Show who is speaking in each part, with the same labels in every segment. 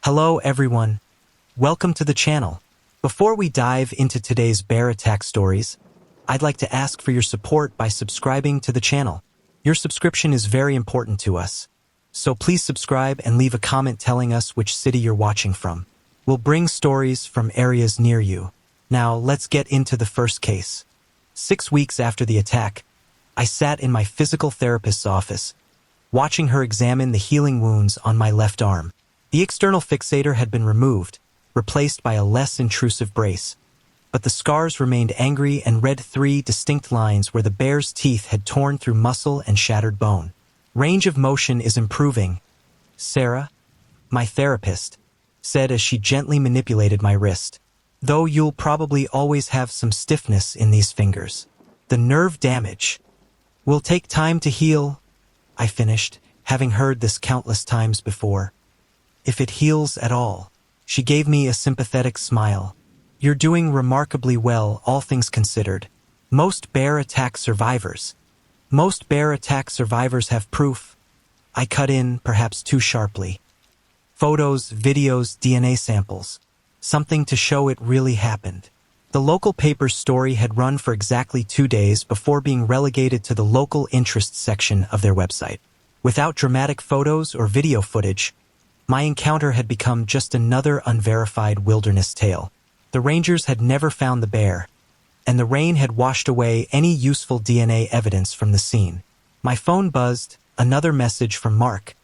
Speaker 1: Hello everyone, welcome to the channel. Before we dive into today's bear attack stories, I'd like to ask for your support by subscribing to the channel. Your subscription is very important to us, so please subscribe and leave a comment telling us which city you're watching from. We'll bring stories from areas near you. Now let's get into the first case. 6 weeks after the attack, I sat in my physical therapist's office, watching her examine the healing wounds on my left arm. The external fixator had been removed, replaced by a less intrusive brace, but the scars remained angry and read 3 distinct lines where the bear's teeth had torn through muscle and shattered bone. Range of motion is improving, Sarah, my therapist, said as she gently manipulated my wrist, though you'll probably always have some stiffness in these fingers. The nerve damage will take time to heal, I finished, having heard this countless times before. If it heals at all. She gave me a sympathetic smile. You're doing remarkably well, all things considered. Most bear attack survivors have proof. I cut in, perhaps too sharply. Photos, videos, DNA samples. Something to show it really happened. The local paper's story had run for exactly 2 days before being relegated to the local interests section of their website. Without dramatic photos or video footage, my encounter had become just another unverified wilderness tale. The rangers had never found the bear, and the rain had washed away any useful DNA evidence from the scene. My phone buzzed, another message from Mark,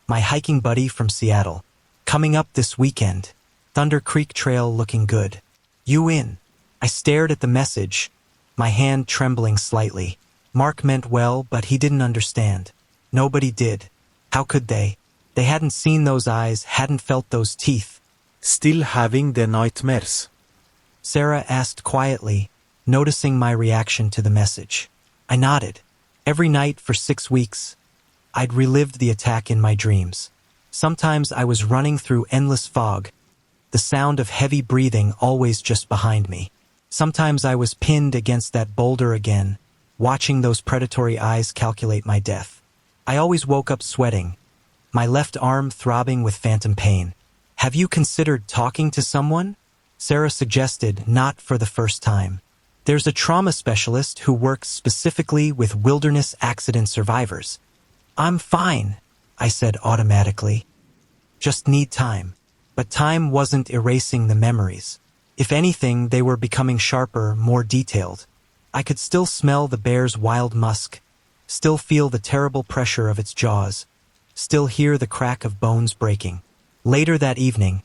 Speaker 1: my hiking buddy from Seattle. Coming up this weekend. Thunder Creek Trail looking good. You in? I stared at the message, my hand trembling slightly. Mark meant well, but he didn't understand. Nobody did. How could they? They hadn't seen those eyes, hadn't felt those teeth.
Speaker 2: Still having the nightmares?
Speaker 1: Sarah asked quietly, noticing my reaction to the message. I nodded. Every night for 6 weeks, I'd relived the attack in my dreams. Sometimes I was running through endless fog, the sound of heavy breathing always just behind me. Sometimes I was pinned against that boulder again, watching those predatory eyes calculate my death. I always woke up sweating, my left arm throbbing with phantom pain. Have you considered talking to someone? Sarah suggested, not for the first time. There's a trauma specialist who works specifically with wilderness accident survivors. I'm fine, I said automatically. Just need time. But time wasn't erasing the memories. If anything, they were becoming sharper, more detailed. I could still smell the bear's wild musk, still feel the terrible pressure of its jaws, still hear the crack of bones breaking. Later that evening,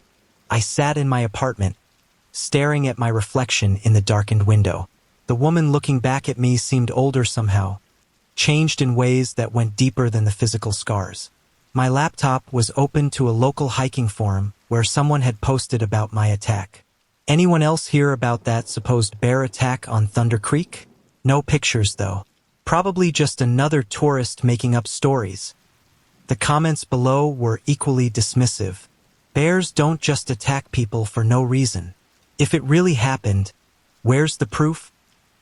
Speaker 1: I sat in my apartment, staring at my reflection in the darkened window. The woman looking back at me seemed older somehow, changed in ways that went deeper than the physical scars. My laptop was open to a local hiking forum where someone had posted about my attack. Anyone else hear about that supposed bear attack on Thunder Creek? No pictures, though. Probably just another tourist making up stories. The comments below were equally dismissive. Bears don't just attack people for no reason. If it really happened, where's the proof?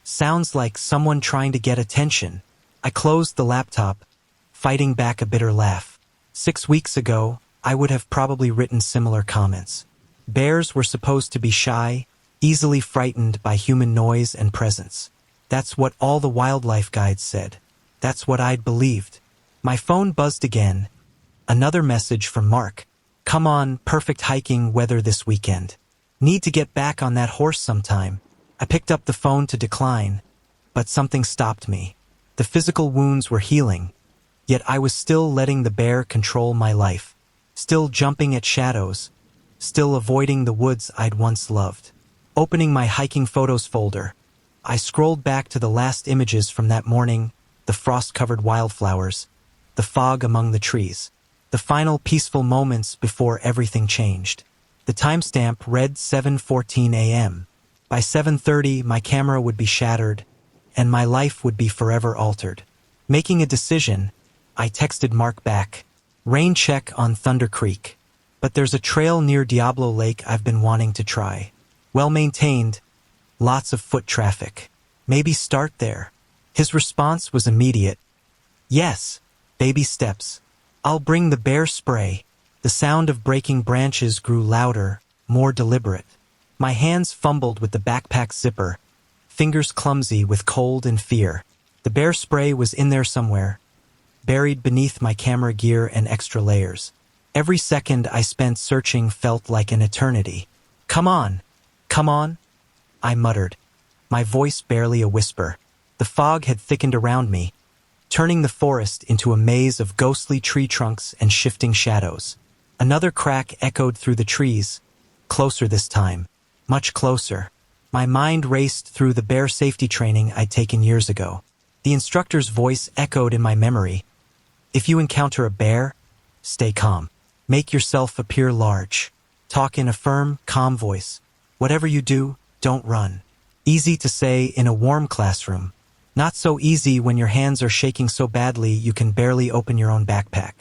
Speaker 1: Sounds like someone trying to get attention. I closed the laptop, fighting back a bitter laugh. 6 weeks ago, I would have probably written similar comments. Bears were supposed to be shy, easily frightened by human noise and presence. That's what all the wildlife guides said. That's what I'd believed. My phone buzzed again. Another message from Mark. Come on, perfect hiking weather this weekend. Need to get back on that horse sometime. I picked up the phone to decline, but something stopped me. The physical wounds were healing, yet I was still letting the bear control my life. Still jumping at shadows, still avoiding the woods I'd once loved. Opening my hiking photos folder, I scrolled back to the last images from that morning, the frost-covered wildflowers, the fog among the trees, the final peaceful moments before everything changed. The timestamp read 7:14 a.m. By 7:30, my camera would be shattered, and my life would be forever altered. Making a decision, I texted Mark back. Rain check on Thunder Creek. But there's a trail near Diablo Lake I've been wanting to try. Well maintained, lots of foot traffic. Maybe start there. His response was immediate. Yes, baby steps. I'll bring the bear spray. The sound of breaking branches grew louder, more deliberate. My hands fumbled with the backpack zipper, fingers clumsy with cold and fear. The bear spray was in there somewhere, buried beneath my camera gear and extra layers. Every second I spent searching felt like an eternity. Come on, I muttered, my voice barely a whisper. The fog had thickened around me, turning the forest into a maze of ghostly tree trunks and shifting shadows. Another crack echoed through the trees, closer this time, much closer. My mind raced through the bear safety training I'd taken years ago. The instructor's voice echoed in my memory. If you encounter a bear, stay calm. Make yourself appear large. Talk in a firm, calm voice. Whatever you do, don't run. Easy to say in a warm classroom. Not so easy when your hands are shaking so badly you can barely open your own backpack.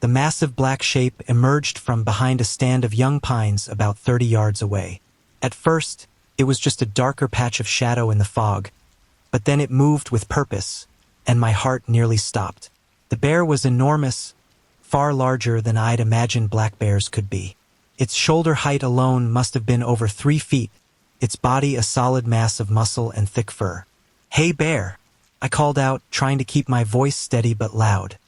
Speaker 1: The massive black shape emerged from behind a stand of young pines about 30 yards away. At first, it was just a darker patch of shadow in the fog, but then it moved with purpose, and my heart nearly stopped. The bear was enormous, far larger than I'd imagined black bears could be. Its shoulder height alone must have been over 3 feet, its body a solid mass of muscle and thick fur. "Hey bear," I called out, trying to keep my voice steady but loud.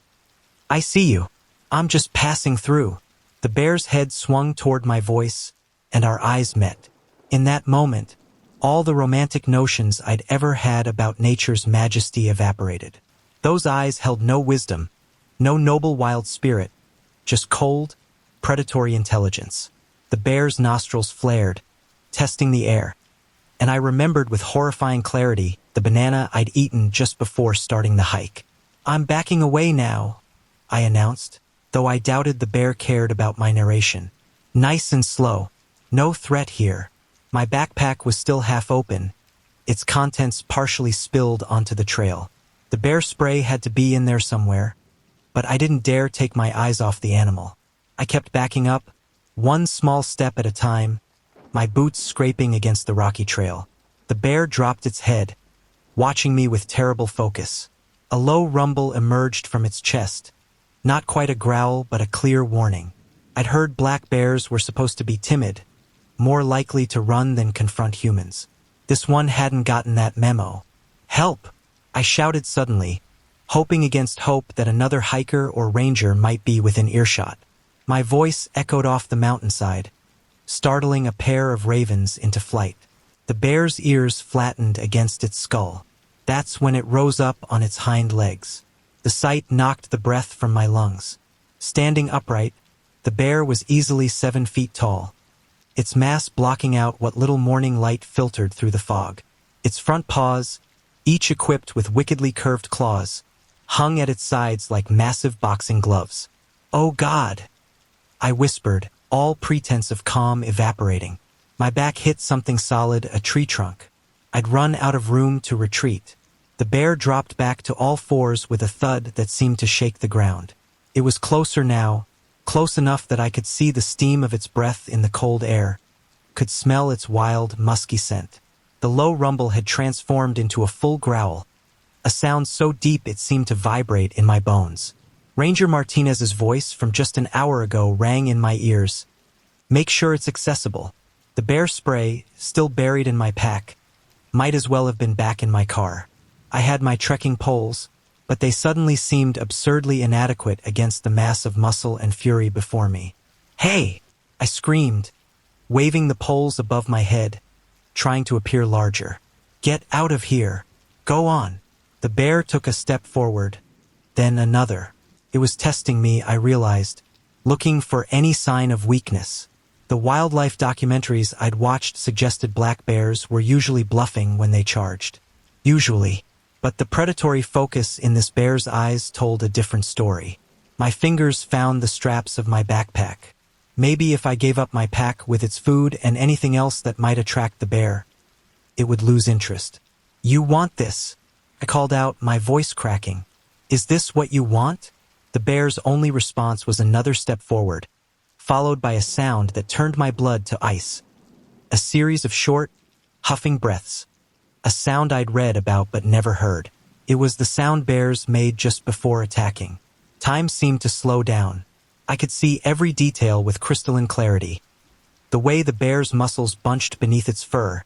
Speaker 1: "I see you. I'm just passing through." The bear's head swung toward my voice, and our eyes met. In that moment, all the romantic notions I'd ever had about nature's majesty evaporated. Those eyes held no wisdom, no noble wild spirit, just cold, predatory intelligence. The bear's nostrils flared, testing the air, and I remembered with horrifying clarity the banana I'd eaten just before starting the hike. "I'm backing away now," I announced, though I doubted the bear cared about my narration. "Nice and slow. No threat here." My backpack was still half open, its contents partially spilled onto the trail. The bear spray had to be in there somewhere, but I didn't dare take my eyes off the animal. I kept backing up, one small step at a time, my boots scraping against the rocky trail. The bear dropped its head, watching me with terrible focus. A low rumble emerged from its chest, not quite a growl but a clear warning. I'd heard black bears were supposed to be timid, more likely to run than confront humans. This one hadn't gotten that memo. "Help!" I shouted suddenly, hoping against hope that another hiker or ranger might be within earshot. My voice echoed off the mountainside, startling a pair of ravens into flight. The bear's ears flattened against its skull. That's when it rose up on its hind legs. The sight knocked the breath from my lungs. Standing upright, the bear was easily 7 feet tall, its mass blocking out what little morning light filtered through the fog. Its front paws, each equipped with wickedly curved claws, hung at its sides like massive boxing gloves. "Oh God!" I whispered, all pretense of calm evaporating. My back hit something solid, a tree trunk. I'd run out of room to retreat. The bear dropped back to all fours with a thud that seemed to shake the ground. It was closer now, close enough that I could see the steam of its breath in the cold air, could smell its wild, musky scent. The low rumble had transformed into a full growl, a sound so deep it seemed to vibrate in my bones. Ranger Martinez's voice from just an hour ago rang in my ears. "Make sure it's accessible." The bear spray, still buried in my pack, might as well have been back in my car. I had my trekking poles, but they suddenly seemed absurdly inadequate against the mass of muscle and fury before me. "Hey!" I screamed, waving the poles above my head, trying to appear larger. "Get out of here. Go on." The bear took a step forward, then another. It was testing me, I realized, looking for any sign of weakness. The wildlife documentaries I'd watched suggested black bears were usually bluffing when they charged. Usually. But the predatory focus in this bear's eyes told a different story. My fingers found the straps of my backpack. Maybe if I gave up my pack with its food and anything else that might attract the bear, it would lose interest. "You want this," I called out, my voice cracking. "Is this what you want?" The bear's only response was another step forward, followed by a sound that turned my blood to ice. A series of short, huffing breaths. A sound I'd read about but never heard. It was the sound bears made just before attacking. Time seemed to slow down. I could see every detail with crystalline clarity. The way the bear's muscles bunched beneath its fur,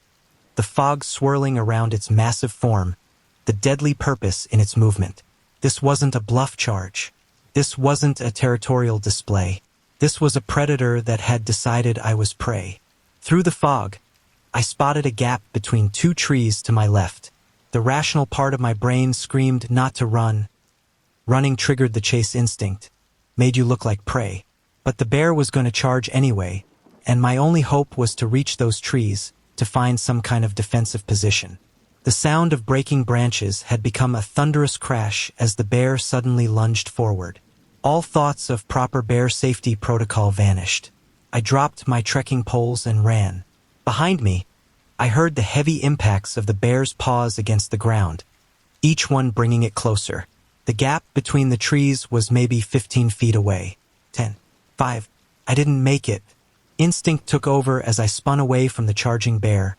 Speaker 1: the fog swirling around its massive form, the deadly purpose in its movement. This wasn't a bluff charge. This wasn't a territorial display. This was a predator that had decided I was prey. Through the fog, I spotted a gap between two trees to my left. The rational part of my brain screamed not to run. Running triggered the chase instinct, made you look like prey. But the bear was going to charge anyway, and my only hope was to reach those trees, to find some kind of defensive position. The sound of breaking branches had become a thunderous crash as the bear suddenly lunged forward. All thoughts of proper bear safety protocol vanished. I dropped my trekking poles and ran. Behind me, I heard the heavy impacts of the bear's paws against the ground, each one bringing it closer. The gap between the trees was maybe 15 feet away. 10, 5. I didn't make it. Instinct took over as I spun away from the charging bear.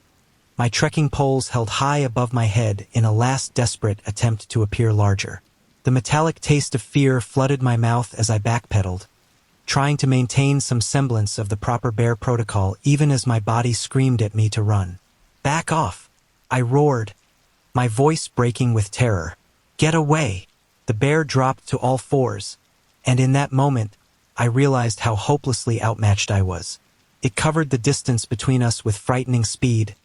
Speaker 1: My trekking poles held high above my head in a last desperate attempt to appear larger. The metallic taste of fear flooded my mouth as I backpedaled, trying to maintain some semblance of the proper bear protocol even as my body screamed at me to run. Back off! I roared, my voice breaking with terror. Get away! The bear dropped to all fours, and in that moment, I realized how hopelessly outmatched I was. It covered the distance between us with frightening speed,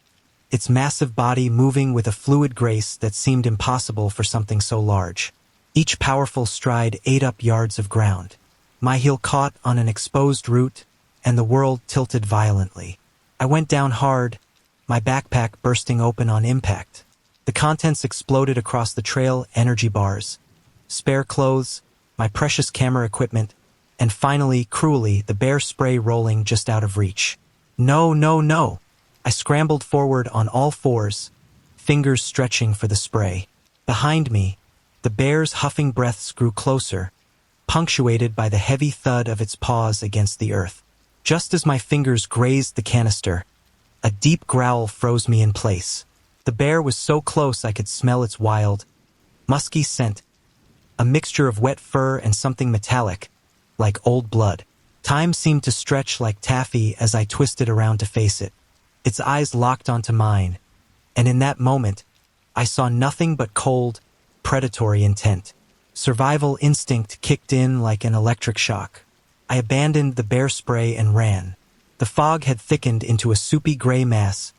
Speaker 1: its massive body moving with a fluid grace that seemed impossible for something so large. Each powerful stride ate up yards of ground. My heel caught on an exposed root, and the world tilted violently. I went down hard, my backpack bursting open on impact. The contents exploded across the trail: energy bars, spare clothes, my precious camera equipment, and finally, cruelly, the bear spray rolling just out of reach. No, no, no! I scrambled forward on all fours, fingers stretching for the spray. Behind me, the bear's huffing breaths grew closer, punctuated by the heavy thud of its paws against the earth. Just as my fingers grazed the canister, a deep growl froze me in place. The bear was so close I could smell its wild, musky scent, a mixture of wet fur and something metallic, like old blood. Time seemed to stretch like taffy as I twisted around to face it. Its eyes locked onto mine, and in that moment, I saw nothing but cold, predatory intent. Survival instinct kicked in like an electric shock. I abandoned the bear spray and ran. The fog had thickened into a soupy gray mass,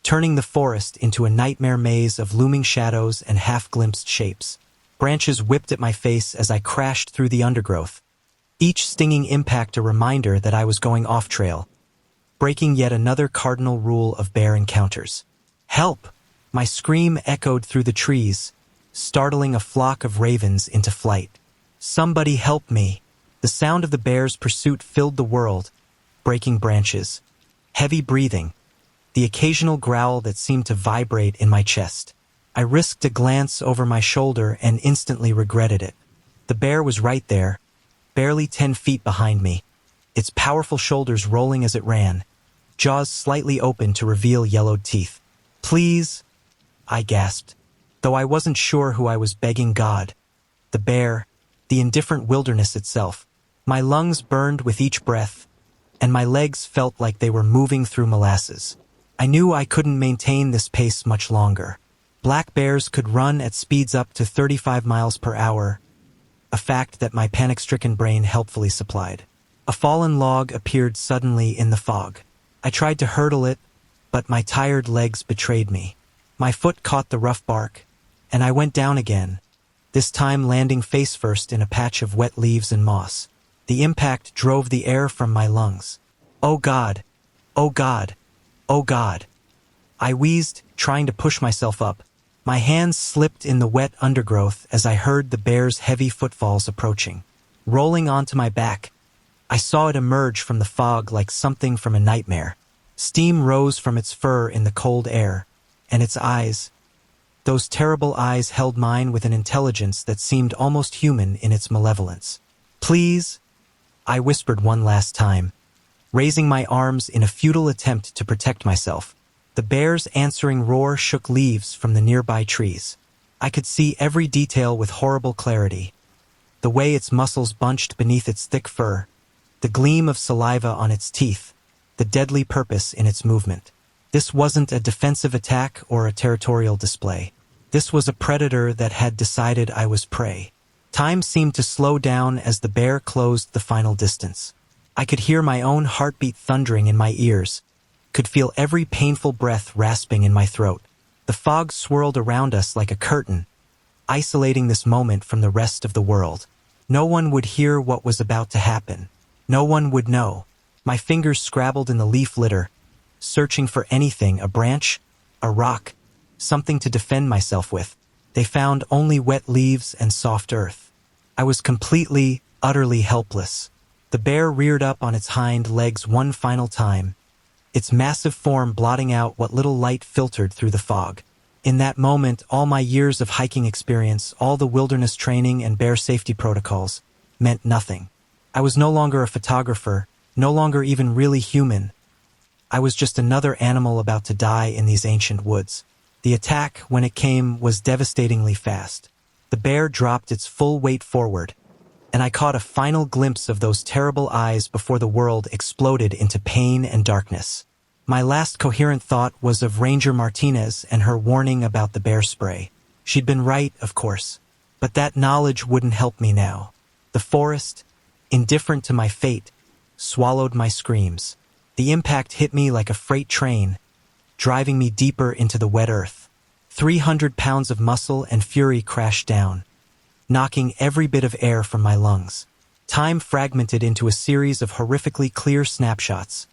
Speaker 1: turning the forest into a nightmare maze of looming shadows and half-glimpsed shapes. Branches whipped at my face as I crashed through the undergrowth, each stinging impact a reminder that I was going off-trail, breaking yet another cardinal rule of bear encounters. Help! My scream echoed through the trees, startling a flock of ravens into flight. Somebody help me! The sound of the bear's pursuit filled the world, breaking branches, heavy breathing, the occasional growl that seemed to vibrate in my chest. I risked a glance over my shoulder and instantly regretted it. The bear was right there, barely 10 feet behind me, its powerful shoulders rolling as it ran, jaws slightly open to reveal yellowed teeth. Please, I gasped, though I wasn't sure who I was begging. God, the bear, the indifferent wilderness itself. My lungs burned with each breath, and my legs felt like they were moving through molasses. I knew I couldn't maintain this pace much longer. Black bears could run at speeds up to 35 miles per hour, a fact that my panic-stricken brain helpfully supplied. A fallen log appeared suddenly in the fog. I tried to hurdle it, but my tired legs betrayed me. My foot caught the rough bark, and I went down again, this time landing face first in a patch of wet leaves and moss. The impact drove the air from my lungs. Oh God! Oh God! Oh God! I wheezed, trying to push myself up. My hands slipped in the wet undergrowth as I heard the bear's heavy footfalls approaching. Rolling onto my back, I saw it emerge from the fog like something from a nightmare. Steam rose from its fur in the cold air, and its eyes, those terrible eyes, held mine with an intelligence that seemed almost human in its malevolence. Please, I whispered one last time, raising my arms in a futile attempt to protect myself. The bear's answering roar shook leaves from the nearby trees. I could see every detail with horrible clarity. The way its muscles bunched beneath its thick fur, the gleam of saliva on its teeth, the deadly purpose in its movement. This wasn't a defensive attack or a territorial display. This was a predator that had decided I was prey. Time seemed to slow down as the bear closed the final distance. I could hear my own heartbeat thundering in my ears, could feel every painful breath rasping in my throat. The fog swirled around us like a curtain, isolating this moment from the rest of the world. No one would hear what was about to happen. No one would know. My fingers scrabbled in the leaf litter, searching for anything, a branch, a rock, something to defend myself with. They found only wet leaves and soft earth. I was completely, utterly helpless. The bear reared up on its hind legs one final time, its massive form blotting out what little light filtered through the fog. In that moment, all my years of hiking experience, all the wilderness training and bear safety protocols, meant nothing. I was no longer a photographer, no longer even really human. I was just another animal about to die in these ancient woods. The attack, when it came, was devastatingly fast. The bear dropped its full weight forward, and I caught a final glimpse of those terrible eyes before the world exploded into pain and darkness. My last coherent thought was of Ranger Martinez and her warning about the bear spray. She'd been right, of course, but that knowledge wouldn't help me now. The forest, indifferent to my fate, swallowed my screams. The impact hit me like a freight train, driving me deeper into the wet earth. 300 pounds of muscle and fury crashed down, knocking every bit of air from my lungs. Time fragmented into a series of horrifically clear snapshots.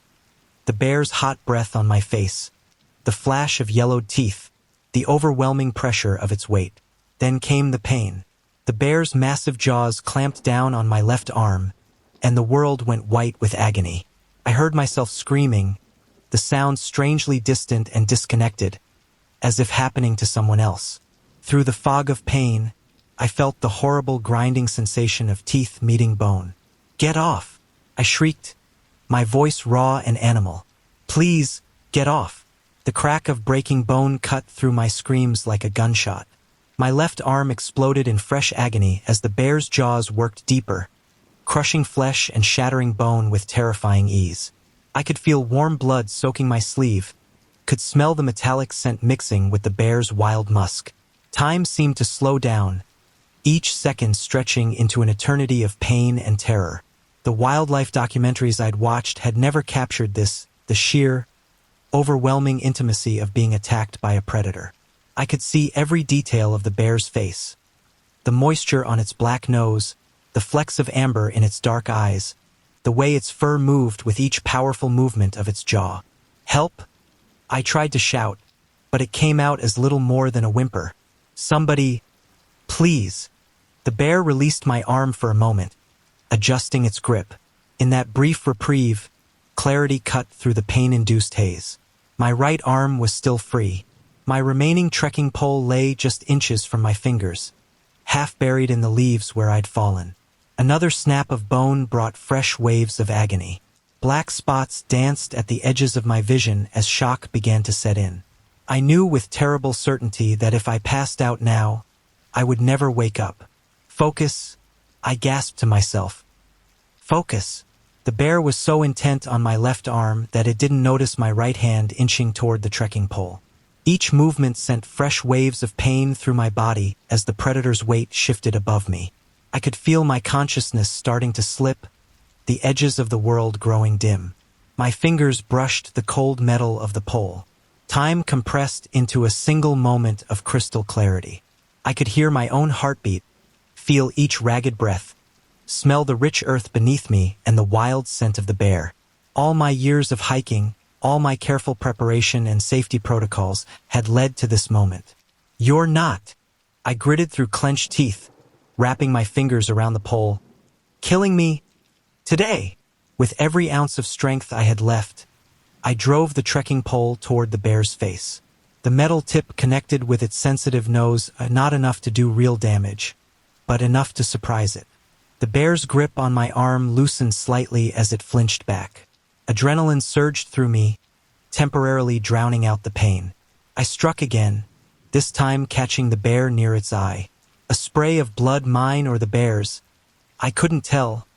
Speaker 1: The bear's hot breath on my face, the flash of yellowed teeth, the overwhelming pressure of its weight. Then came the pain. The bear's massive jaws clamped down on my left arm, and the world went white with agony. I heard myself screaming, the sound strangely distant and disconnected, as if happening to someone else. Through the fog of pain, I felt the horrible grinding sensation of teeth meeting bone. "Get off!" I shrieked, my voice raw and animal. "Please, get off!" The crack of breaking bone cut through my screams like a gunshot. My left arm exploded in fresh agony as the bear's jaws worked deeper, crushing flesh and shattering bone with terrifying ease. I could feel warm blood soaking my sleeve, could smell the metallic scent mixing with the bear's wild musk. Time seemed to slow down, each second stretching into an eternity of pain and terror. The wildlife documentaries I'd watched had never captured this, the sheer, overwhelming intimacy of being attacked by a predator. I could see every detail of the bear's face, the moisture on its black nose, the flecks of amber in its dark eyes, the way its fur moved with each powerful movement of its jaw. "Help!" I tried to shout, but it came out as little more than a whimper. "Somebody, please!" The bear released my arm for a moment, adjusting its grip. In that brief reprieve, clarity cut through the pain-induced haze. My right arm was still free. My remaining trekking pole lay just inches from my fingers, half buried in the leaves where I'd fallen. Another snap of bone brought fresh waves of agony. Black spots danced at the edges of my vision as shock began to set in. I knew with terrible certainty that if I passed out now, I would never wake up. "Focus," I gasped to myself. "Focus." The bear was so intent on my left arm that it didn't notice my right hand inching toward the trekking pole. Each movement sent fresh waves of pain through my body as the predator's weight shifted above me. I could feel my consciousness starting to slip, the edges of the world growing dim. My fingers brushed the cold metal of the pole. Time compressed into a single moment of crystal clarity. I could hear my own heartbeat, feel each ragged breath, smell the rich earth beneath me and the wild scent of the bear. All my years of hiking, all my careful preparation and safety protocols had led to this moment. "You're not!" I gritted through clenched teeth, wrapping my fingers around the pole. "Killing me today!" With every ounce of strength I had left, I drove the trekking pole toward the bear's face. The metal tip connected with its sensitive nose, not enough to do real damage, but enough to surprise it. The bear's grip on my arm loosened slightly as it flinched back. Adrenaline surged through me, temporarily drowning out the pain. I struck again, this time catching the bear near its eye. A spray of blood, mine or the bear's. I couldn't tell,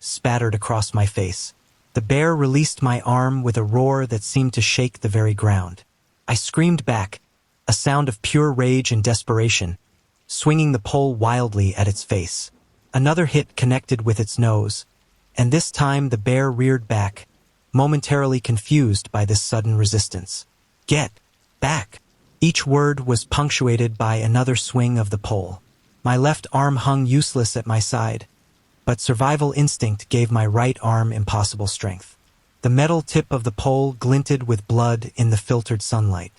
Speaker 1: spattered across my face. The bear released my arm with a roar that seemed to shake the very ground. I screamed back, a sound of pure rage and desperation, swinging the pole wildly at its face. Another hit connected with its nose, and this time the bear reared back, momentarily confused by this sudden resistance. "Get back!" Each word was punctuated by another swing of the pole. My left arm hung useless at my side, but survival instinct gave my right arm impossible strength. The metal tip of the pole glinted with blood in the filtered sunlight.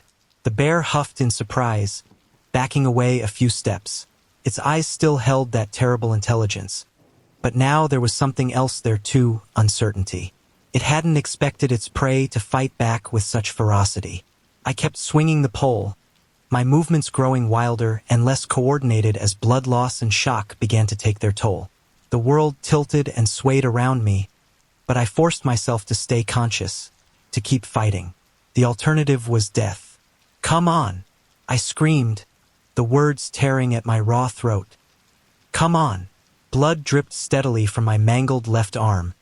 Speaker 1: The bear huffed in surprise, backing away a few steps. Its eyes still held that terrible intelligence. But now there was something else there too, uncertainty. It hadn't expected its prey to fight back with such ferocity. I kept swinging the pole, my movements growing wilder and less coordinated as blood loss and shock began to take their toll. The world tilted and swayed around me, but I forced myself to stay conscious, to keep fighting. The alternative was death. "Come on!" I screamed, the words tearing at my raw throat. "Come on!" Blood dripped steadily from my mangled left arm,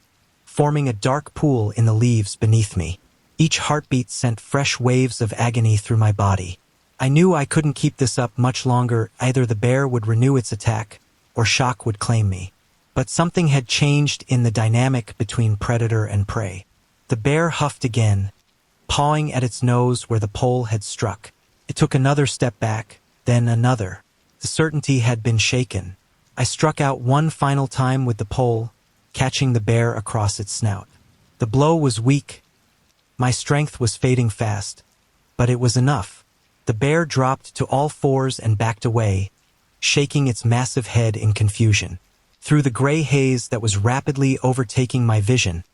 Speaker 1: forming a dark pool in the leaves beneath me. Each heartbeat sent fresh waves of agony through my body. I knew I couldn't keep this up much longer. Either the bear would renew its attack, or shock would claim me. But something had changed in the dynamic between predator and prey. The bear huffed again, pawing at its nose where the pole had struck. It took another step back, then another. The certainty had been shaken. I struck out one final time with the pole, catching the bear across its snout. The blow was weak. My strength was fading fast, but it was enough. The bear dropped to all fours and backed away, shaking its massive head in confusion. Through the gray haze that was rapidly overtaking my vision,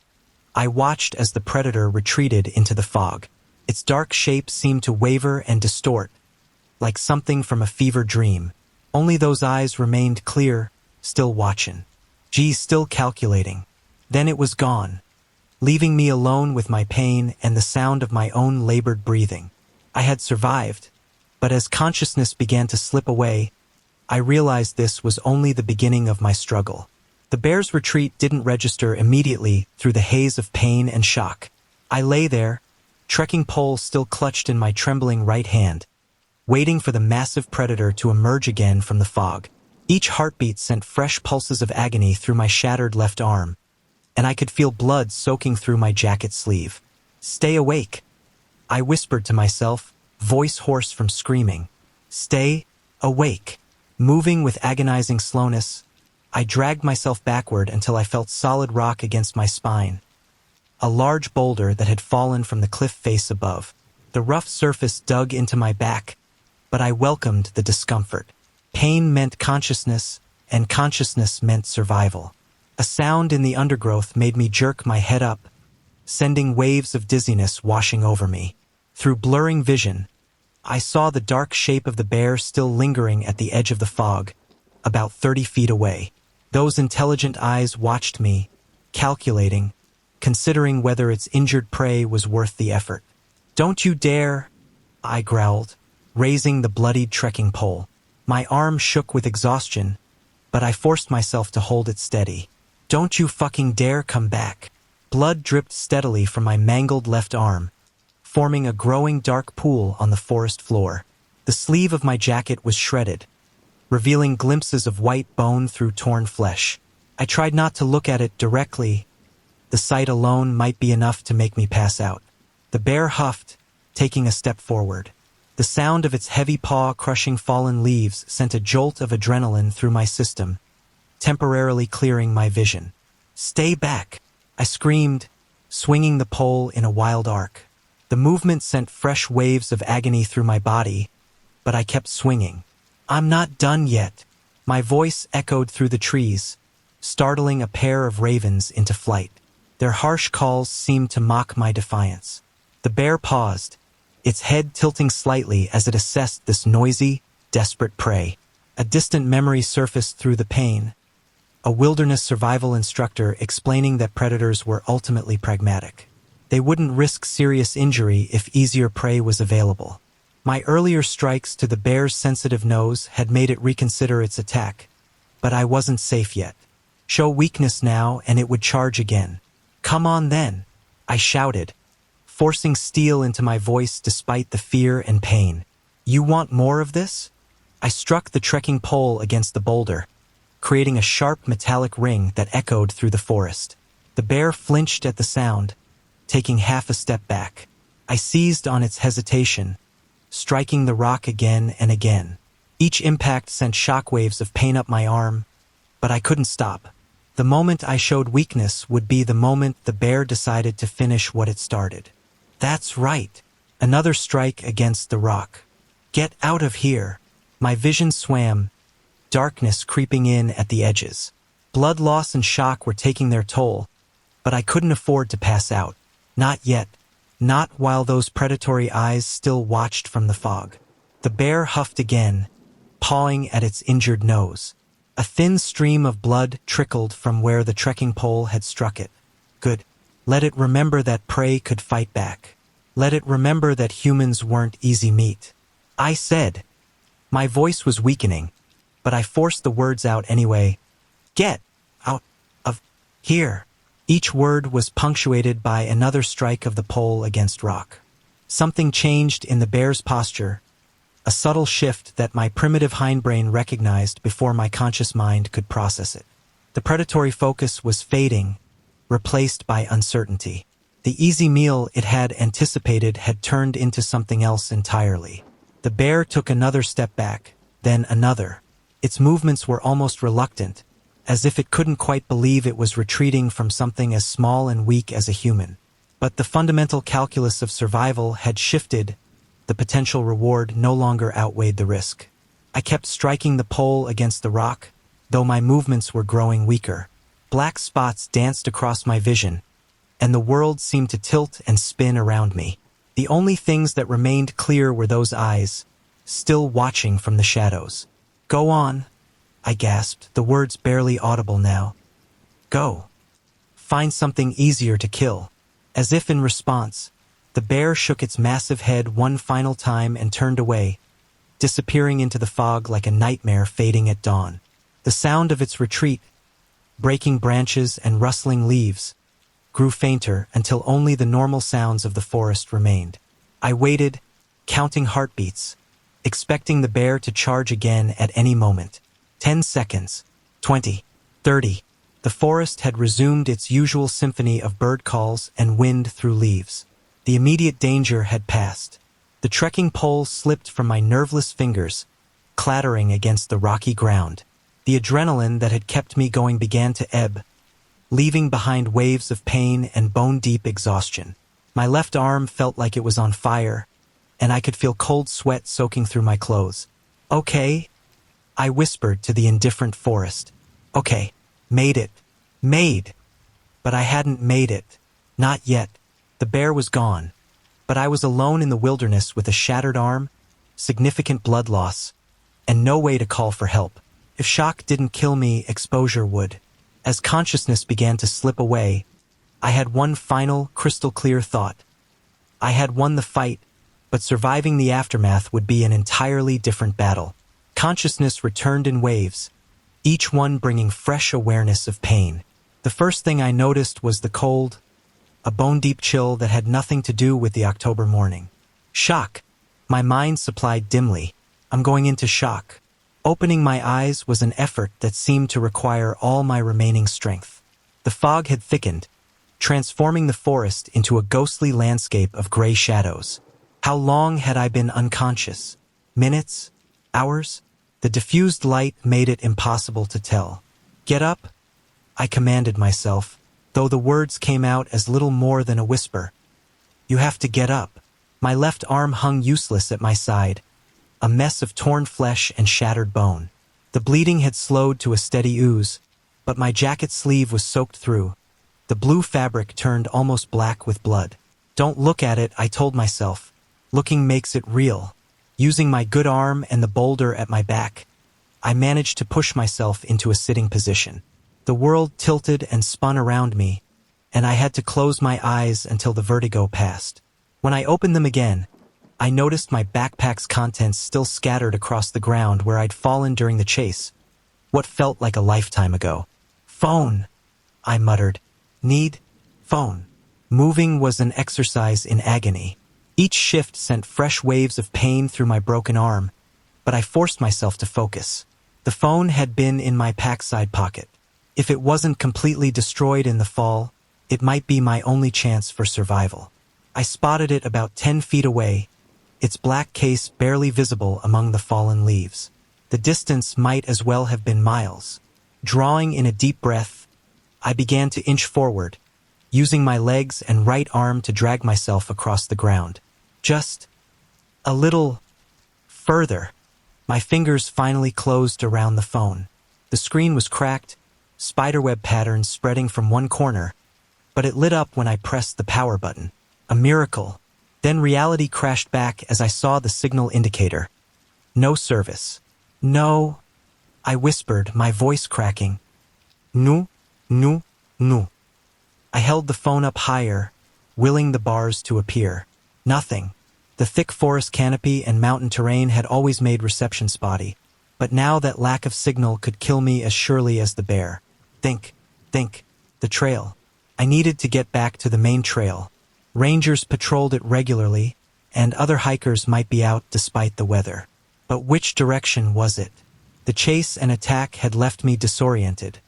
Speaker 1: I watched as the predator retreated into the fog. Its dark shape seemed to waver and distort, like something from a fever dream. Only those eyes remained clear, still watching. Still calculating. Then it was gone, leaving me alone with my pain and the sound of my own labored breathing. I had survived, but as consciousness began to slip away, I realized this was only the beginning of my struggle. The bear's retreat didn't register immediately through the haze of pain and shock. I lay there, trekking pole still clutched in my trembling right hand, waiting for the massive predator to emerge again from the fog. Each heartbeat sent fresh pulses of agony through my shattered left arm, and I could feel blood soaking through my jacket sleeve. "Stay awake," I whispered to myself, voice hoarse from screaming. "Stay awake." Moving with agonizing slowness, I dragged myself backward until I felt solid rock against my spine, a large boulder that had fallen from the cliff face above. The rough surface dug into my back, but I welcomed the discomfort. Pain meant consciousness, and consciousness meant survival. A sound in the undergrowth made me jerk my head up, sending waves of dizziness washing over me. Through blurring vision, I saw the dark shape of the bear still lingering at the edge of the fog, about 30 feet away. Those intelligent eyes watched me, calculating, considering whether its injured prey was worth the effort. "Don't you dare," I growled, raising the bloodied trekking pole. My arm shook with exhaustion, but I forced myself to hold it steady. "Don't you fucking dare come back." Blood dripped steadily from my mangled left arm, forming a growing dark pool on the forest floor. The sleeve of my jacket was shredded, revealing glimpses of white bone through torn flesh. I tried not to look at it directly. The sight alone might be enough to make me pass out. The bear huffed, taking a step forward. The sound of its heavy paw crushing fallen leaves sent a jolt of adrenaline through my system, temporarily clearing my vision. "Stay back," I screamed, swinging the pole in a wild arc. The movement sent fresh waves of agony through my body, but I kept swinging. "I'm not done yet." My voice echoed through the trees, startling a pair of ravens into flight. Their harsh calls seemed to mock my defiance. The bear paused, its head tilting slightly as it assessed this noisy, desperate prey. A distant memory surfaced through the pain, a wilderness survival instructor explaining that predators were ultimately pragmatic. They wouldn't risk serious injury if easier prey was available. My earlier strikes to the bear's sensitive nose had made it reconsider its attack, but I wasn't safe yet. Show weakness now and it would charge again. Come on then, I shouted, forcing steel into my voice despite the fear and pain. You want more of this? I struck the trekking pole against the boulder, creating a sharp metallic ring that echoed through the forest. The bear flinched at the sound, taking half a step back. I seized on its hesitation, striking the rock again and again. Each impact sent shockwaves of pain up my arm, but I couldn't stop. The moment I showed weakness would be the moment the bear decided to finish what it started. That's right. Another strike against the rock. Get out of here. My vision swam, darkness creeping in at the edges. Blood loss and shock were taking their toll, but I couldn't afford to pass out. Not yet. Not while those predatory eyes still watched from the fog. The bear huffed again, pawing at its injured nose. A thin stream of blood trickled from where the trekking pole had struck it. Good. Let it remember that prey could fight back. Let it remember that humans weren't easy meat. I said. My voice was weakening, but I forced the words out anyway. Get out of here. Each word was punctuated by another strike of the pole against rock. Something changed in the bear's posture, a subtle shift that my primitive hindbrain recognized before my conscious mind could process it. The predatory focus was fading, replaced by uncertainty. The easy meal it had anticipated had turned into something else entirely. The bear took another step back, then another. Its movements were almost reluctant, as if it couldn't quite believe it was retreating from something as small and weak as a human. But the fundamental calculus of survival had shifted. The potential reward no longer outweighed the risk. I kept striking the pole against the rock, though my movements were growing weaker. Black spots danced across my vision, and the world seemed to tilt and spin around me. The only things that remained clear were those eyes, still watching from the shadows. Go on, I gasped, the words barely audible now. Go. Find something easier to kill. As if in response, the bear shook its massive head one final time and turned away, disappearing into the fog like a nightmare fading at dawn. The sound of its retreat, breaking branches and rustling leaves, grew fainter until only the normal sounds of the forest remained. I waited, counting heartbeats, expecting the bear to charge again at any moment. 10 seconds, 20, 30. The forest had resumed its usual symphony of bird calls and wind through leaves. The immediate danger had passed. The trekking pole slipped from my nerveless fingers, clattering against the rocky ground. The adrenaline that had kept me going began to ebb, leaving behind waves of pain and bone-deep exhaustion. My left arm felt like it was on fire, and I could feel cold sweat soaking through my clothes. Okay, I whispered to the indifferent forest. Okay, made it. Made. But I hadn't made it. Not yet. The bear was gone, but I was alone in the wilderness with a shattered arm, significant blood loss, and no way to call for help. If shock didn't kill me, exposure would. As consciousness began to slip away, I had one final, crystal-clear thought. I had won the fight, but surviving the aftermath would be an entirely different battle. Consciousness returned in waves, each one bringing fresh awareness of pain. The first thing I noticed was the cold, a bone-deep chill that had nothing to do with the October morning. Shock. My mind supplied dimly. I'm going into shock. Opening my eyes was an effort that seemed to require all my remaining strength. The fog had thickened, transforming the forest into a ghostly landscape of gray shadows. How long had I been unconscious? Minutes? Hours? The diffused light made it impossible to tell. Get up, I commanded myself, though the words came out as little more than a whisper. You have to get up. My left arm hung useless at my side, a mess of torn flesh and shattered bone. The bleeding had slowed to a steady ooze, but my jacket sleeve was soaked through. The blue fabric turned almost black with blood. Don't look at it, I told myself. Looking makes it real. Using my good arm and the boulder at my back, I managed to push myself into a sitting position. The world tilted and spun around me, and I had to close my eyes until the vertigo passed. When I opened them again, I noticed my backpack's contents still scattered across the ground where I'd fallen during the chase, what felt like a lifetime ago. Phone, I muttered. Need phone. Moving was an exercise in agony. Each shift sent fresh waves of pain through my broken arm, but I forced myself to focus. The phone had been in my pack side pocket. If it wasn't completely destroyed in the fall, it might be my only chance for survival. I spotted it about 10 feet away, its black case barely visible among the fallen leaves. The distance might as well have been miles. Drawing in a deep breath, I began to inch forward, using my legs and right arm to drag myself across the ground. Just a little further. My fingers finally closed around the phone. The screen was cracked, spiderweb patterns spreading from one corner, but it lit up when I pressed the power button. A miracle. Then reality crashed back as I saw the signal indicator. No service. No, I whispered, my voice cracking. No, no, no. I held the phone up higher, willing the bars to appear. Nothing. The thick forest canopy and mountain terrain had always made reception spotty, but now that lack of signal could kill me as surely as the bear. Think, the trail. I needed to get back to the main trail. Rangers patrolled it regularly, and other hikers might be out despite the weather. But which direction was it? The chase and attack had left me disoriented,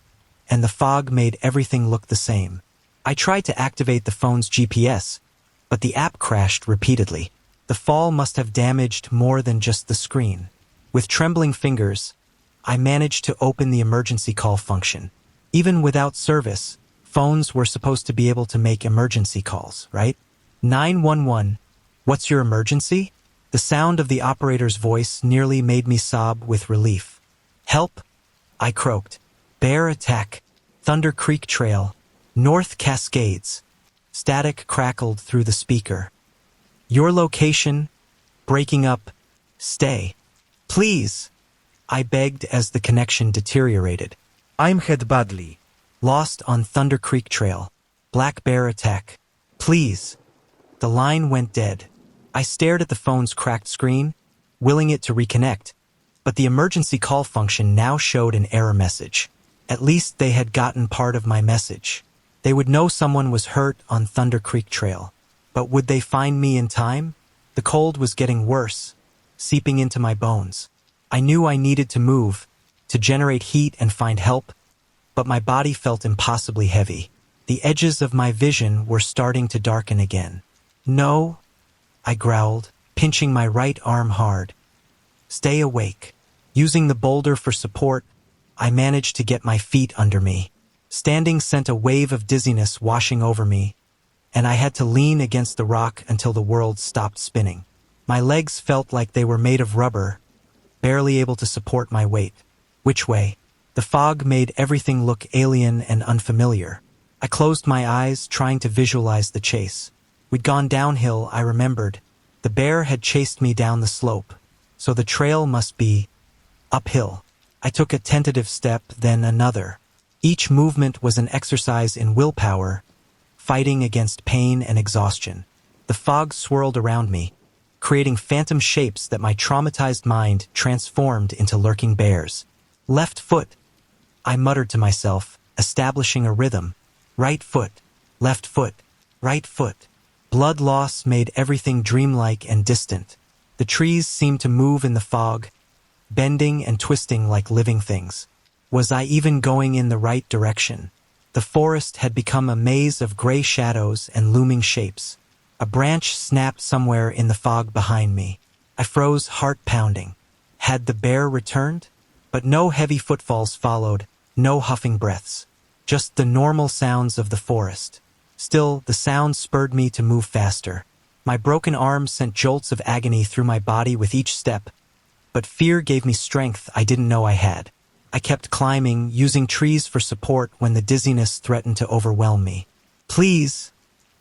Speaker 1: and the fog made everything look the same. I tried to activate the phone's GPS, but the app crashed repeatedly. The fall must have damaged more than just the screen. With trembling fingers, I managed to open the emergency call function. Even without service, phones were supposed to be able to make emergency calls, right? 911, what's your emergency? The sound of the operator's voice nearly made me sob with relief. Help, I croaked. Bear attack, Thunder Creek Trail, North Cascades. Static crackled through the speaker. Your location, breaking up, stay. Please, I begged as the connection deteriorated.
Speaker 2: I'm hit badly.
Speaker 1: Lost on Thunder Creek Trail. Black bear attack. Please. The line went dead. I stared at the phone's cracked screen, willing it to reconnect, but the emergency call function now showed an error message. At least they had gotten part of my message. They would know someone was hurt on Thunder Creek Trail. But would they find me in time? The cold was getting worse, seeping into my bones. I knew I needed to move, to generate heat and find help, but my body felt impossibly heavy. The edges of my vision were starting to darken again. No, I growled, pinching my right arm hard. Stay awake. Using the boulder for support, I managed to get my feet under me. Standing sent a wave of dizziness washing over me, and I had to lean against the rock until the world stopped spinning. My legs felt like they were made of rubber, barely able to support my weight. Which way? The fog made everything look alien and unfamiliar. I closed my eyes, trying to visualize the chase. We'd gone downhill, I remembered. The bear had chased me down the slope, so the trail must be uphill. I took a tentative step, then another. Each movement was an exercise in willpower, fighting against pain and exhaustion. The fog swirled around me, creating phantom shapes that my traumatized mind transformed into lurking bears. Left foot, I muttered to myself, establishing a rhythm. Right foot, left foot, right foot. Blood loss made everything dreamlike and distant. The trees seemed to move in the fog, bending and twisting like living things. Was I even going in the right direction? The forest had become a maze of gray shadows and looming shapes. A branch snapped somewhere in the fog behind me. I froze, heart pounding. Had the bear returned? But no heavy footfalls followed, no huffing breaths. Just the normal sounds of the forest. Still, the sound spurred me to move faster. My broken arm sent jolts of agony through my body with each step, but fear gave me strength I didn't know I had. I kept climbing, using trees for support when the dizziness threatened to overwhelm me. Please,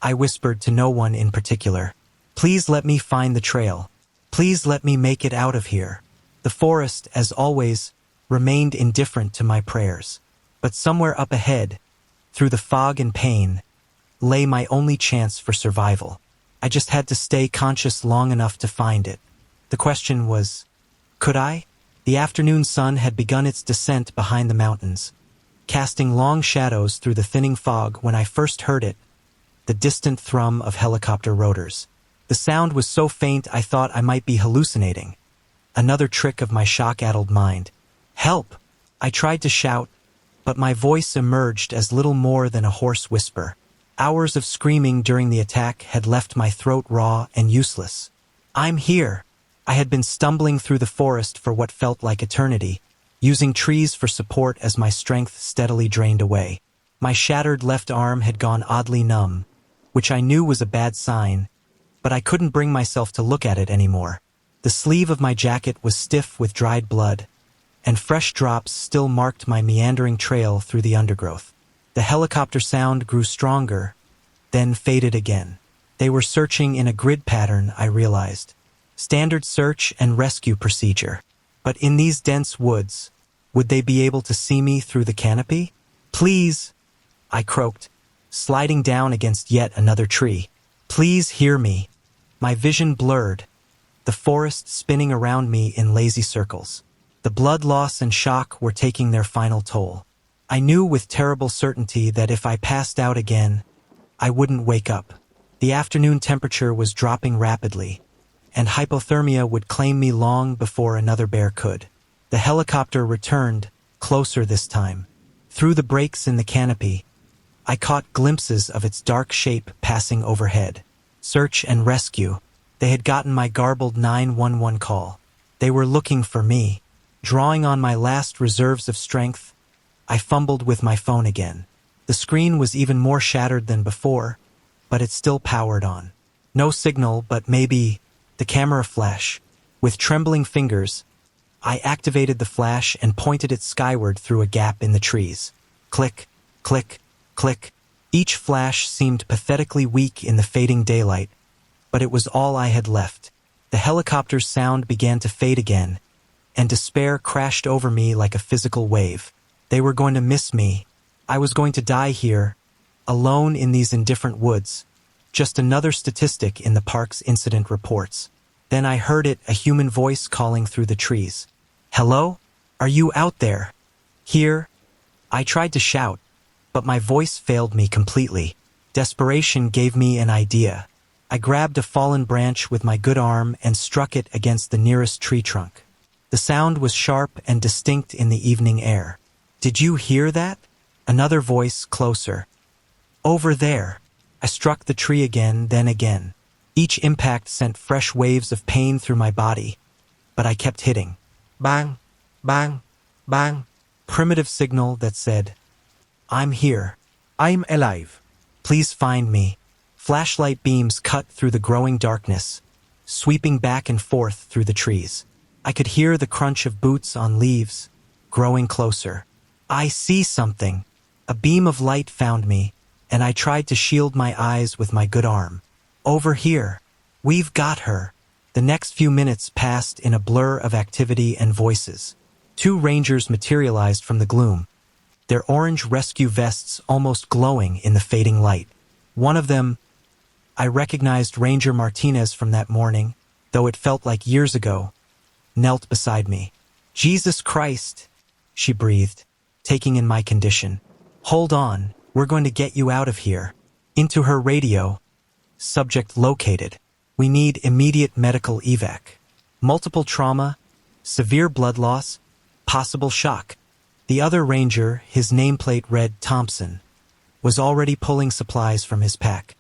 Speaker 1: I whispered to no one in particular. Please let me find the trail. Please let me make it out of here. The forest, as always, remained indifferent to my prayers. But somewhere up ahead, through the fog and pain, lay my only chance for survival. I just had to stay conscious long enough to find it. The question was, could I? The afternoon sun had begun its descent behind the mountains, casting long shadows through the thinning fog. When I first heard it, the distant thrum of helicopter rotors. The sound was so faint I thought I might be hallucinating. Another trick of my shock-addled mind. Help! I tried to shout, but my voice emerged as little more than a hoarse whisper. Hours of screaming during the attack had left my throat raw and useless. I'm here! I had been stumbling through the forest for what felt like eternity, using trees for support as my strength steadily drained away. My shattered left arm had gone oddly numb, which I knew was a bad sign, but I couldn't bring myself to look at it anymore. The sleeve of my jacket was stiff with dried blood, and fresh drops still marked my meandering trail through the undergrowth. The helicopter sound grew stronger, then faded again. They were searching in a grid pattern, I realized. Standard search and rescue procedure. But in these dense woods, would they be able to see me through the canopy? Please, I croaked, sliding down against yet another tree. Please hear me. My vision blurred, the forest spinning around me in lazy circles. The blood loss and shock were taking their final toll. I knew with terrible certainty that if I passed out again, I wouldn't wake up. The afternoon temperature was dropping rapidly, and hypothermia would claim me long before another bear could. The helicopter returned, closer this time. Through the breaks in the canopy, I caught glimpses of its dark shape passing overhead. Search and rescue. They had gotten my garbled 911 call. They were looking for me. Drawing on my last reserves of strength, I fumbled with my phone again. The screen was even more shattered than before, but it still powered on. No signal, but maybe the camera flash. With trembling fingers, I activated the flash and pointed it skyward through a gap in the trees. Click, click, click. Each flash seemed pathetically weak in the fading daylight, but it was all I had left. The helicopter's sound began to fade again, and despair crashed over me like a physical wave. They were going to miss me. I was going to die here, alone in these indifferent woods. Just another statistic in the park's incident reports. Then I heard it, a human voice calling through the trees. Hello? Are you out there? Here? I tried to shout, but my voice failed me completely. Desperation gave me an idea. I grabbed a fallen branch with my good arm and struck it against the nearest tree trunk. The sound was sharp and distinct in the evening air. Did you hear that? Another voice closer. Over there. I struck the tree again, then again. Each impact sent fresh waves of pain through my body, but I kept hitting. Bang, bang, bang. Primitive signal that said, I'm here.
Speaker 2: I'm alive.
Speaker 1: Please find me. Flashlight beams cut through the growing darkness, sweeping back and forth through the trees. I could hear the crunch of boots on leaves, growing closer. I see something. A beam of light found me, and I tried to shield my eyes with my good arm. Over here. We've got her. The next few minutes passed in a blur of activity and voices. 2 rangers materialized from the gloom, their orange rescue vests almost glowing in the fading light. One of them, I recognized Ranger Martinez from that morning, though it felt like years ago, knelt beside me. Jesus Christ, she breathed, taking in my condition. Hold on, we're going to get you out of here. Into her radio. Subject located. We need immediate medical evac. Multiple trauma, severe blood loss, possible shock. The other ranger, his nameplate read Thompson, was already pulling supplies from his pack.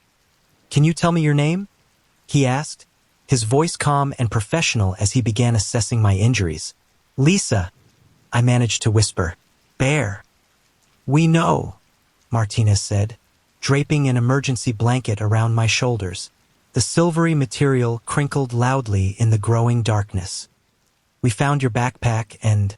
Speaker 1: Can you tell me your name? He asked, his voice calm and professional as he began assessing my injuries. Lisa, I managed to whisper. Bear. We know, Martinez said, draping an emergency blanket around my shoulders. The silvery material crinkled loudly in the growing darkness. We found your backpack and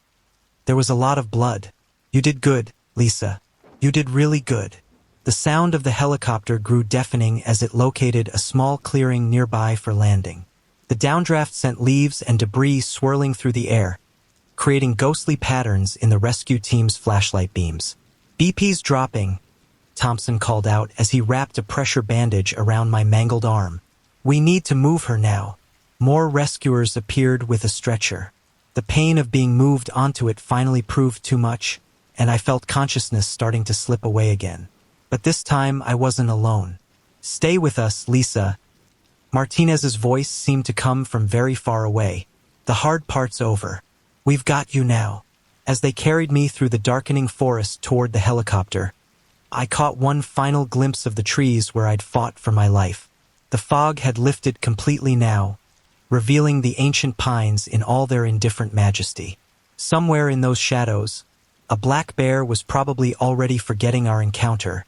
Speaker 1: there was a lot of blood. You did good, Lisa. You did really good. The sound of the helicopter grew deafening as it located a small clearing nearby for landing. The downdraft sent leaves and debris swirling through the air, creating ghostly patterns in the rescue team's flashlight beams. BP's dropping, Thompson called out as he wrapped a pressure bandage around my mangled arm. We need to move her now. More rescuers appeared with a stretcher. The pain of being moved onto it finally proved too much, and I felt consciousness starting to slip away again. But this time I wasn't alone. "Stay with us, Lisa." Martinez's voice seemed to come from very far away. "The hard part's over. We've got you now." As they carried me through the darkening forest toward the helicopter, I caught one final glimpse of the trees where I'd fought for my life. The fog had lifted completely now, revealing the ancient pines in all their indifferent majesty. Somewhere in those shadows, a black bear was probably already forgetting our encounter,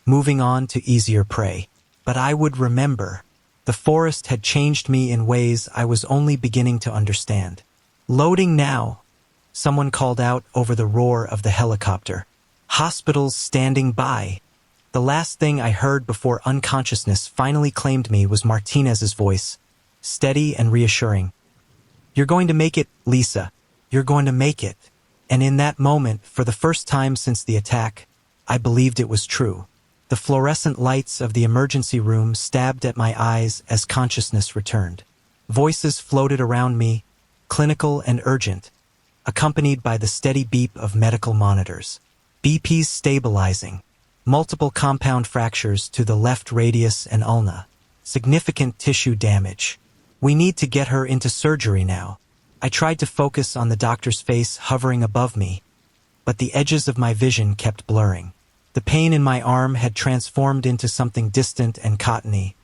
Speaker 1: moving on to easier prey. But I would remember. The forest had changed me in ways I was only beginning to understand. "Loading now," someone called out over the roar of the helicopter. "Hospitals standing by." The last thing I heard before unconsciousness finally claimed me was Martinez's voice, steady and reassuring. "You're going to make it, Lisa. You're going to make it." And in that moment, for the first time since the attack, I believed it was true. The fluorescent lights of the emergency room stabbed at my eyes as consciousness returned. Voices floated around me, clinical and urgent, accompanied by the steady beep of medical monitors. BP's stabilizing. Multiple compound fractures to the left radius and ulna. Significant tissue damage. "We need to get her into surgery now." I tried to focus on the doctor's face hovering above me, but the edges of my vision kept blurring. The pain in my arm had transformed into something distant and cottony.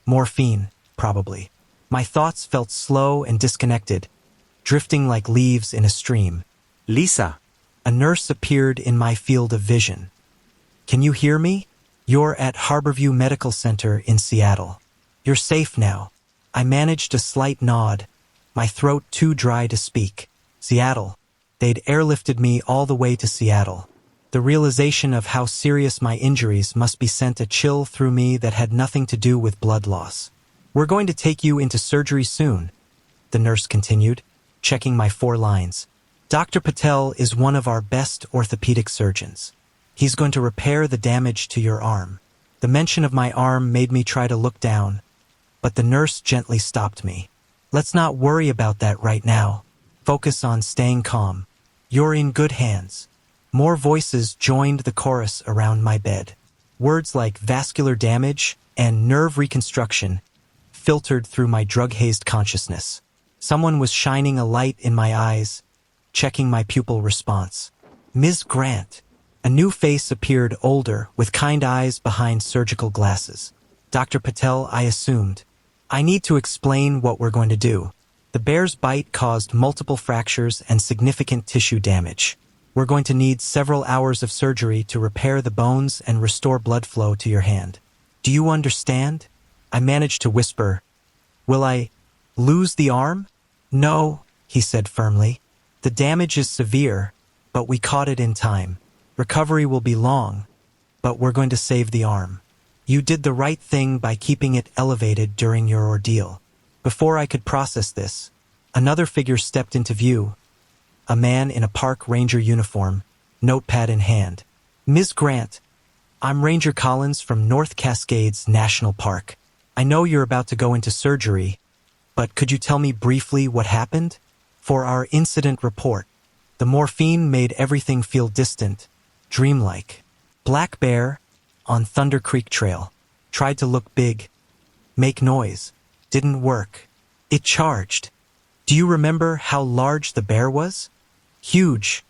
Speaker 1: Morphine, probably. My thoughts felt slow and disconnected, drifting like leaves in a stream.
Speaker 2: Lisa.
Speaker 1: A nurse appeared in my field of vision. "Can you hear me? You're at Harborview Medical Center in Seattle. You're safe now." I managed a slight nod, my throat too dry to speak. Seattle. They'd airlifted me all the way to Seattle. The realization of how serious my injuries must be sent a chill through me that had nothing to do with blood loss. "We're going to take you into surgery soon," the nurse continued, checking my 4 lines. "Dr. Patel is one of our best orthopedic surgeons. He's going to repair the damage to your arm." The mention of my arm made me try to look down, but the nurse gently stopped me. "Let's not worry about that right now. Focus on staying calm. You're in good hands." More voices joined the chorus around my bed. Words like vascular damage and nerve reconstruction filtered through my drug-hazed consciousness. Someone was shining a light in my eyes, checking my pupil response. "Ms. Grant." A new face appeared, older, with kind eyes behind surgical glasses. "Dr. Patel," I assumed. "I need to explain what we're going to do. The bear's bite caused multiple fractures and significant tissue damage. We're going to need several hours of surgery to repair the bones and restore blood flow to your hand. Do you understand?" I managed to whisper, "Will I lose the arm?" "No," he said firmly. "The damage is severe, but we caught it in time. Recovery will be long, but we're going to save the arm. You did the right thing by keeping it elevated during your ordeal." Before I could process this, another figure stepped into view, a man in a park ranger uniform, notepad in hand. "Ms. Grant, I'm Ranger Collins from North Cascades National Park. I know you're about to go into surgery, but could you tell me briefly what happened? For our incident report." The morphine made everything feel distant, dreamlike. "Black bear on Thunder Creek Trail. Tried to look big, make noise. Didn't work. It charged. Do you remember how large the bear was? Huge.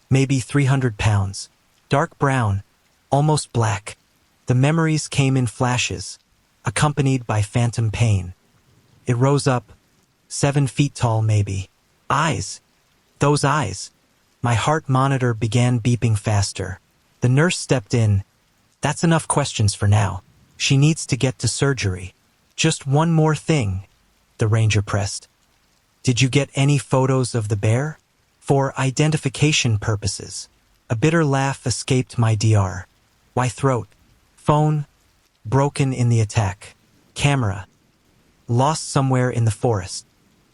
Speaker 1: Maybe 300 pounds. Dark brown, almost black. The memories came in flashes, accompanied by phantom pain. It rose up, 7 feet tall maybe. Eyes. Those eyes. My heart monitor began beeping faster. The nurse stepped in. "That's enough questions for now. She needs to get to surgery." "Just one more thing," the ranger pressed. "Did you get any photos of the bear? For identification purposes." A bitter laugh escaped my DR. "Why throat? Phone? Broken in the attack. Camera? Lost somewhere in the forest.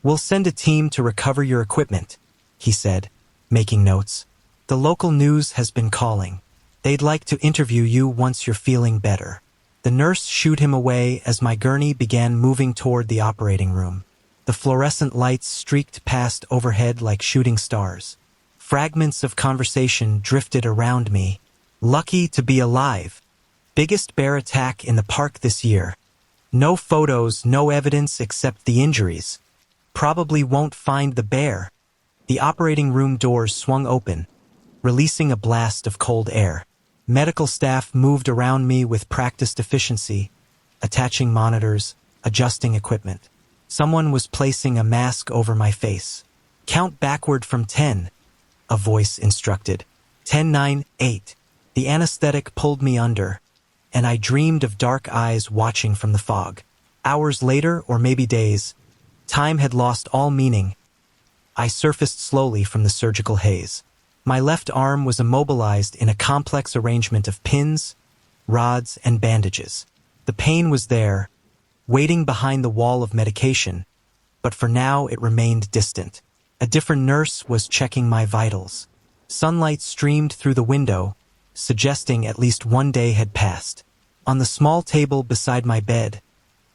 Speaker 1: We'll send a team to recover your equipment," he said, making notes. "The local news has been calling. They'd like to interview you once you're feeling better." The nurse shooed him away as my gurney began moving toward the operating room. The fluorescent lights streaked past overhead like shooting stars. Fragments of conversation drifted around me. Lucky to be alive. Biggest bear attack in the park this year. No photos, no evidence except the injuries. Probably won't find the bear. The operating room doors swung open, releasing a blast of cold air. Medical staff moved around me with practiced efficiency, attaching monitors, adjusting equipment. Someone was placing a mask over my face. Count backward from 10, a voice instructed. 10, 9, 8. The anesthetic pulled me under, and I dreamed of dark eyes watching from the fog. Hours later, or maybe days, time had lost all meaning. I surfaced slowly from the surgical haze. My left arm was immobilized in a complex arrangement of pins, rods, and bandages. The pain was there, waiting behind the wall of medication, but for now it remained distant. A different nurse was checking my vitals. Sunlight streamed through the window, suggesting at least one day had passed. On the small table beside my bed,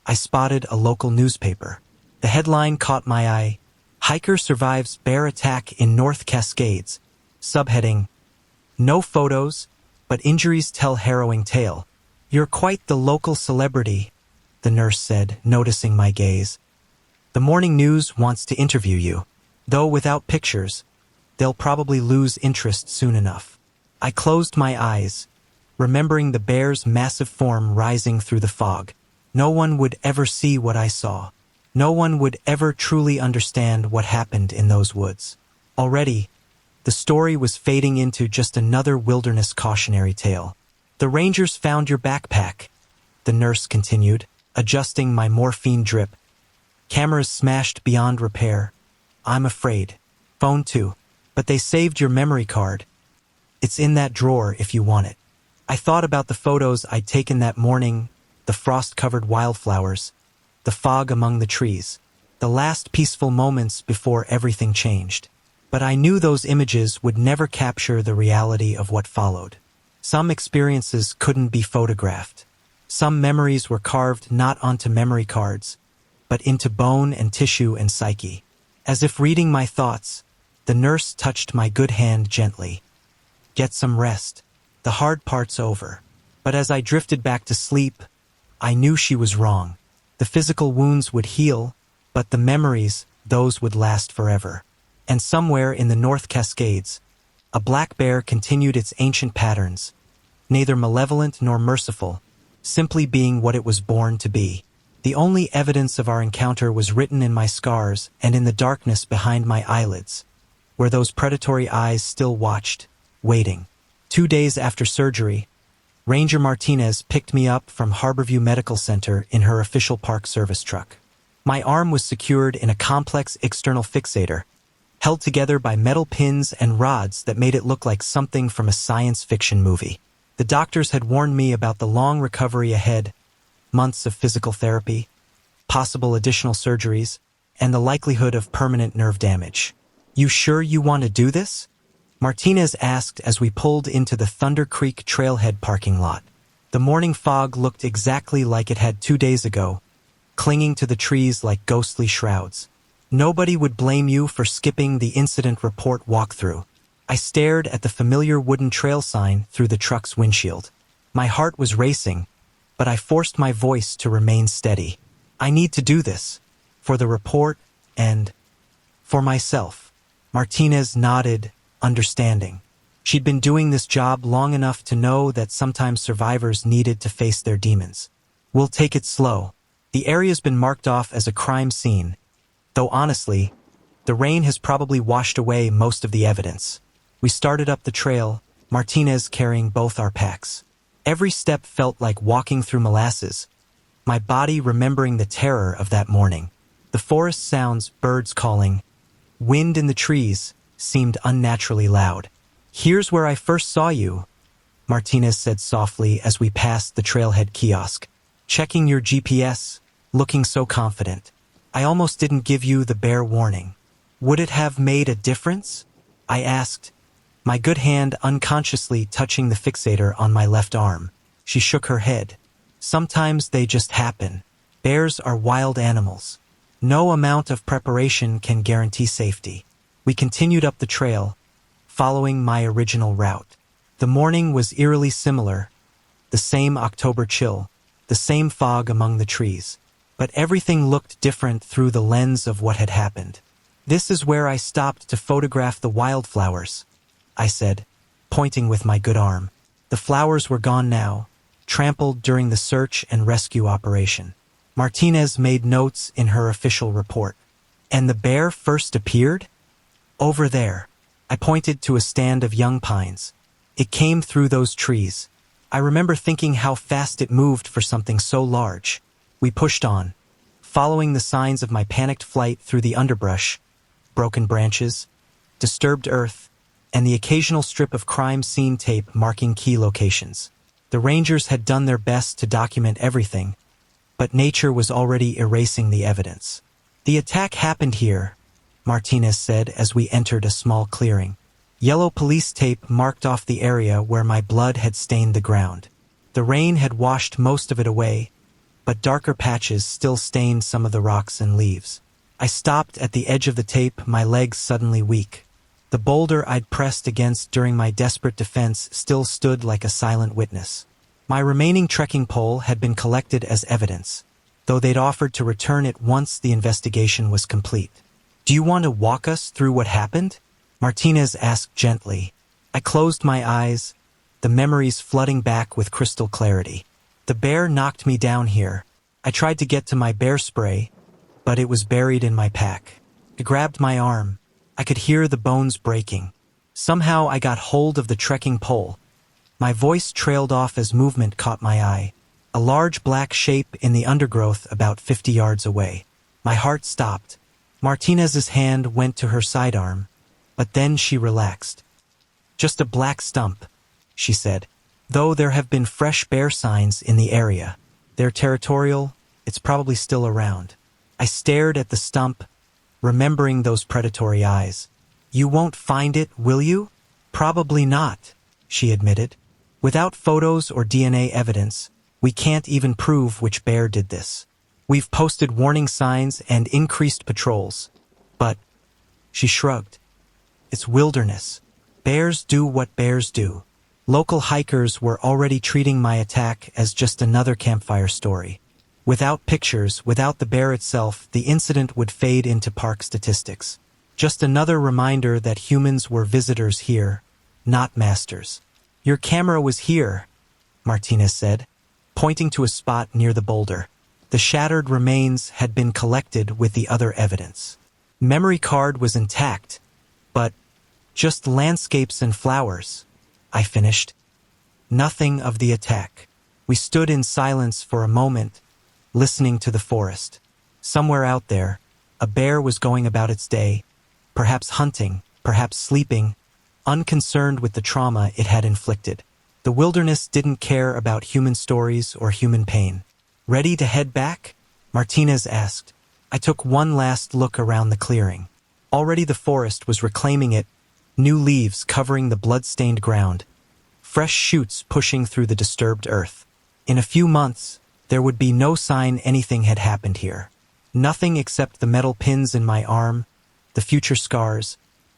Speaker 1: I spotted a local newspaper. The headline caught my eye: Hiker survives bear attack in North Cascades. Subheading: No photos, but injuries tell harrowing tale. You're quite the local celebrity, the nurse said, noticing my gaze. The morning news wants to interview you. Though without pictures, they'll probably lose interest soon enough. I closed my eyes, remembering the bear's massive form rising through the fog. No one would ever see what I saw. No one would ever truly understand what happened in those woods. Already, the story was fading into just another wilderness cautionary tale. The rangers found your backpack, the nurse continued, adjusting my morphine drip. Cameras smashed beyond repair. I'm afraid. Phone too. But they saved your memory card. It's in that drawer if you want it. I thought about the photos I'd taken that morning, the frost-covered wildflowers, the fog among the trees, the last peaceful moments before everything changed. But I knew those images would never capture the reality of what followed. Some experiences couldn't be photographed. Some memories were carved not onto memory cards, but into bone and tissue and psyche. As if reading my thoughts, the nurse touched my good hand gently. Get some rest. The hard part's over. But as I drifted back to sleep, I knew she was wrong. The physical wounds would heal, but the memories, those would last forever. And somewhere in the North Cascades, a black bear continued its ancient patterns, neither malevolent nor merciful, simply being what it was born to be. The only evidence of our encounter was written in my scars and in the darkness behind my eyelids, where those predatory eyes still watched, waiting. 2 days after surgery, Ranger Martinez picked me up from Harborview Medical Center in her official Park Service truck. My arm was secured in a complex external fixator, held together by metal pins and rods that made it look like something from a science fiction movie. The doctors had warned me about the long recovery ahead, months of physical therapy, possible additional surgeries, and the likelihood of permanent nerve damage. You sure you want to do this? Martinez asked as we pulled into the Thunder Creek Trailhead parking lot. The morning fog looked exactly like it had 2 days ago, clinging to the trees like ghostly shrouds. Nobody would blame you for skipping the incident report walkthrough. I stared at the familiar wooden trail sign through the truck's windshield. My heart was racing, but I forced my voice to remain steady. I need to do this, for the report and for myself. Martinez nodded, understanding. She'd been doing this job long enough to know that sometimes survivors needed to face their demons. We'll take it slow. The area's been marked off as a crime scene, though honestly, the rain has probably washed away most of the evidence. We started up the trail, Martinez carrying both our packs. Every step felt like walking through molasses, my body remembering the terror of that morning. The forest sounds, birds calling, wind in the trees, seemed unnaturally loud. Here's where I first saw you, Martinez said softly as we passed the trailhead kiosk. Checking your GPS, looking so confident. I almost didn't give you the bear warning. Would it have made a difference? I asked, my good hand unconsciously touching the fixator on my left arm. She shook her head. Sometimes they just happen. Bears are wild animals. No amount of preparation can guarantee safety. We continued up the trail, following my original route. The morning was eerily similar, the same October chill, the same fog among the trees. But everything looked different through the lens of what had happened. "This is where I stopped to photograph the wildflowers," I said, pointing with my good arm. The flowers were gone now, trampled during the search and rescue operation. Martinez made notes in her official report. "And the bear first appeared?" "Over there." I pointed to a stand of young pines. "It came through those trees." I remember thinking how fast it moved for something so large. We pushed on, following the signs of my panicked flight through the underbrush, broken branches, disturbed earth, and the occasional strip of crime scene tape marking key locations. The rangers had done their best to document everything, but nature was already erasing the evidence. "The attack happened here," Martinez said as we entered a small clearing. Yellow police tape marked off the area where my blood had stained the ground. The rain had washed most of it away, but darker patches still stained some of the rocks and leaves. I stopped at the edge of the tape, my legs suddenly weak. The boulder I'd pressed against during my desperate defense still stood like a silent witness. My remaining trekking pole had been collected as evidence, though they'd offered to return it once the investigation was complete. "Do you want to walk us through what happened?" Martinez asked gently. I closed my eyes, the memories flooding back with crystal clarity. "The bear knocked me down here. I tried to get to my bear spray, but it was buried in my pack. I grabbed my arm. I could hear the bones breaking. Somehow I got hold of the trekking pole. My voice trailed off as movement caught my eye. A large black shape in the undergrowth about 50 yards away. My heart stopped. Martinez's hand went to her sidearm, but then she relaxed. "Just a black stump," she said. "Though there have been fresh bear signs in the area. They're territorial, it's probably still around." I stared at the stump, remembering those predatory eyes. "You won't find it, will you?" "Probably not," she admitted. "Without photos or DNA evidence, we can't even prove which bear did this. We've posted warning signs and increased patrols. But," she shrugged, "it's wilderness. Bears do what bears do." Local hikers were already treating my attack as just another campfire story. Without pictures, without the bear itself, the incident would fade into park statistics. Just another reminder that humans were visitors here, not masters. "Your camera was here," Martinez said, pointing to a spot near the boulder. The shattered remains had been collected with the other evidence. Memory card was intact, but just landscapes and flowers, I finished. Nothing of the attack. We stood in silence for a moment, listening to the forest. Somewhere out there, a bear was going about its day, perhaps hunting, perhaps sleeping, unconcerned with the trauma it had inflicted. The wilderness didn't care about human stories or human pain. "Ready to head back?" Martinez asked. I took one last look around the clearing. Already the forest was reclaiming it, new leaves covering the blood-stained ground, fresh shoots pushing through the disturbed earth. In a few months, there would be no sign anything had happened here. Nothing except the metal pins in my arm, the future scars,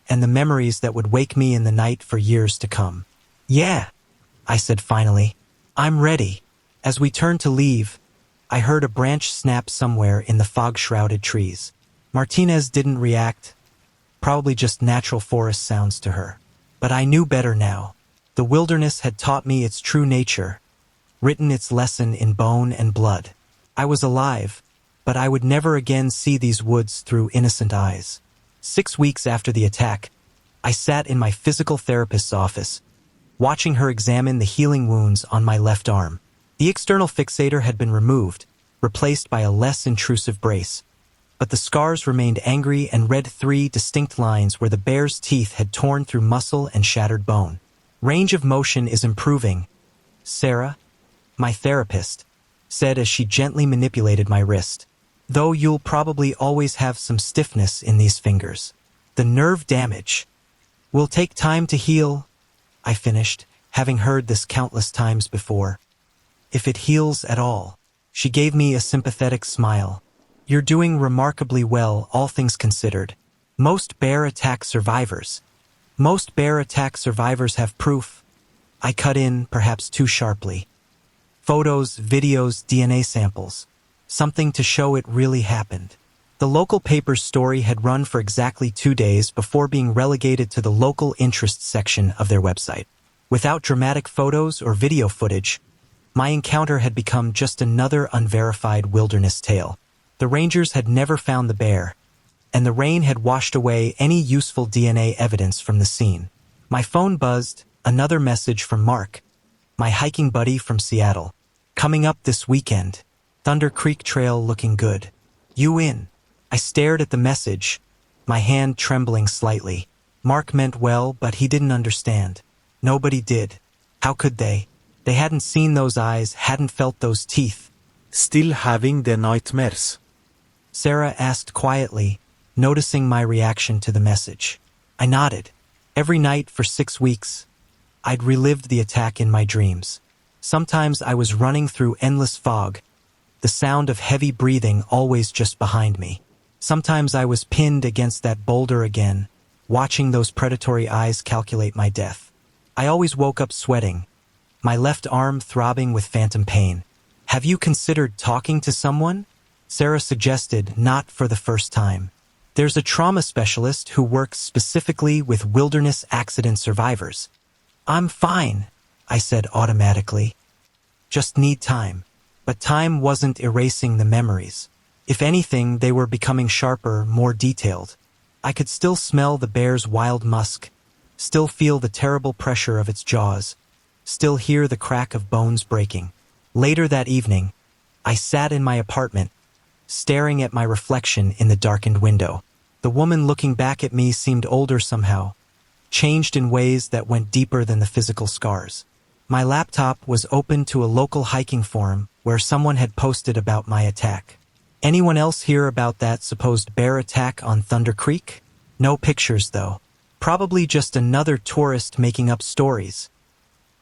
Speaker 1: and the memories that would wake me in the night for years to come. "Yeah," I said finally. "I'm ready." As we turned to leave, I heard a branch snap somewhere in the fog-shrouded trees. Martinez didn't react, probably just natural forest sounds to her. But I knew better now. The wilderness had taught me its true nature, written its lesson in bone and blood. I was alive, but I would never again see these woods through innocent eyes. 6 weeks after the attack, I sat in my physical therapist's office, watching her examine the healing wounds on my left arm. The external fixator had been removed, replaced by a less intrusive brace, but the scars remained angry and read 3 distinct lines where the bear's teeth had torn through muscle and shattered bone. "Range of motion is improving, Sarah," my therapist said as she gently manipulated my wrist. "Though you'll probably always have some stiffness in these fingers. The nerve damage will take time to heal," I finished, having heard this countless times before. "If it heals at all." She gave me a sympathetic smile. "You're doing remarkably well, all things considered. Most bear attack survivors Most bear attack survivors have proof. I cut in, perhaps too sharply. Photos, videos, DNA samples. Something to show it really happened. The local paper's story had run for exactly 2 days before being relegated to the local interests section of their website. Without dramatic photos or video footage, my encounter had become just another unverified wilderness tale. The rangers had never found the bear, and the rain had washed away any useful DNA evidence from the scene. My phone buzzed, another message from Mark, my hiking buddy from Seattle. Coming up this weekend. Thunder Creek Trail looking good. You in? I stared at the message, my hand trembling slightly. Mark meant well, but he didn't understand. Nobody did. How could they? They hadn't seen those eyes, hadn't felt those teeth.
Speaker 2: Still having the nightmares?
Speaker 1: Sarah asked quietly, noticing my reaction to the message. I nodded. Every night for 6 weeks, I'd relived the attack in my dreams. Sometimes I was running through endless fog, the sound of heavy breathing always just behind me. Sometimes I was pinned against that boulder again, watching those predatory eyes calculate my death. I always woke up sweating, my left arm throbbing with phantom pain. Have you considered talking to someone? Sarah suggested, not for the first time. There's a trauma specialist who works specifically with wilderness accident survivors. I'm fine, I said automatically. Just need time. But time wasn't erasing the memories. If anything, they were becoming sharper, more detailed. I could still smell the bear's wild musk, still feel the terrible pressure of its jaws, still hear the crack of bones breaking. Later that evening, I sat in my apartment, staring at my reflection in the darkened window. The woman looking back at me seemed older somehow, changed in ways that went deeper than the physical scars. My laptop was open to a local hiking forum where someone had posted about my attack. Anyone else hear about that supposed bear attack on Thunder Creek? No pictures, though. Probably just another tourist making up stories.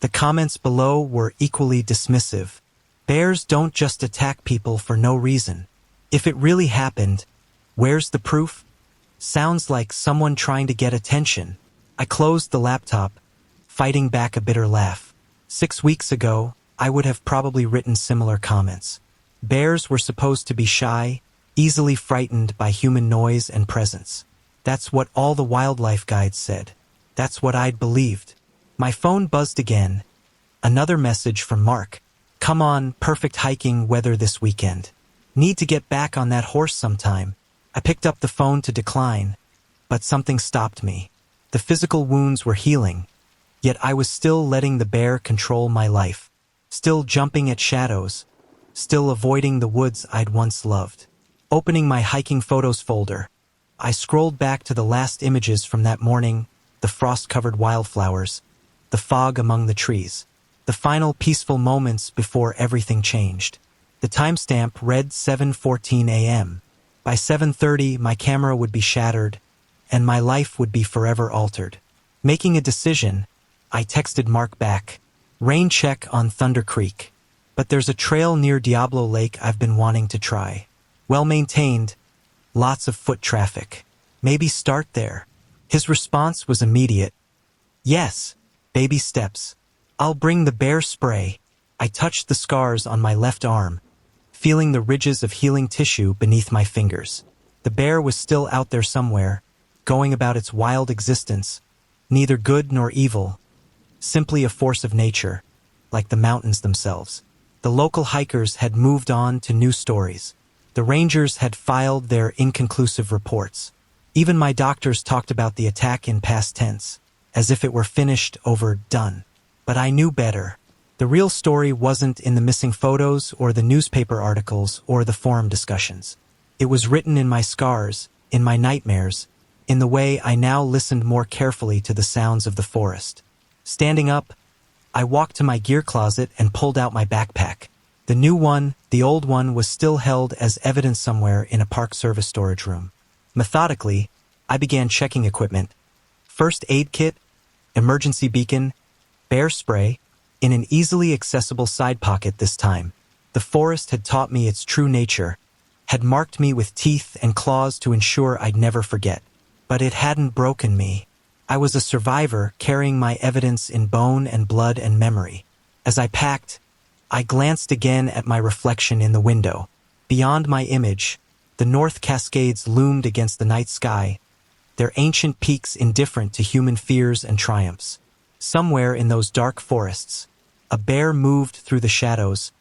Speaker 1: The comments below were equally dismissive. Bears don't just attack people for no reason. If it really happened, where's the proof? Sounds like someone trying to get attention. I closed the laptop, fighting back a bitter laugh. 6 weeks ago, I would have probably written similar comments. Bears were supposed to be shy, easily frightened by human noise and presence. That's what all the wildlife guides said. That's what I'd believed. My phone buzzed again. Another message from Mark. Come on, perfect hiking weather this weekend. Need to get back on that horse sometime. I picked up the phone to decline, but something stopped me. The physical wounds were healing, yet I was still letting the bear control my life. Still jumping at shadows. Still avoiding the woods I'd once loved. Opening my hiking photos folder, I scrolled back to the last images from that morning, the frost-covered wildflowers, the fog among the trees, the final peaceful moments before everything changed. The timestamp read 7:14 a.m. By 7:30, my camera would be shattered, and my life would be forever altered. Making a decision, I texted Mark back. Rain check on Thunder Creek. But there's a trail near Diablo Lake I've been wanting to try. Well-maintained, lots of foot traffic. Maybe start there. His response was immediate. Yes, baby steps. I'll bring the bear spray. I touched the scars on my left arm, feeling the ridges of healing tissue beneath my fingers. The bear was still out there somewhere, going about its wild existence, neither good nor evil, simply a force of nature, like the mountains themselves. The local hikers had moved on to new stories. The rangers had filed their inconclusive reports. Even my doctors talked about the attack in past tense, as if it were finished, over, done. But I knew better. The real story wasn't in the missing photos or the newspaper articles or the forum discussions. It was written in my scars, in my nightmares, in the way I now listened more carefully to the sounds of the forest. Standing up, I walked to my gear closet and pulled out my backpack. The new one, the old one, was still held as evidence somewhere in a Park Service storage room. Methodically, I began checking equipment. First aid kit, emergency beacon, bear spray, in an easily accessible side pocket this time. The forest had taught me its true nature, had marked me with teeth and claws to ensure I'd never forget. But it hadn't broken me. I was a survivor carrying my evidence in bone and blood and memory. As I packed, I glanced again at my reflection in the window. Beyond my image, the North Cascades loomed against the night sky, their ancient peaks indifferent to human fears and triumphs. Somewhere in those dark forests, a bear moved through the shadows,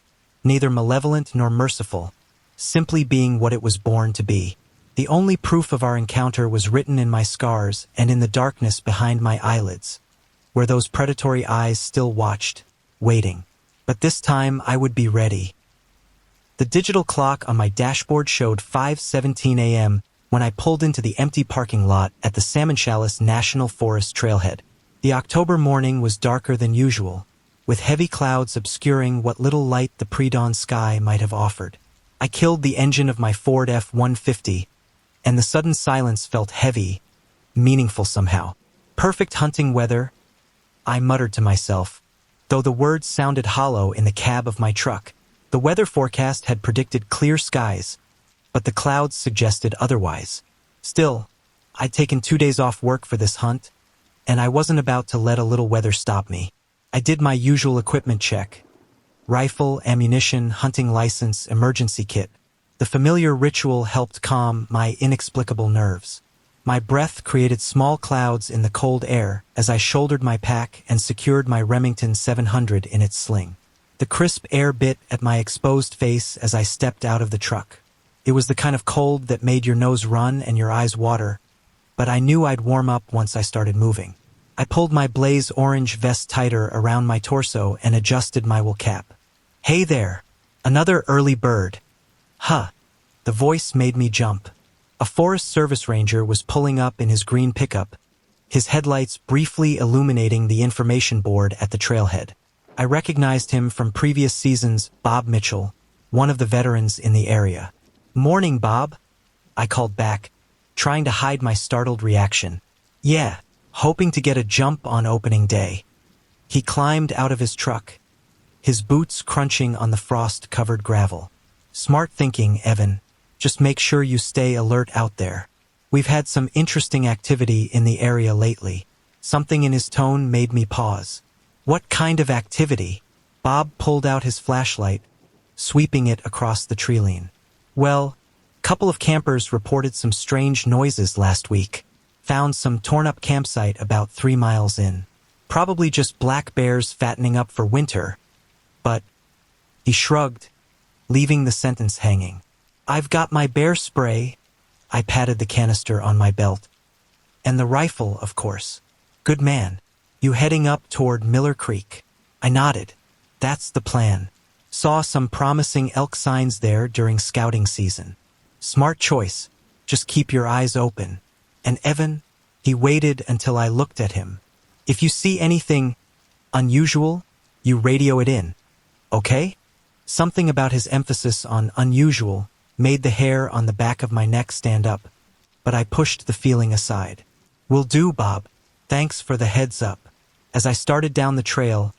Speaker 1: neither malevolent nor merciful, simply being what it was born to be. The only proof of our encounter was written in my scars and in the darkness behind my eyelids, where those predatory eyes still watched, waiting. But this time I would be ready. The digital clock on my dashboard showed 5:17 a.m. when I pulled into the empty parking lot at the Salmon Chalice National Forest trailhead. The October morning was darker than usual, with heavy clouds obscuring what little light the pre-dawn sky might have offered. I killed the engine of my Ford F-150, and the sudden silence felt heavy, meaningful somehow. Perfect hunting weather, I muttered to myself, though the words sounded hollow in the cab of my truck. The weather forecast had predicted clear skies, but the clouds suggested otherwise. Still, I'd taken 2 days off work for this hunt, and I wasn't about to let a little weather stop me. I did my usual equipment check. Rifle, ammunition, hunting license, emergency kit. The familiar ritual helped calm my inexplicable nerves. My breath created small clouds in the cold air as I shouldered my pack and secured my Remington 700 in its sling. The crisp air bit at my exposed face as I stepped out of the truck. It was the kind of cold that made your nose run and your eyes water, but I knew I'd warm up once I started moving. I pulled my blaze orange vest tighter around my torso and adjusted my wool cap. "Hey there, another early bird." Huh. The voice made me jump. A Forest Service ranger was pulling up in his green pickup, his headlights briefly illuminating the information board at the trailhead. I recognized him from previous seasons, Bob Mitchell, one of the veterans in the area. "Morning, Bob," I called back, trying to hide my startled reaction. "Yeah, hoping to get a jump on opening day." He climbed out of his truck, his boots crunching on the frost-covered gravel. "Smart thinking, Evan. Just make sure you stay alert out there. We've had some interesting activity in the area lately." Something in his tone made me pause. "What kind of activity?" Bob pulled out his flashlight, sweeping it across the tree line. "Well, a couple of campers reported some strange noises last week. Found some torn-up campsite about 3 miles in. Probably just black bears fattening up for winter. But," he shrugged, leaving the sentence hanging. "I've got my bear spray," I patted the canister on my belt. "And the rifle, of course." "Good man. You heading up toward Miller Creek?" I nodded. "That's the plan. Saw some promising elk signs there during scouting season." "Smart choice. Just keep your eyes open. And Evan," he waited until I looked at him. "If you see anything unusual, you radio it in. Okay?" Something about his emphasis on unusual made the hair on the back of my neck stand up, but I pushed the feeling aside. "Will do, Bob. Thanks for the heads up." As I started down the trail,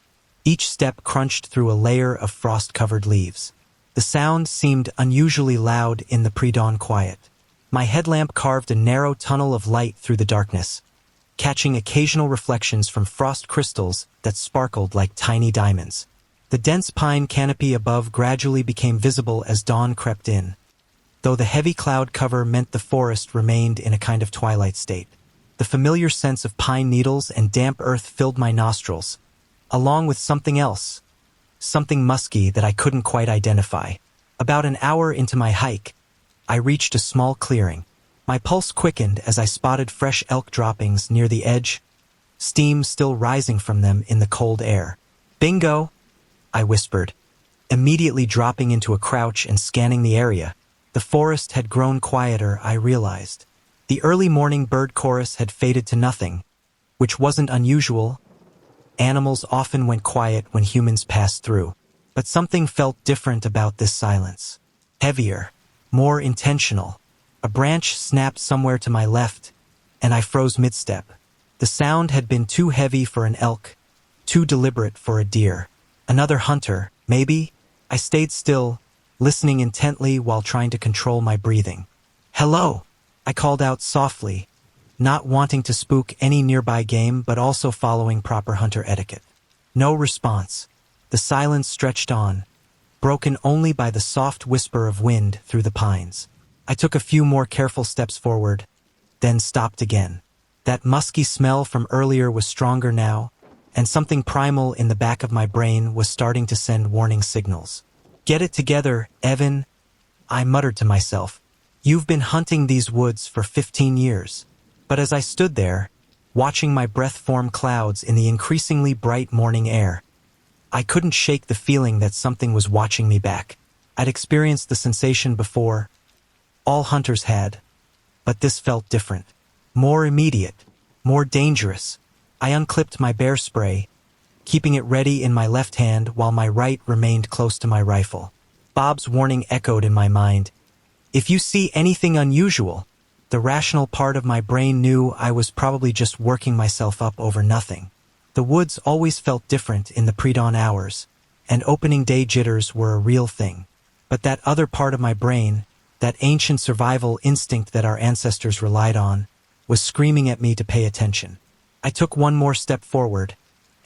Speaker 1: each step crunched through a layer of frost-covered leaves. The sound seemed unusually loud in the pre-dawn quiet. My headlamp carved a narrow tunnel of light through the darkness, catching occasional reflections from frost crystals that sparkled like tiny diamonds. The dense pine canopy above gradually became visible as dawn crept in, though the heavy cloud cover meant the forest remained in a kind of twilight state. The familiar sense of pine needles and damp earth filled my nostrils, along with something else, something musky that I couldn't quite identify. About an hour into my hike, I reached a small clearing. My pulse quickened as I spotted fresh elk droppings near the edge, steam still rising from them in the cold air. "Bingo!" I whispered, immediately dropping into a crouch and scanning the area. The forest had grown quieter, I realized. The early morning bird chorus had faded to nothing, which wasn't unusual. Animals often went quiet when humans passed through, but something felt different about this silence. Heavier, more intentional. A branch snapped somewhere to my left, and I froze mid-step. The sound had been too heavy for an elk, too deliberate for a deer. Another hunter, maybe? I stayed still, listening intently while trying to control my breathing. "Hello!" I called out softly, not wanting to spook any nearby game but also following proper hunter etiquette. No response. The silence stretched on, broken only by the soft whisper of wind through the pines. I took a few more careful steps forward, then stopped again. That musky smell from earlier was stronger now, and something primal in the back of my brain was starting to send warning signals. "Get it together, Evan," I muttered to myself. "You've been hunting these woods for 15 years. But as I stood there, watching my breath form clouds in the increasingly bright morning air, I couldn't shake the feeling that something was watching me back. I'd experienced the sensation before. All hunters had. But this felt different. More immediate. More dangerous. I unclipped my bear spray, keeping it ready in my left hand while my right remained close to my rifle. Bob's warning echoed in my mind. If you see anything unusual, the rational part of my brain knew I was probably just working myself up over nothing. The woods always felt different in the pre-dawn hours, and opening day jitters were a real thing. But that other part of my brain, that ancient survival instinct that our ancestors relied on, was screaming at me to pay attention. I took one more step forward,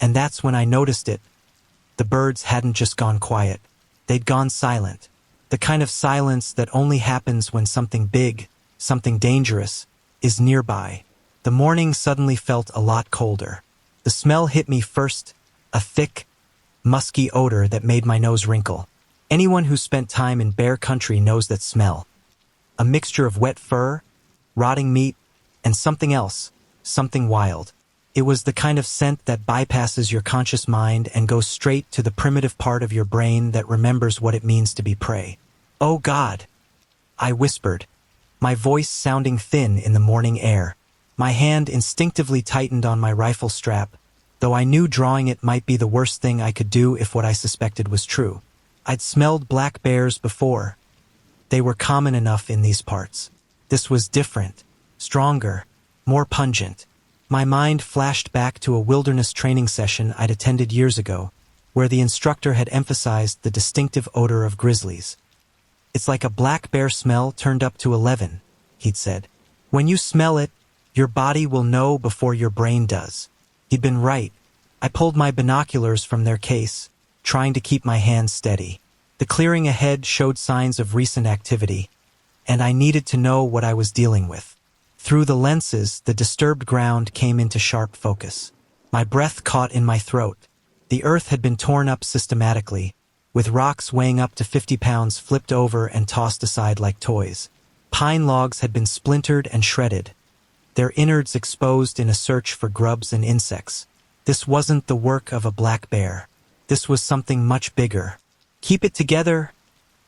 Speaker 1: and that's when I noticed it. The birds hadn't just gone quiet. They'd gone silent. The kind of silence that only happens when something big, something dangerous, is nearby. The morning suddenly felt a lot colder. The smell hit me first, a thick, musky odor that made my nose wrinkle. Anyone who spent time in bear country knows that smell. A mixture of wet fur, rotting meat, and something else, something wild. It was the kind of scent that bypasses your conscious mind and goes straight to the primitive part of your brain that remembers what it means to be prey. "Oh God," I whispered, my voice sounding thin in the morning air. My hand instinctively tightened on my rifle strap, though I knew drawing it might be the worst thing I could do if what I suspected was true. I'd smelled black bears before. They were common enough in these parts. This was different, stronger, more pungent. My mind flashed back to a wilderness training session I'd attended years ago, where the instructor had emphasized the distinctive odor of grizzlies. "It's like a black bear smell turned up to 11, he'd said. "When you smell it, your body will know before your brain does." He'd been right. I pulled my binoculars from their case, trying to keep my hands steady. The clearing ahead showed signs of recent activity, and I needed to know what I was dealing with. Through the lenses, the disturbed ground came into sharp focus. My breath caught in my throat. The earth had been torn up systematically, with rocks weighing up to 50 pounds flipped over and tossed aside like toys. Pine logs had been splintered and shredded, their innards exposed in a search for grubs and insects. This wasn't the work of a black bear. This was something much bigger. "Keep it together,"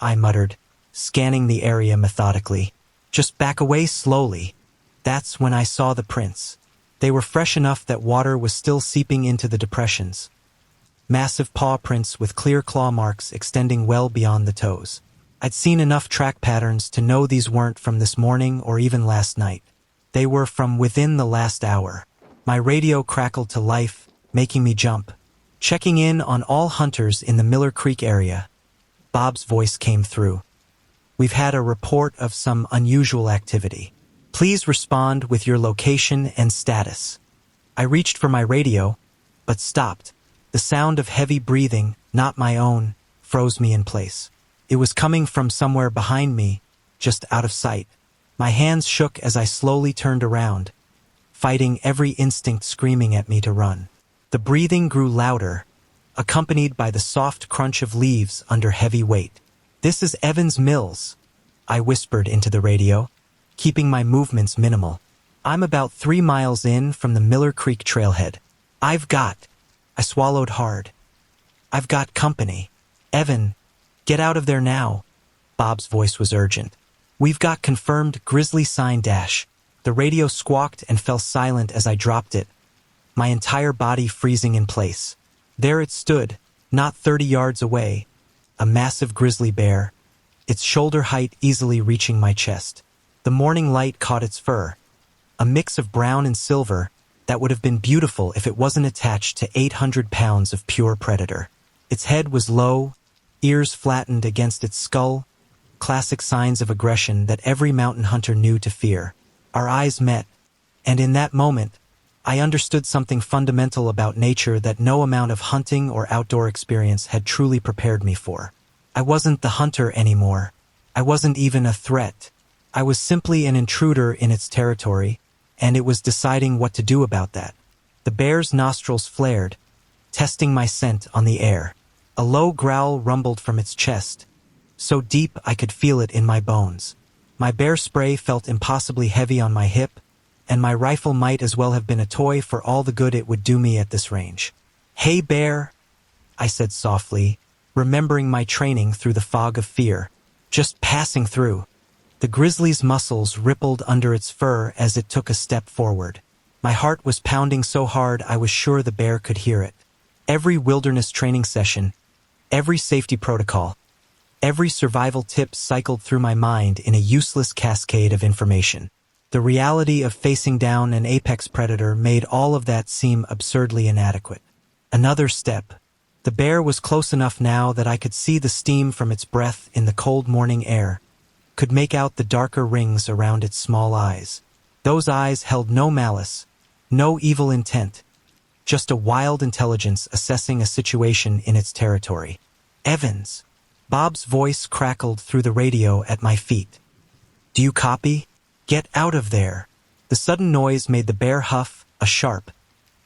Speaker 1: I muttered, scanning the area methodically. "Just back away slowly." That's when I saw the prints. They were fresh enough that water was still seeping into the depressions. Massive paw prints with clear claw marks extending well beyond the toes. I'd seen enough track patterns to know these weren't from this morning or even last night. They were from within the last hour. My radio crackled to life, making me jump. Checking in on all hunters in the Miller Creek area. Bob's voice came through. "We've had a report of some unusual activity. Please respond with your location and status." I reached for my radio, but stopped. The sound of heavy breathing, not my own, froze me in place. It was coming from somewhere behind me, just out of sight. My hands shook as I slowly turned around, fighting every instinct screaming at me to run. The breathing grew louder, accompanied by the soft crunch of leaves under heavy weight. "This is Evans Mills," I whispered into the radio, keeping my movements minimal. "I'm about 3 miles in from the Miller Creek trailhead. I swallowed hard. "I've got company. Evan, get out of there now." Bob's voice was urgent. "We've got confirmed grizzly sign dash." The radio squawked and fell silent as I dropped it, my entire body freezing in place. There it stood, not 30 yards away, a massive grizzly bear, its shoulder height easily reaching my chest. The morning light caught its fur, a mix of brown and silver that would have been beautiful if it wasn't attached to 800 pounds of pure predator. Its head was low, ears flattened against its skull, classic signs of aggression that every mountain hunter knew to fear. Our eyes met, And in that moment, I understood something fundamental about nature that no amount of hunting or outdoor experience had truly prepared me for. I wasn't the hunter anymore. I wasn't even a threat. I was simply an intruder in its territory, and it was deciding what to do about that. The bear's nostrils flared, testing my scent on the air. A low growl rumbled from its chest, so deep I could feel it in my bones. My bear spray felt impossibly heavy on my hip, and my rifle might as well have been a toy for all the good it would do me at this range. "Hey, bear," I said softly, remembering my training through the fog of fear. Just passing through. The grizzly's muscles rippled under its fur as it took a step forward. My heart was pounding so hard I was sure the bear could hear it. Every wilderness training session, every safety protocol, every survival tip cycled through my mind in a useless cascade of information. The reality of facing down an apex predator made all of that seem absurdly inadequate. Another step. The bear was close enough now that I could see the steam from its breath in the cold morning air, could make out the darker rings around its small eyes. Those eyes held no malice, no evil intent, just a wild intelligence assessing a situation in its territory. "Evans." Bob's voice crackled through the radio at my feet. "Do you copy? Get out of there." The sudden noise made the bear huff, a sharp,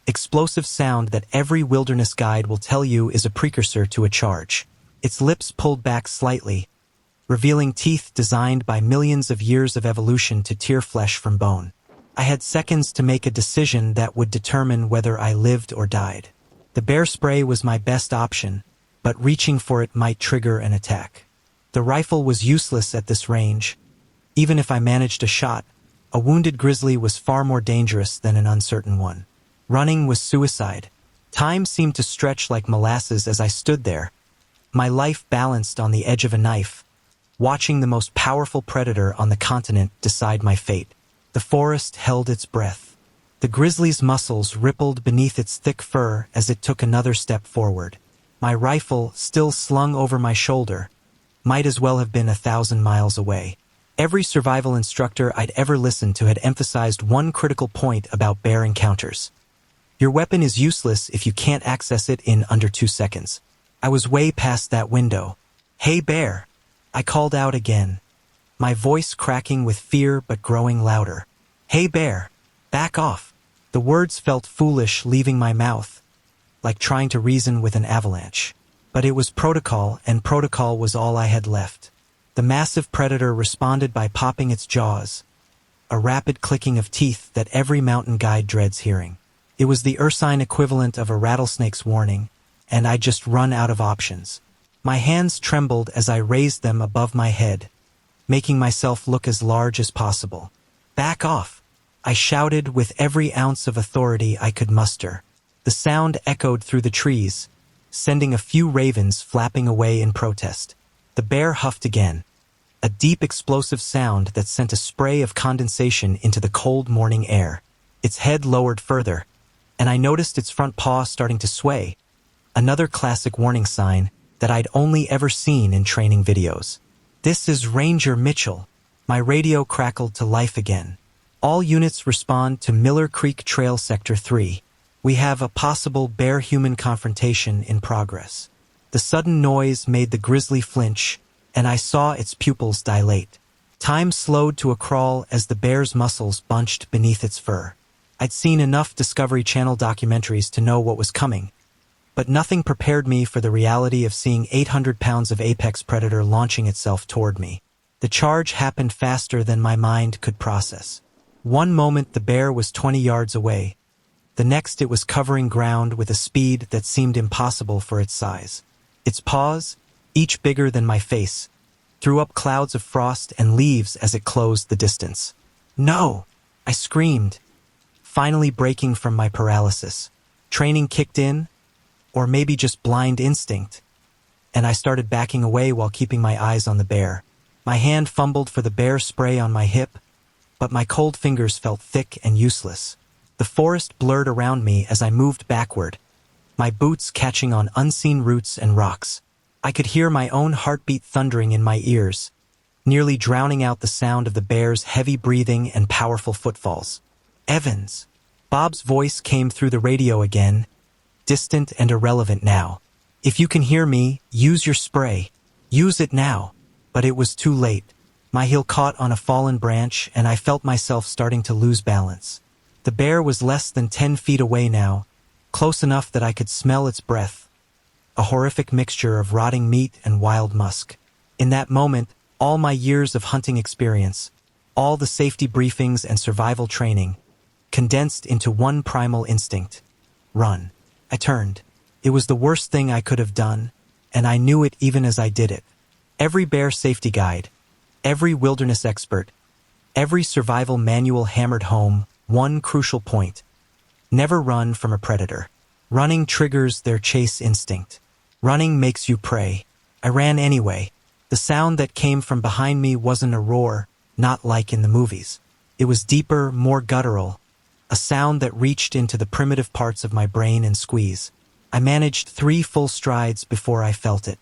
Speaker 1: explosive sound that every wilderness guide will tell you is a precursor to a charge. Its lips pulled back slightly, revealing teeth designed by millions of years of evolution to tear flesh from bone. I had seconds to make a decision that would determine whether I lived or died. The bear spray was my best option, but reaching for it might trigger an attack. The rifle was useless at this range. Even if I managed a shot, a wounded grizzly was far more dangerous than an uncertain one. Running was suicide. Time seemed to stretch like molasses as I stood there, my life balanced on the edge of a knife, watching the most powerful predator on the continent decide my fate. The forest held its breath. The grizzly's muscles rippled beneath its thick fur as it took another step forward. My rifle, still slung over my shoulder, might as well have been 1,000 miles away. Every survival instructor I'd ever listened to had emphasized one critical point about bear encounters. Your weapon is useless if you can't access it in under 2 seconds. I was way past that window. "Hey, bear," I called out again, my voice cracking with fear but growing louder. "Hey, bear, back off." The words felt foolish leaving my mouth, like trying to reason with an avalanche. But it was protocol, and protocol was all I had left. The massive predator responded by popping its jaws, a rapid clicking of teeth that every mountain guide dreads hearing. It was the ursine equivalent of a rattlesnake's warning, and I'd just run out of options. My hands trembled as I raised them above my head, making myself look as large as possible. "Back off," I shouted with every ounce of authority I could muster. The sound echoed through the trees, sending a few ravens flapping away in protest. The bear huffed again, a deep explosive sound that sent a spray of condensation into the cold morning air. Its head lowered further, and I noticed its front paw starting to sway, another classic warning sign that I'd only ever seen in training videos. "This is Ranger Mitchell." My radio crackled to life again. "All units respond to Miller Creek Trail Sector 3. We have a possible bear-human confrontation in progress." The sudden noise made the grizzly flinch, and I saw its pupils dilate. Time slowed to a crawl as the bear's muscles bunched beneath its fur. I'd seen enough Discovery Channel documentaries to know what was coming, but nothing prepared me for the reality of seeing 800 pounds of apex predator launching itself toward me. The charge happened faster than my mind could process. One moment the bear was 20 yards away. The next it was covering ground with a speed that seemed impossible for its size. Its paws, each bigger than my face, threw up clouds of frost and leaves as it closed the distance. "No!" I screamed, finally breaking from my paralysis. Training kicked in, or maybe just blind instinct, and I started backing away while keeping my eyes on the bear. My hand fumbled for the bear spray on my hip, but my cold fingers felt thick and useless. The forest blurred around me as I moved backward, my boots catching on unseen roots and rocks. I could hear my own heartbeat thundering in my ears, nearly drowning out the sound of the bear's heavy breathing and powerful footfalls. Evans. Bob's voice came through the radio again, distant and irrelevant now. If you can hear me, use your spray. Use it now. But it was too late. My heel caught on a fallen branch and I felt myself starting to lose balance. The bear was less than 10 feet away now, close enough that I could smell its breath. A horrific mixture of rotting meat and wild musk. In that moment, all my years of hunting experience, all the safety briefings and survival training, condensed into one primal instinct. Run. I turned. It was the worst thing I could have done, and I knew it even as I did it. Every bear safety guide, every wilderness expert, every survival manual hammered home one crucial point. Never run from a predator. Running triggers their chase instinct. Running makes you prey. I ran anyway. The sound that came from behind me wasn't a roar, not like in the movies. It was deeper, more guttural, a sound that reached into the primitive parts of my brain and squeeze. I managed 3 full strides before I felt it.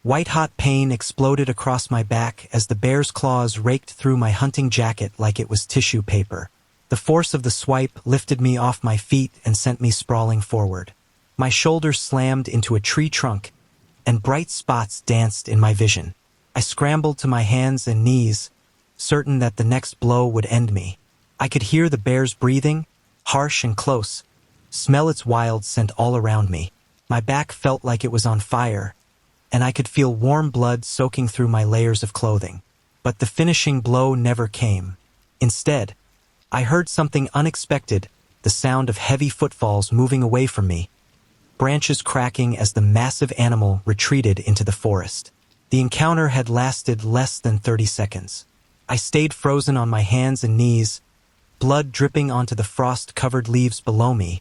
Speaker 1: White-hot pain exploded across my back as the bear's claws raked through my hunting jacket like it was tissue paper. The force of the swipe lifted me off my feet and sent me sprawling forward. My shoulders slammed into a tree trunk, and bright spots danced in my vision. I scrambled to my hands and knees, certain that the next blow would end me. I could hear the bear's breathing, harsh and close, smell its wild scent all around me. My back felt like it was on fire, and I could feel warm blood soaking through my layers of clothing. But the finishing blow never came. Instead, I heard something unexpected, the sound of heavy footfalls moving away from me, branches cracking as the massive animal retreated into the forest. The encounter had lasted less than 30 seconds. I stayed frozen on my hands and knees, blood dripping onto the frost-covered leaves below me,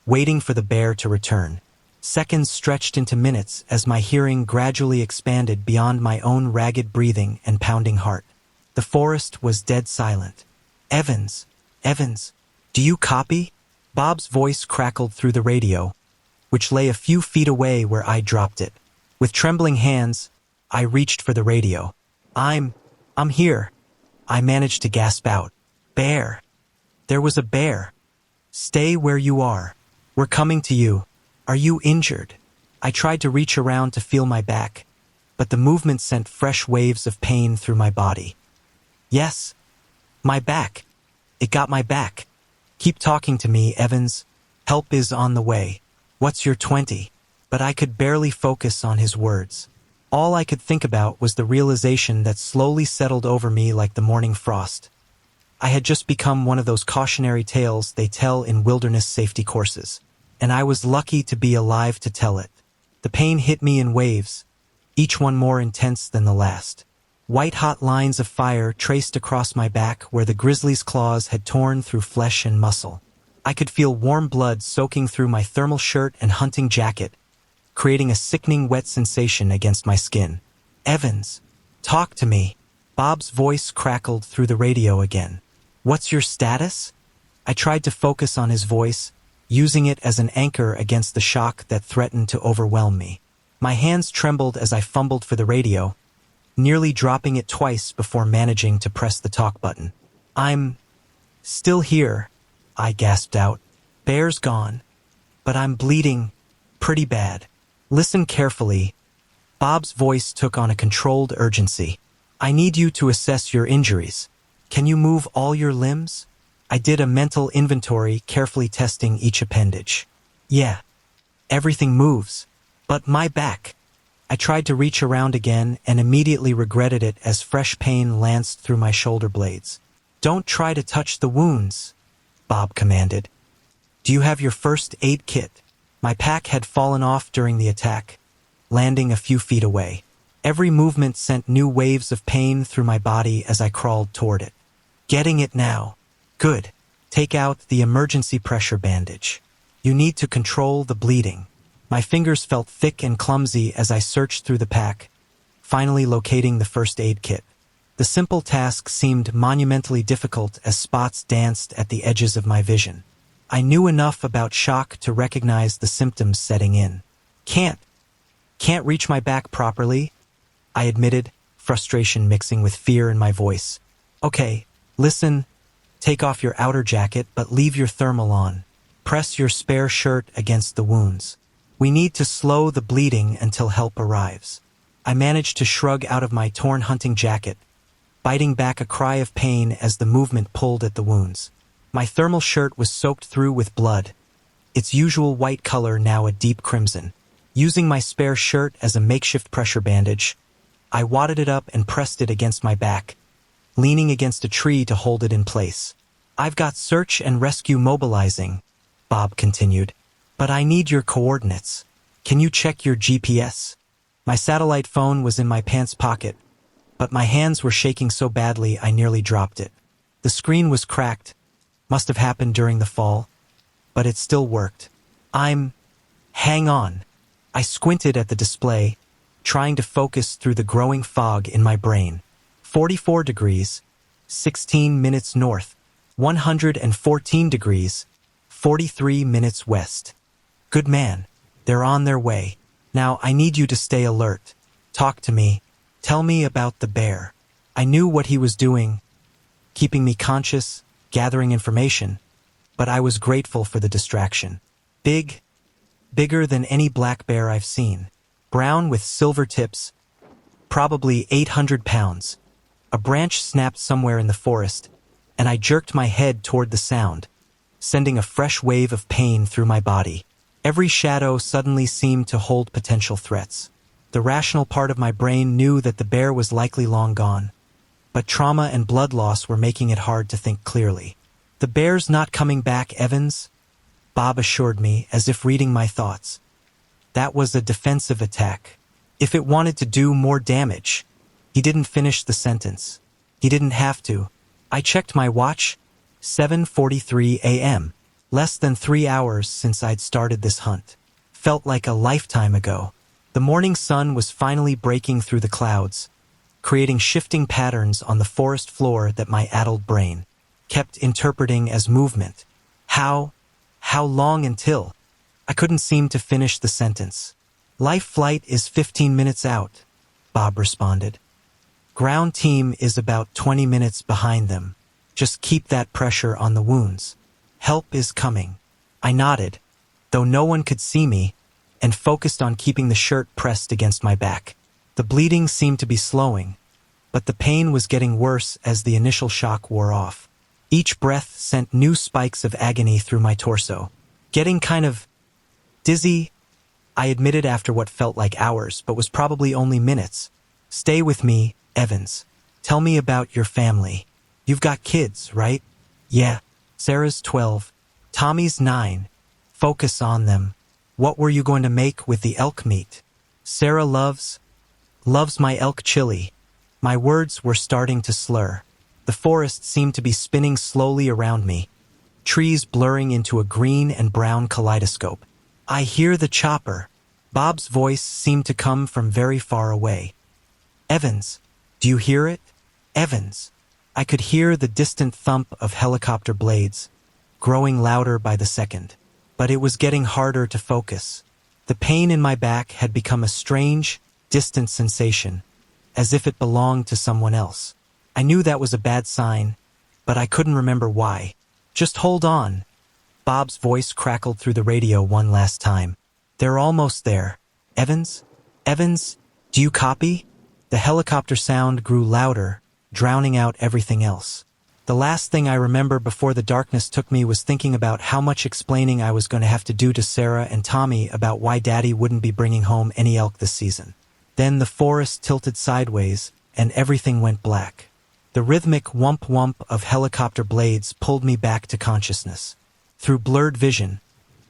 Speaker 1: waiting for the bear to return. Seconds stretched into minutes as my hearing gradually expanded beyond my own ragged breathing and pounding heart. The forest was dead silent. Evans, Evans, do you copy? Bob's voice crackled through the radio, which lay a few feet away where I dropped it. With trembling hands, I reached for the radio. I'm here. I managed to gasp out. Bear. There was a bear. Stay where you are. We're coming to you. Are you injured? I tried to reach around to feel my back, but the movement sent fresh waves of pain through my body. Yes. My back. It got my back. Keep talking to me, Evans. Help is on the way. What's your 20? But I could barely focus on his words. All I could think about was the realization that slowly settled over me like the morning frost. I had just become one of those cautionary tales they tell in wilderness safety courses, and I was lucky to be alive to tell it. The pain hit me in waves, each one more intense than the last. White-hot lines of fire traced across my back where the grizzly's claws had torn through flesh and muscle. I could feel warm blood soaking through my thermal shirt and hunting jacket, creating a sickening wet sensation against my skin. Evans, talk to me. Bob's voice crackled through the radio again. What's your status? I tried to focus on his voice, using it as an anchor against the shock that threatened to overwhelm me. My hands trembled as I fumbled for the radio, nearly dropping it twice before managing to press the talk button. I'm still here, I gasped out. Bear's gone, but I'm bleeding pretty bad. Listen carefully. Bob's voice took on a controlled urgency. I need you to assess your injuries. Can you move all your limbs? I did a mental inventory, carefully testing each appendage. Yeah, everything moves, but my back. I tried to reach around again and immediately regretted it as fresh pain lanced through my shoulder blades. Don't try to touch the wounds, Bob commanded. Do you have your first aid kit? My pack had fallen off during the attack, landing a few feet away. Every movement sent new waves of pain through my body as I crawled toward it. Getting it now. Good. Take out the emergency pressure bandage. You need to control the bleeding. My fingers felt thick and clumsy as I searched through the pack, finally locating the first aid kit. The simple task seemed monumentally difficult as spots danced at the edges of my vision. I knew enough about shock to recognize the symptoms setting in. Can't reach my back properly, I admitted, frustration mixing with fear in my voice. Okay, listen, Take off your outer jacket, but leave your thermal on. Press your spare shirt against the wounds. We need to slow the bleeding until help arrives. I managed to shrug out of my torn hunting jacket, biting back a cry of pain as the movement pulled at the wounds. My thermal shirt was soaked through with blood, its usual white color now a deep crimson. Using my spare shirt as a makeshift pressure bandage, I wadded it up and pressed it against my back, leaning against a tree to hold it in place. I've got search and rescue mobilizing, Bob continued, but I need your coordinates. Can you check your GPS? My satellite phone was in my pants pocket, but my hands were shaking so badly I nearly dropped it. The screen was cracked, must have happened during the fall, but it still worked. Hang on. I squinted at the display, trying to focus through the growing fog in my brain. 44 degrees, 16 minutes north, 114 degrees, 43 minutes west. Good man, they're on their way. Now I need you to stay alert. Talk to me. Tell me about the bear. I knew what he was doing, keeping me conscious, gathering information, but I was grateful for the distraction. Bigger than any black bear I've seen. Brown with silver tips, probably 800 pounds. A branch snapped somewhere in the forest, and I jerked my head toward the sound, sending a fresh wave of pain through my body. Every shadow suddenly seemed to hold potential threats. The rational part of my brain knew that the bear was likely long gone, but trauma and blood loss were making it hard to think clearly. The bear's not coming back, Evans, Bob assured me, as if reading my thoughts. That was a defensive attack. If it wanted to do more damage. He didn't finish the sentence. He didn't have to. I checked my watch. 7:43 a.m. Less than 3 hours since I'd started this hunt. Felt like a lifetime ago. The morning sun was finally breaking through the clouds, creating shifting patterns on the forest floor that my addled brain kept interpreting as movement. How long until? I couldn't seem to finish the sentence. Life flight is 15 minutes out, Bob responded. Ground team is about 20 minutes behind them. Just keep that pressure on the wounds. Help is coming. I nodded, though no one could see me, and focused on keeping the shirt pressed against my back. The bleeding seemed to be slowing, but the pain was getting worse as the initial shock wore off. Each breath sent new spikes of agony through my torso. Getting kind of dizzy, I admitted after what felt like hours, but was probably only minutes. Stay with me, Evans. Tell me about your family. You've got kids, right? Yeah. Sarah's 12. Tommy's 9. Focus on them. What were you going to make with the elk meat? Sarah loves my elk chili. My words were starting to slur. The forest seemed to be spinning slowly around me, trees blurring into a green and brown kaleidoscope. I hear the chopper. Bob's voice seemed to come from very far away. Evans, do you hear it? Evans. I could hear the distant thump of helicopter blades, growing louder by the second. But it was getting harder to focus. The pain in my back had become a strange, distant sensation, as if it belonged to someone else. I knew that was a bad sign, but I couldn't remember why. Just hold on. Bob's voice crackled through the radio one last time. They're almost there. Evans? Evans, do you copy? The helicopter sound grew louder, drowning out everything else. The last thing I remember before the darkness took me was thinking about how much explaining I was going to have to do to Sarah and Tommy about why Daddy wouldn't be bringing home any elk this season. Then the forest tilted sideways, and everything went black. The rhythmic whump-whump of helicopter blades pulled me back to consciousness. Through blurred vision,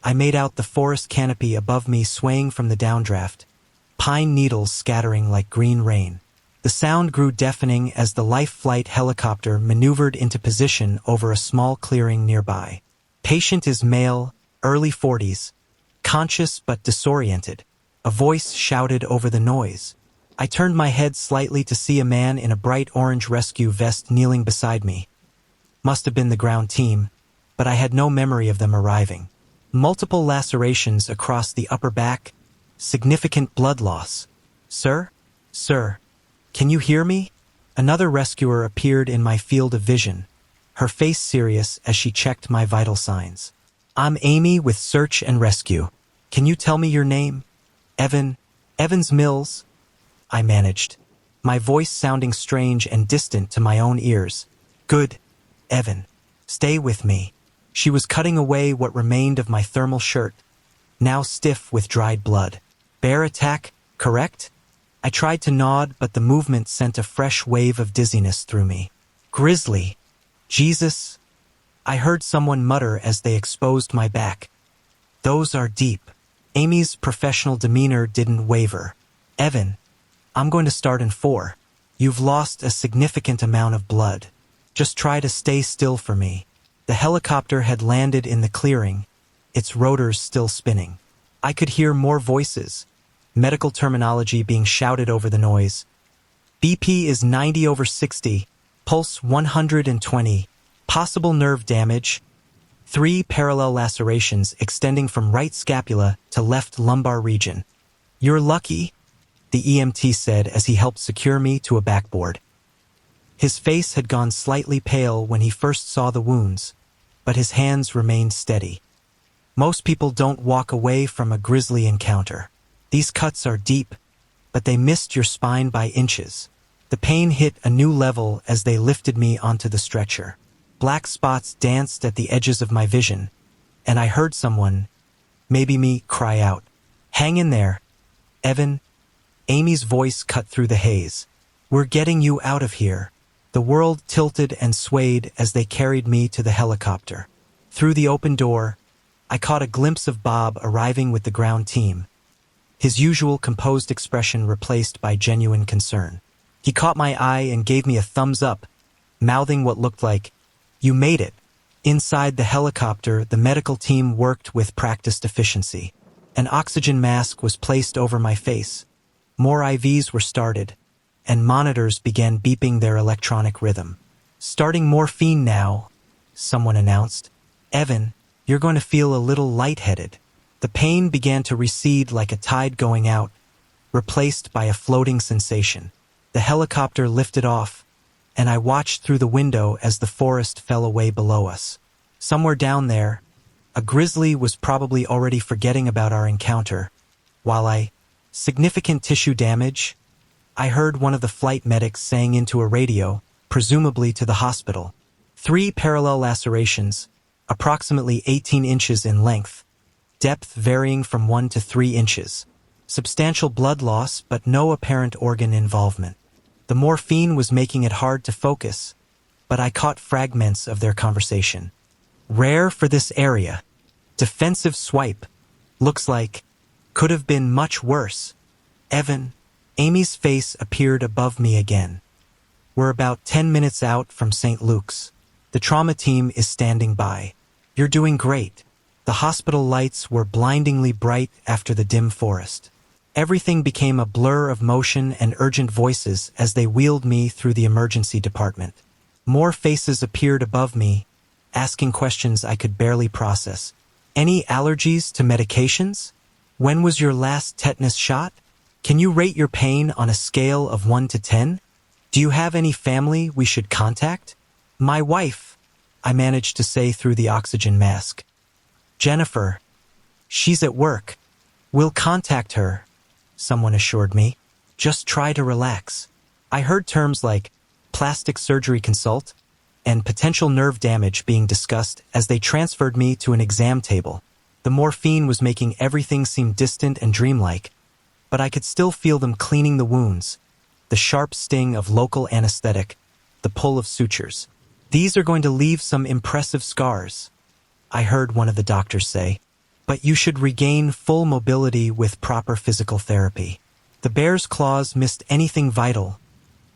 Speaker 1: I made out the forest canopy above me swaying from the downdraft, pine needles scattering like green rain. The sound grew deafening as the life flight helicopter maneuvered into position over a small clearing nearby. Patient is male, early 40s, conscious but disoriented. A voice shouted over the noise. I turned my head slightly to see a man in a bright orange rescue vest kneeling beside me. Must have been the ground team, but I had no memory of them arriving. Multiple lacerations across the upper back, significant blood loss. Sir? Sir? Can you hear me? Another rescuer appeared in my field of vision, her face serious as she checked my vital signs. I'm Amy with Search and Rescue. Can you tell me your name? Evans Mills? I managed, my voice sounding strange and distant to my own ears. Good, Evan. Stay with me. She was cutting away what remained of my thermal shirt, now stiff with dried blood. Bear attack, correct? I tried to nod, but the movement sent a fresh wave of dizziness through me. Grizzly. Jesus. I heard someone mutter as they exposed my back. Those are deep. Amy's professional demeanor didn't waver. Evan, I'm going to start in 4. You've lost a significant amount of blood. Just try to stay still for me. The helicopter had landed in the clearing, its rotors still spinning. I could hear more voices, medical terminology being shouted over the noise. BP is 90/60, pulse 120, possible nerve damage, 3 parallel lacerations extending from right scapula to left lumbar region. You're lucky, the EMT said as he helped secure me to a backboard. His face had gone slightly pale when he first saw the wounds, but his hands remained steady. Most people don't walk away from a grisly encounter. These cuts are deep, but they missed your spine by inches. The pain hit a new level as they lifted me onto the stretcher. Black spots danced at the edges of my vision, and I heard someone, maybe me, cry out, "Hang in there, Evan." Amy's voice cut through the haze. "We're getting you out of here." The world tilted and swayed as they carried me to the helicopter. Through the open door, I caught a glimpse of Bob arriving with the ground team, his usual composed expression replaced by genuine concern. He caught my eye and gave me a thumbs up, mouthing what looked like, "You made it." Inside the helicopter, the medical team worked with practiced efficiency. An oxygen mask was placed over my face. More IVs were started, and monitors began beeping their electronic rhythm. "Starting morphine now," someone announced. "Evan, you're going to feel a little lightheaded." The pain began to recede like a tide going out, replaced by a floating sensation. The helicopter lifted off, and I watched through the window as the forest fell away below us. Somewhere down there, a grizzly was probably already forgetting about our encounter, while significant tissue damage, I heard one of the flight medics saying into a radio, presumably to the hospital. 3 parallel lacerations, approximately 18 inches in length, depth varying from 1 to 3 inches. Substantial blood loss, but no apparent organ involvement. The morphine was making it hard to focus, but I caught fragments of their conversation. "Rare for this area. Defensive swipe. Looks like. Could have been much worse. Evan." Amy's face appeared above me again. "We're about 10 minutes out from St. Luke's. The trauma team is standing by. You're doing great." The hospital lights were blindingly bright after the dim forest. Everything became a blur of motion and urgent voices as they wheeled me through the emergency department. More faces appeared above me, asking questions I could barely process. "Any allergies to medications? When was your last tetanus shot? Can you rate your pain on a scale of 1 to 10? Do you have any family we should contact?" "My wife," I managed to say through the oxygen mask. "Jennifer. She's at work. We'll contact her," someone assured me. "Just try to relax." I heard terms like plastic surgery consult and potential nerve damage being discussed as they transferred me to an exam table. The morphine was making everything seem distant and dreamlike, but I could still feel them cleaning the wounds, the sharp sting of local anesthetic, the pull of sutures. "These are going to leave some impressive scars," I heard one of the doctors say, "but you should regain full mobility with proper physical therapy." The bear's claws missed anything vital.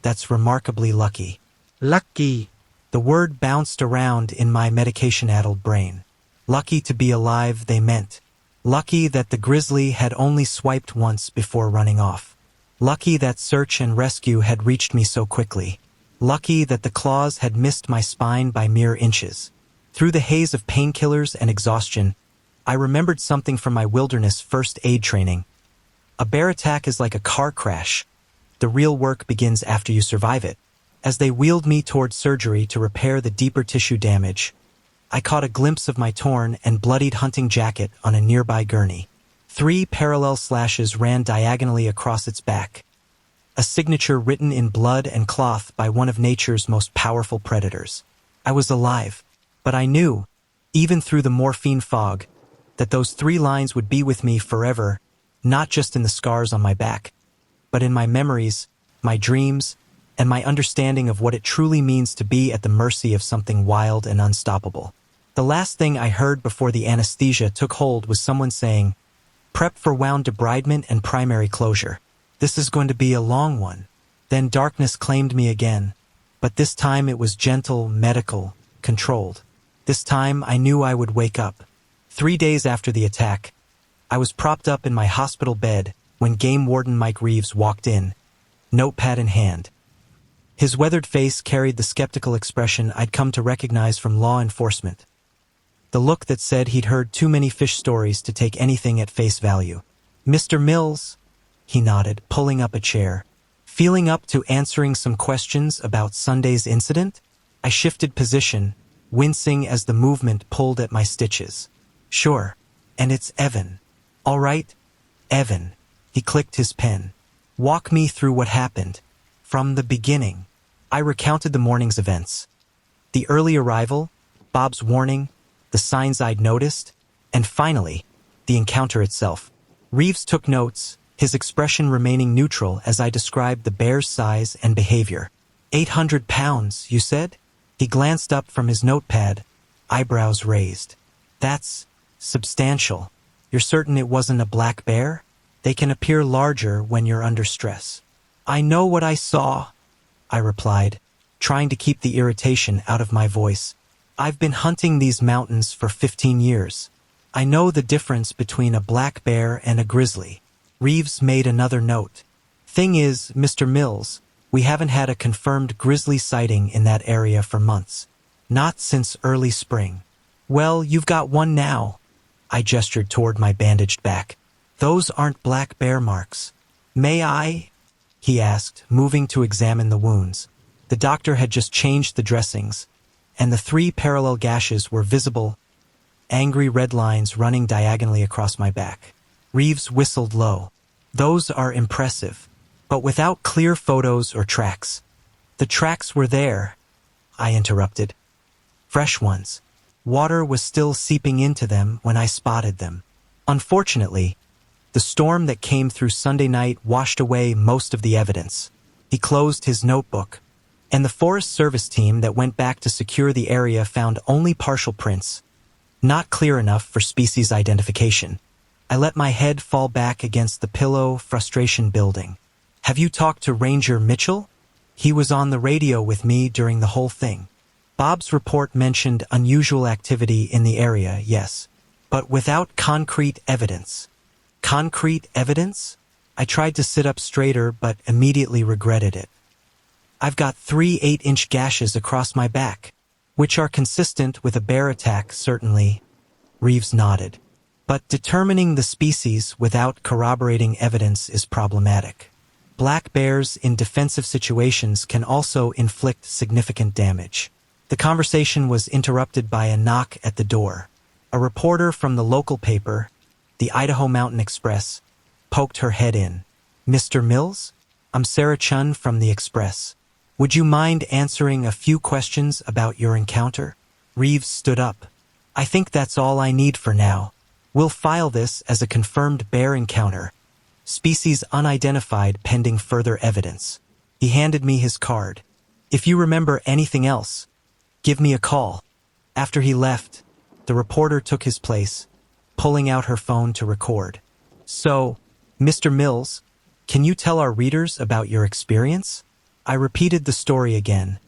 Speaker 1: That's remarkably lucky. Lucky. The word bounced around in my medication-addled brain. Lucky to be alive, they meant. Lucky that the grizzly had only swiped once before running off. Lucky that search and rescue had reached me so quickly. Lucky that the claws had missed my spine by mere inches. Through the haze of painkillers and exhaustion, I remembered something from my wilderness first aid training. A bear attack is like a car crash. The real work begins after you survive it. As they wheeled me toward surgery to repair the deeper tissue damage, I caught a glimpse of my torn and bloodied hunting jacket on a nearby gurney. 3 parallel slashes ran diagonally across its back, a signature written in blood and cloth by one of nature's most powerful predators. I was alive, but I knew, even through the morphine fog, that those 3 lines would be with me forever, not just in the scars on my back, but in my memories, my dreams, and my understanding of what it truly means to be at the mercy of something wild and unstoppable. The last thing I heard before the anesthesia took hold was someone saying, "Prep for wound debridement and primary closure. This is going to be a long one." Then darkness claimed me again, but this time it was gentle, medical, controlled. This time I knew I would wake up. 3 days after the attack, I was propped up in my hospital bed when Game Warden Mike Reeves walked in, notepad in hand. His weathered face carried the skeptical expression I'd come to recognize from law enforcement. The look that said he'd heard too many fish stories to take anything at face value. "Mr. Mills," he nodded, pulling up a chair. "Feeling up to answering some questions about Sunday's incident?" I shifted position, wincing as the movement pulled at my stitches. "Sure. And it's Evan." "All right, Evan." He clicked his pen. "Walk me through what happened. From the beginning." I recounted the morning's events. The early arrival, Bob's warning, the signs I'd noticed, and finally, the encounter itself. Reeves took notes, his expression remaining neutral as I described the bear's size and behavior. 800 pounds, you said?" He glanced up from his notepad, eyebrows raised. "That's substantial. You're certain it wasn't a black bear? They can appear larger when you're under stress." "I know what I saw," I replied, trying to keep the irritation out of my voice. "I've been hunting these mountains for 15 years. I know the difference between a black bear and a grizzly." Reeves made another note. "Thing is, Mr. Mills, we haven't had a confirmed grizzly sighting in that area for months. Not since early spring." "Well, you've got one now." I gestured toward my bandaged back. "Those aren't black bear marks." "May I?" he asked, moving to examine the wounds. The doctor had just changed the dressings, and the 3 parallel gashes were visible, angry red lines running diagonally across my back. Reeves whistled low. "Those are impressive, but without clear photos or tracks." "The tracks were there," I interrupted. "Fresh ones. Water was still seeping into them when I spotted them. Unfortunately, the storm that came through Sunday night washed away most of the evidence." He closed his notebook. "And the Forest Service team that went back to secure the area found only partial prints, not clear enough for species identification." I let my head fall back against the pillow, frustration building. "Have you talked to Ranger Mitchell?" "He was on the radio with me during the whole thing." Bob's report mentioned unusual activity in the area, yes, but without concrete evidence. Concrete evidence? I tried to sit up straighter but immediately regretted it. "I've got 3 8-inch gashes across my back, which are consistent with a bear attack, certainly." Reeves nodded. "But determining the species without corroborating evidence is problematic. Black bears in defensive situations can also inflict significant damage." The conversation was interrupted by a knock at the door. A reporter from the local paper, the Idaho Mountain Express, poked her head in. "Mr. Mills? I'm Sarah Chun from the Express. Would you mind answering a few questions about your encounter?" Reeves stood up. "I think that's all I need for now. We'll file this as a confirmed bear encounter. Species unidentified pending further evidence." He handed me his card. "If you remember anything else, give me a call." After he left, the reporter took his place, pulling out her phone to record. "So, Mr. Mills, can you tell our readers about your experience?" I repeated the story again,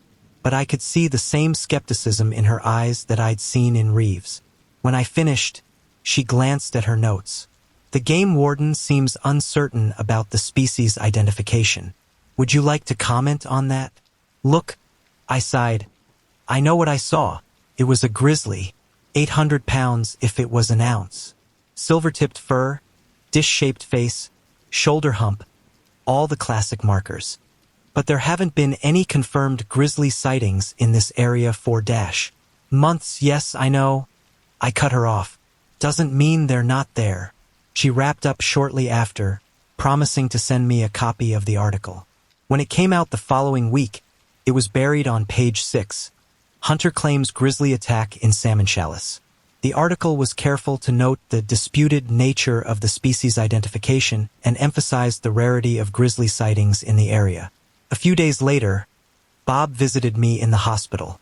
Speaker 1: but I could see the same skepticism in her eyes that I'd seen in Reeves. When I finished, she glanced at her notes. "The game warden seems uncertain about the species identification. Would you like to comment on that?" "Look," I sighed. "I know what I saw. It was a grizzly. 800 pounds if it was an ounce. Silver-tipped fur, dish-shaped face, shoulder hump, all the classic markers. but there haven't been any confirmed grizzly sightings in this area for months. Yes, I know. I cut her off. Doesn't mean they're not there. She wrapped up shortly after, promising to send me a copy of the article. When it came out the following week, it was buried on page 6. Hunter claims grizzly attack in salmon chalice. The article was careful to note the disputed nature of the species identification and emphasized the rarity of grizzly sightings in the area. A few days later, Bob visited me in the hospital.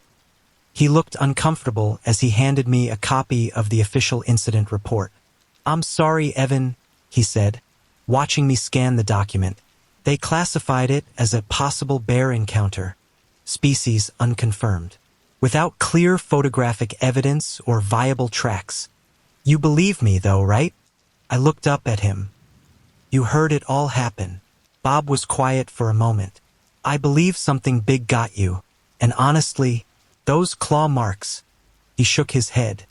Speaker 1: He looked uncomfortable as he handed me a copy of the official incident report. "I'm sorry, Evan," he said, watching me scan the document. "They classified it as a possible bear encounter, species unconfirmed, without clear photographic evidence or viable tracks. You believe me, though, right?" I looked up at him. "You heard it all happen." Bob was quiet for a moment. "I believe something big got you, and honestly, those claw marks." He shook his head.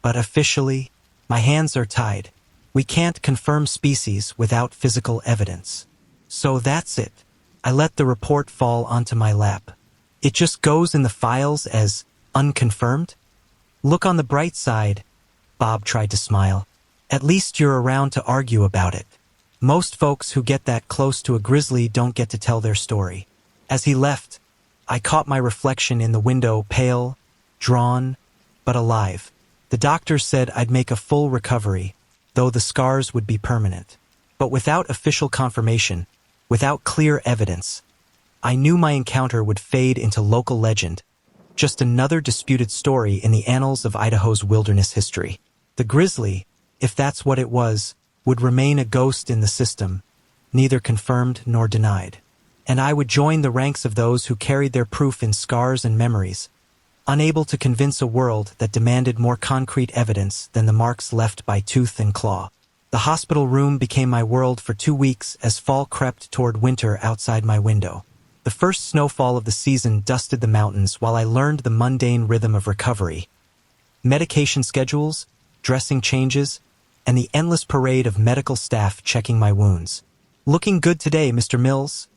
Speaker 1: "But officially, my hands are tied. We can't confirm species without physical evidence. So that's it." I let the report fall onto my lap. "It just goes in the files as unconfirmed?" "Look on the bright side," Bob tried to smile. "At least you're around to argue about it. Most folks who get that close to a grizzly don't get to tell their story." As he left, I caught my reflection in the window, pale, drawn, but alive. The doctor said I'd make a full recovery, though the scars would be permanent. But without official confirmation, without clear evidence, I knew my encounter would fade into local legend, just another disputed story in the annals of Idaho's wilderness history. The grizzly, if that's what it was, would remain a ghost in the system, neither confirmed nor denied. And I would join the ranks of those who carried their proof in scars and memories, unable to convince a world that demanded more concrete evidence than the marks left by tooth and claw. The hospital room became my world for 2 weeks as fall crept toward winter outside my window. The first snowfall of the season dusted the mountains while I learned the mundane rhythm of recovery. Medication schedules, dressing changes, and the endless parade of medical staff checking my wounds. "Looking good today, Mr. Mills,"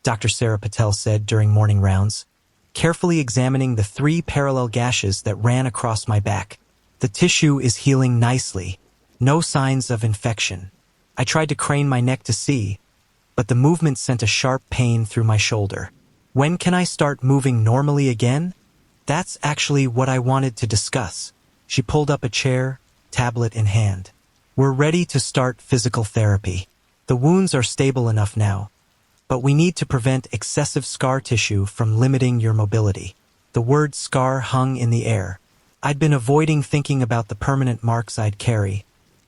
Speaker 1: Dr. Sarah Patel said during morning rounds, carefully examining the 3 parallel gashes that ran across my back. "The tissue is healing nicely. No signs of infection." I tried to crane my neck to see, but the movement sent a sharp pain through my shoulder. "When can I start moving normally again?" "That's actually what I wanted to discuss." She pulled up a chair, tablet in hand. "We're ready to start physical therapy. The wounds are stable enough now, but we need to prevent excessive scar tissue from limiting your mobility." The word scar hung in the air. I'd been avoiding thinking about the permanent marks I'd carry,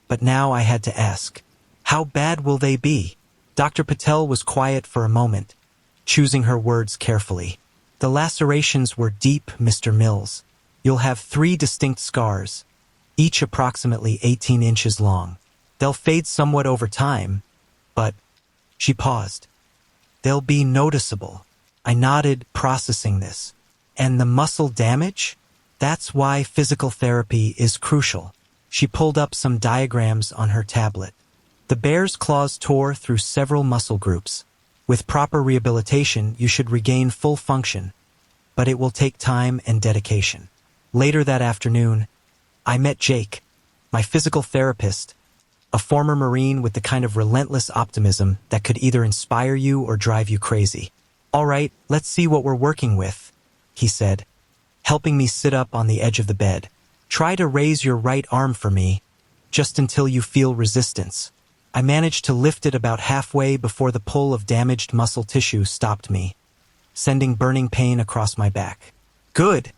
Speaker 1: but now I had to ask, how bad will they be? Dr. Patel was quiet for a moment, choosing her words carefully. "The lacerations were deep, Mr. Mills. You'll have 3 distinct scars, each approximately 18 inches long. They'll fade somewhat over time, but..." She paused. "They'll be noticeable." I nodded, processing this. "And the muscle damage? That's why physical therapy is crucial." She pulled up some diagrams on her tablet. "The bear's claws tore through several muscle groups. With proper rehabilitation, you should regain full function, but it will take time and dedication." Later that afternoon, I met Jake, my physical therapist, a former Marine with the kind of relentless optimism that could either inspire you or drive you crazy. "All right, let's see what we're working with," he said, helping me sit up on the edge of the bed. "Try to raise your right arm for me, just until you feel resistance." I managed to lift it about halfway before the pull of damaged muscle tissue stopped me, sending burning pain across my back. "Good,"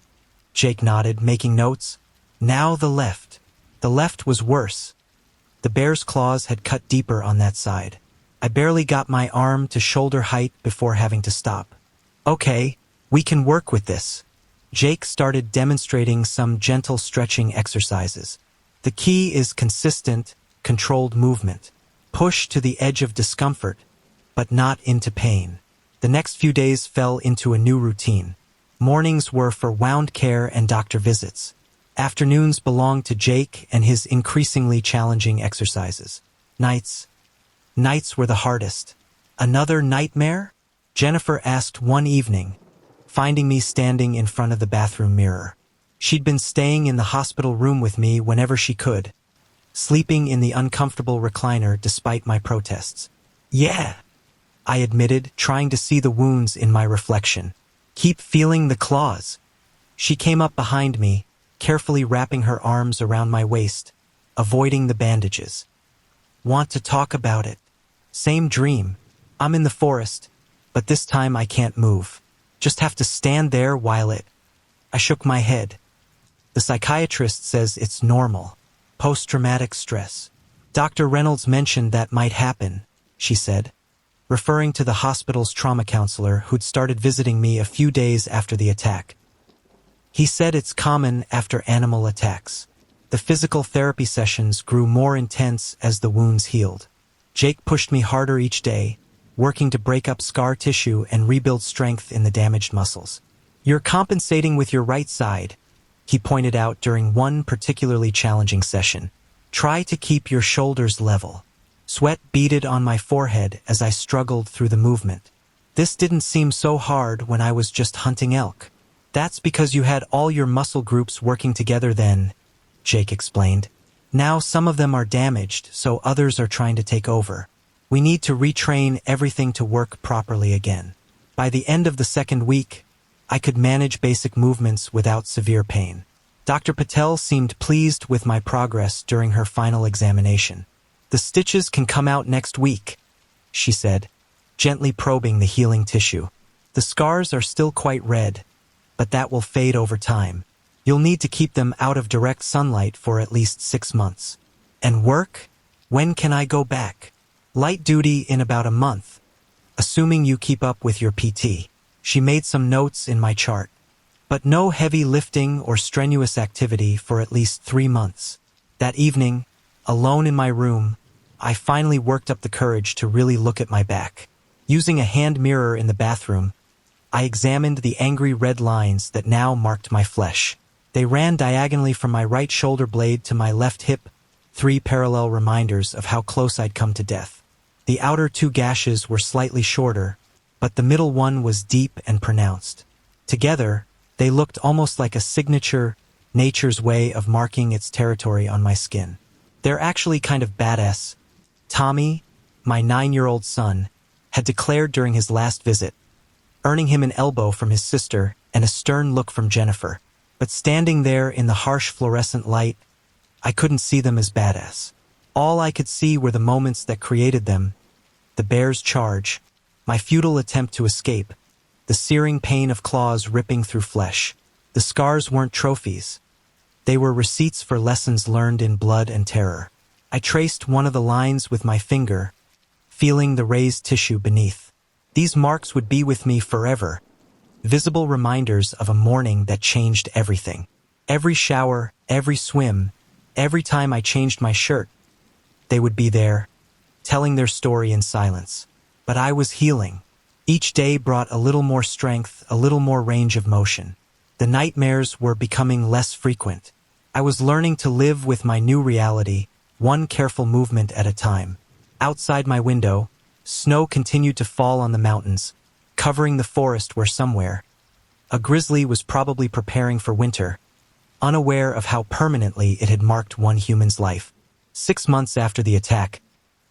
Speaker 1: Jake nodded, making notes. "Now the left." The left was worse. The bear's claws had cut deeper on that side. I barely got my arm to shoulder height before having to stop. "Okay, we can work with this." Jake started demonstrating some gentle stretching exercises. "The key is consistent, controlled movement. Push to the edge of discomfort, but not into pain." The next few days fell into a new routine. Mornings were for wound care and doctor visits. Afternoons belonged to Jake and his increasingly challenging exercises. Nights were the hardest. Another nightmare? Jennifer asked one evening, finding me standing in front of the bathroom mirror. She'd been staying in the hospital room with me whenever she could, sleeping in the uncomfortable recliner despite my protests. Yeah, I admitted, trying to see the wounds in my reflection. Keep feeling the claws. She came up behind me, carefully wrapping her arms around my waist, avoiding the bandages. Want to talk about it? Same dream. I'm in the forest, but this time I can't move. Just have to stand there while it... I shook my head. The psychiatrist says it's normal. Post-traumatic stress. Dr. Reynolds mentioned that might happen, she said, referring to the hospital's trauma counselor who'd started visiting me a few days after the attack. He said it's common after animal attacks. The physical therapy sessions grew more intense as the wounds healed. Jake pushed me harder each day, working to break up scar tissue and rebuild strength in the damaged muscles. You're compensating with your right side, he pointed out during one particularly challenging session. Try to keep your shoulders level. Sweat beaded on my forehead as I struggled through the movement. This didn't seem so hard when I was just hunting elk. That's because you had all your muscle groups working together then, Jake explained. Now some of them are damaged, so others are trying to take over. We need to retrain everything to work properly again. By the end of the second week, I could manage basic movements without severe pain. Dr. Patel seemed pleased with my progress during her final examination. The stitches can come out next week, she said, gently probing the healing tissue. The scars are still quite red, but that will fade over time. You'll need to keep them out of direct sunlight for at least 6 months. And work? When can I go back? Light duty in about a month, assuming you keep up with your PT. She made some notes in my chart. But no heavy lifting or strenuous activity for at least 3 months. That evening, alone in my room, I finally worked up the courage to really look at my back. Using a hand mirror in the bathroom, I examined the angry red lines that now marked my flesh. They ran diagonally from my right shoulder blade to my left hip, 3 parallel reminders of how close I'd come to death. The outer 2 gashes were slightly shorter, but the middle one was deep and pronounced. Together, they looked almost like a signature, nature's way of marking its territory on my skin. They're actually kind of badass. Tommy, my 9-year-old son, had declared during his last visit, earning him an elbow from his sister and a stern look from Jennifer. But standing there in the harsh fluorescent light, I couldn't see them as badass. All I could see were the moments that created them, the bear's charge, my futile attempt to escape, the searing pain of claws ripping through flesh. The scars weren't trophies. They were receipts for lessons learned in blood and terror. I traced one of the lines with my finger, feeling the raised tissue beneath. These marks would be with me forever, visible reminders of a morning that changed everything. Every shower, every swim, every time I changed my shirt, they would be there, telling their story in silence. But I was healing. Each day brought a little more strength, a little more range of motion. The nightmares were becoming less frequent. I was learning to live with my new reality, one careful movement at a time. Outside my window, snow continued to fall on the mountains, covering the forest where somewhere a grizzly was probably preparing for winter, unaware of how permanently it had marked one human's life. 6 months after the attack,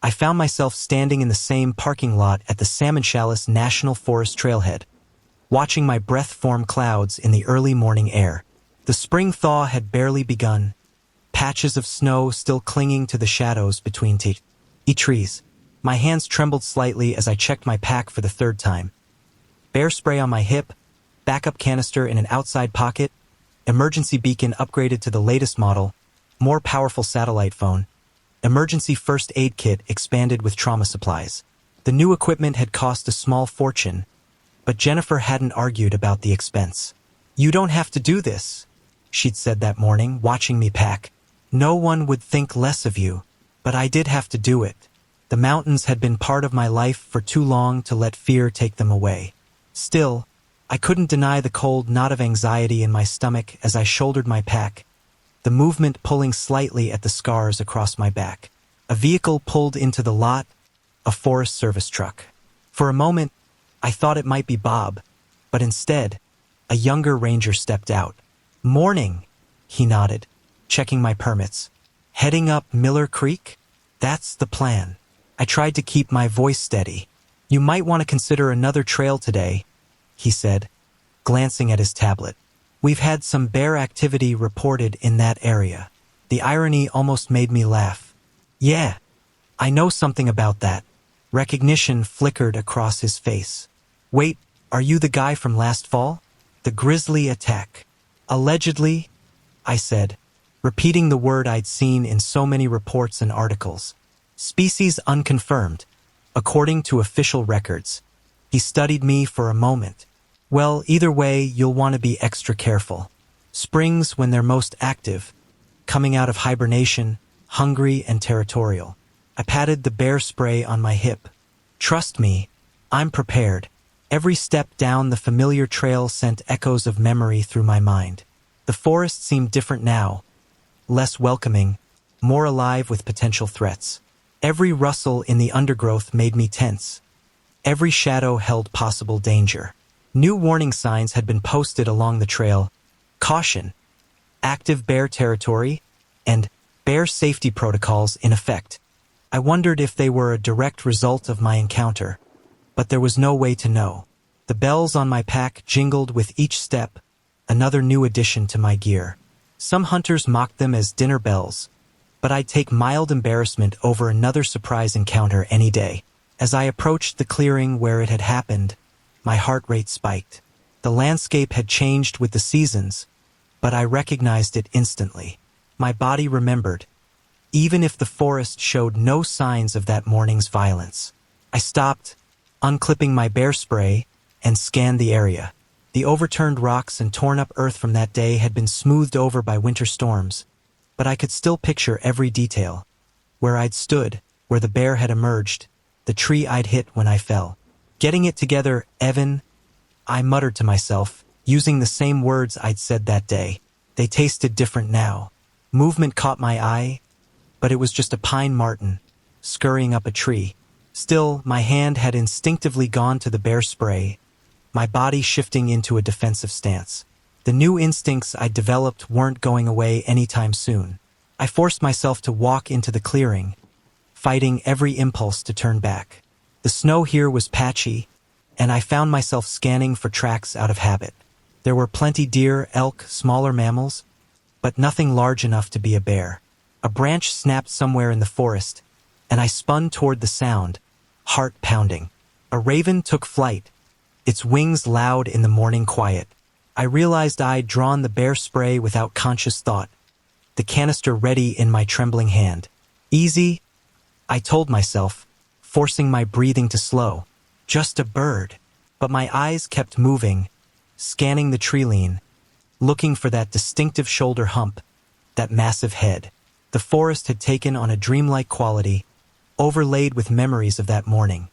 Speaker 1: I found myself standing in the same parking lot at the Salmon Chalice National Forest trailhead, watching my breath form clouds in the early morning air. The spring thaw had barely begun, patches of snow still clinging to the shadows between trees. My hands trembled slightly as I checked my pack for the 3rd time. Bear spray on my hip, backup canister in an outside pocket, emergency beacon upgraded to the latest model, more powerful satellite phone, emergency first aid kit expanded with trauma supplies. The new equipment had cost a small fortune, but Jennifer hadn't argued about the expense. "You don't have to do this," she'd said that morning, watching me pack. "No one would think less of you, but I did have to do it." The mountains had been part of my life for too long to let fear take them away. Still, I couldn't deny the cold knot of anxiety in my stomach as I shouldered my pack, the movement pulling slightly at the scars across my back. A vehicle pulled into the lot, a Forest Service truck. For a moment, I thought it might be Bob, but instead, a younger ranger stepped out. "Morning," he nodded, checking my permits. "Heading up Miller Creek? That's the plan." I tried to keep my voice steady. "You might want to consider another trail today," he said, glancing at his tablet. "We've had some bear activity reported in that area." The irony almost made me laugh. "Yeah, I know something about that." Recognition flickered across his face. "Wait, are you the guy from last fall? The grizzly attack?" "Allegedly," I said, repeating the word I'd seen in so many reports and articles. "Species unconfirmed, according to official records." He studied me for a moment. "Well, either way, you'll want to be extra careful. Springs when they're most active, coming out of hibernation, hungry and territorial." I patted the bear spray on my hip. "Trust me, I'm prepared." Every step down the familiar trail sent echoes of memory through my mind. The forest seemed different now, less welcoming, more alive with potential threats. Every rustle in the undergrowth made me tense. Every shadow held possible danger. New warning signs had been posted along the trail. Caution, active bear territory, and bear safety protocols in effect. I wondered if they were a direct result of my encounter, but there was no way to know. The bells on my pack jingled with each step, another new addition to my gear. Some hunters mocked them as dinner bells, but I'd take mild embarrassment over another surprise encounter any day. As I approached the clearing where it had happened, my heart rate spiked. The landscape had changed with the seasons, but I recognized it instantly. My body remembered, even if the forest showed no signs of that morning's violence. I stopped, unclipping my bear spray, and scanned the area. The overturned rocks and torn up earth from that day had been smoothed over by winter storms, but I could still picture every detail. Where I'd stood, where the bear had emerged, the tree I'd hit when I fell. "Getting it together, Evan," I muttered to myself, using the same words I'd said that day. They tasted different now. Movement caught my eye, but it was just a pine marten, scurrying up a tree. Still, my hand had instinctively gone to the bear spray, my body shifting into a defensive stance. The new instincts I'd developed weren't going away anytime soon. I forced myself to walk into the clearing, fighting every impulse to turn back. The snow here was patchy, and I found myself scanning for tracks out of habit. There were plenty deer, elk, smaller mammals, but nothing large enough to be a bear. A branch snapped somewhere in the forest, and I spun toward the sound, heart pounding. A raven took flight, its wings loud in the morning quiet. I realized I'd drawn the bear spray without conscious thought, the canister ready in my trembling hand. "Easy," I told myself, forcing my breathing to slow. "Just a bird." But my eyes kept moving, scanning the tree line, looking for that distinctive shoulder hump, that massive head. The forest had taken on a dreamlike quality, overlaid with memories of that morning.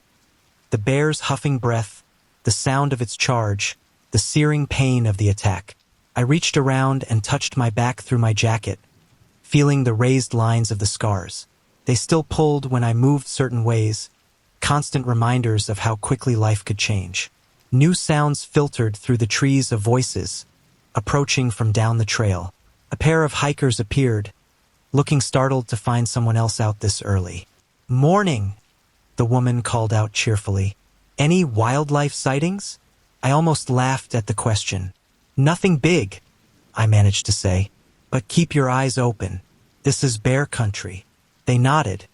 Speaker 1: The bear's huffing breath, the sound of its charge, the searing pain of the attack. I reached around and touched my back through my jacket, feeling the raised lines of the scars. They still pulled when I moved certain ways, constant reminders of how quickly life could change. New sounds filtered through the trees of voices, approaching from down the trail. A pair of hikers appeared, looking startled to find someone else out this early. "Morning," the woman called out cheerfully. "Any wildlife sightings?" I almost laughed at the question. "Nothing big," I managed to say, "but keep your eyes open. This is bear country." They nodded,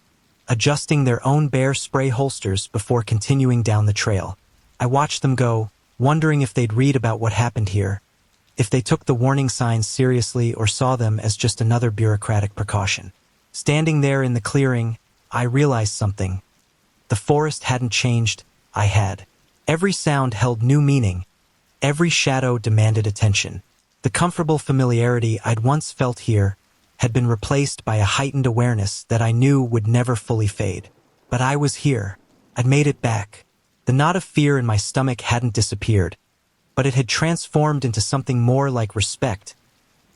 Speaker 1: adjusting their own bear spray holsters before continuing down the trail. I watched them go, wondering if they'd read about what happened here, if they took the warning signs seriously or saw them as just another bureaucratic precaution. Standing there in the clearing, I realized something. The forest hadn't changed, I had. Every sound held new meaning. Every shadow demanded attention. The comfortable familiarity I'd once felt here had been replaced by a heightened awareness that I knew would never fully fade. But I was here. I'd made it back. The knot of fear in my stomach hadn't disappeared, but it had transformed into something more like respect,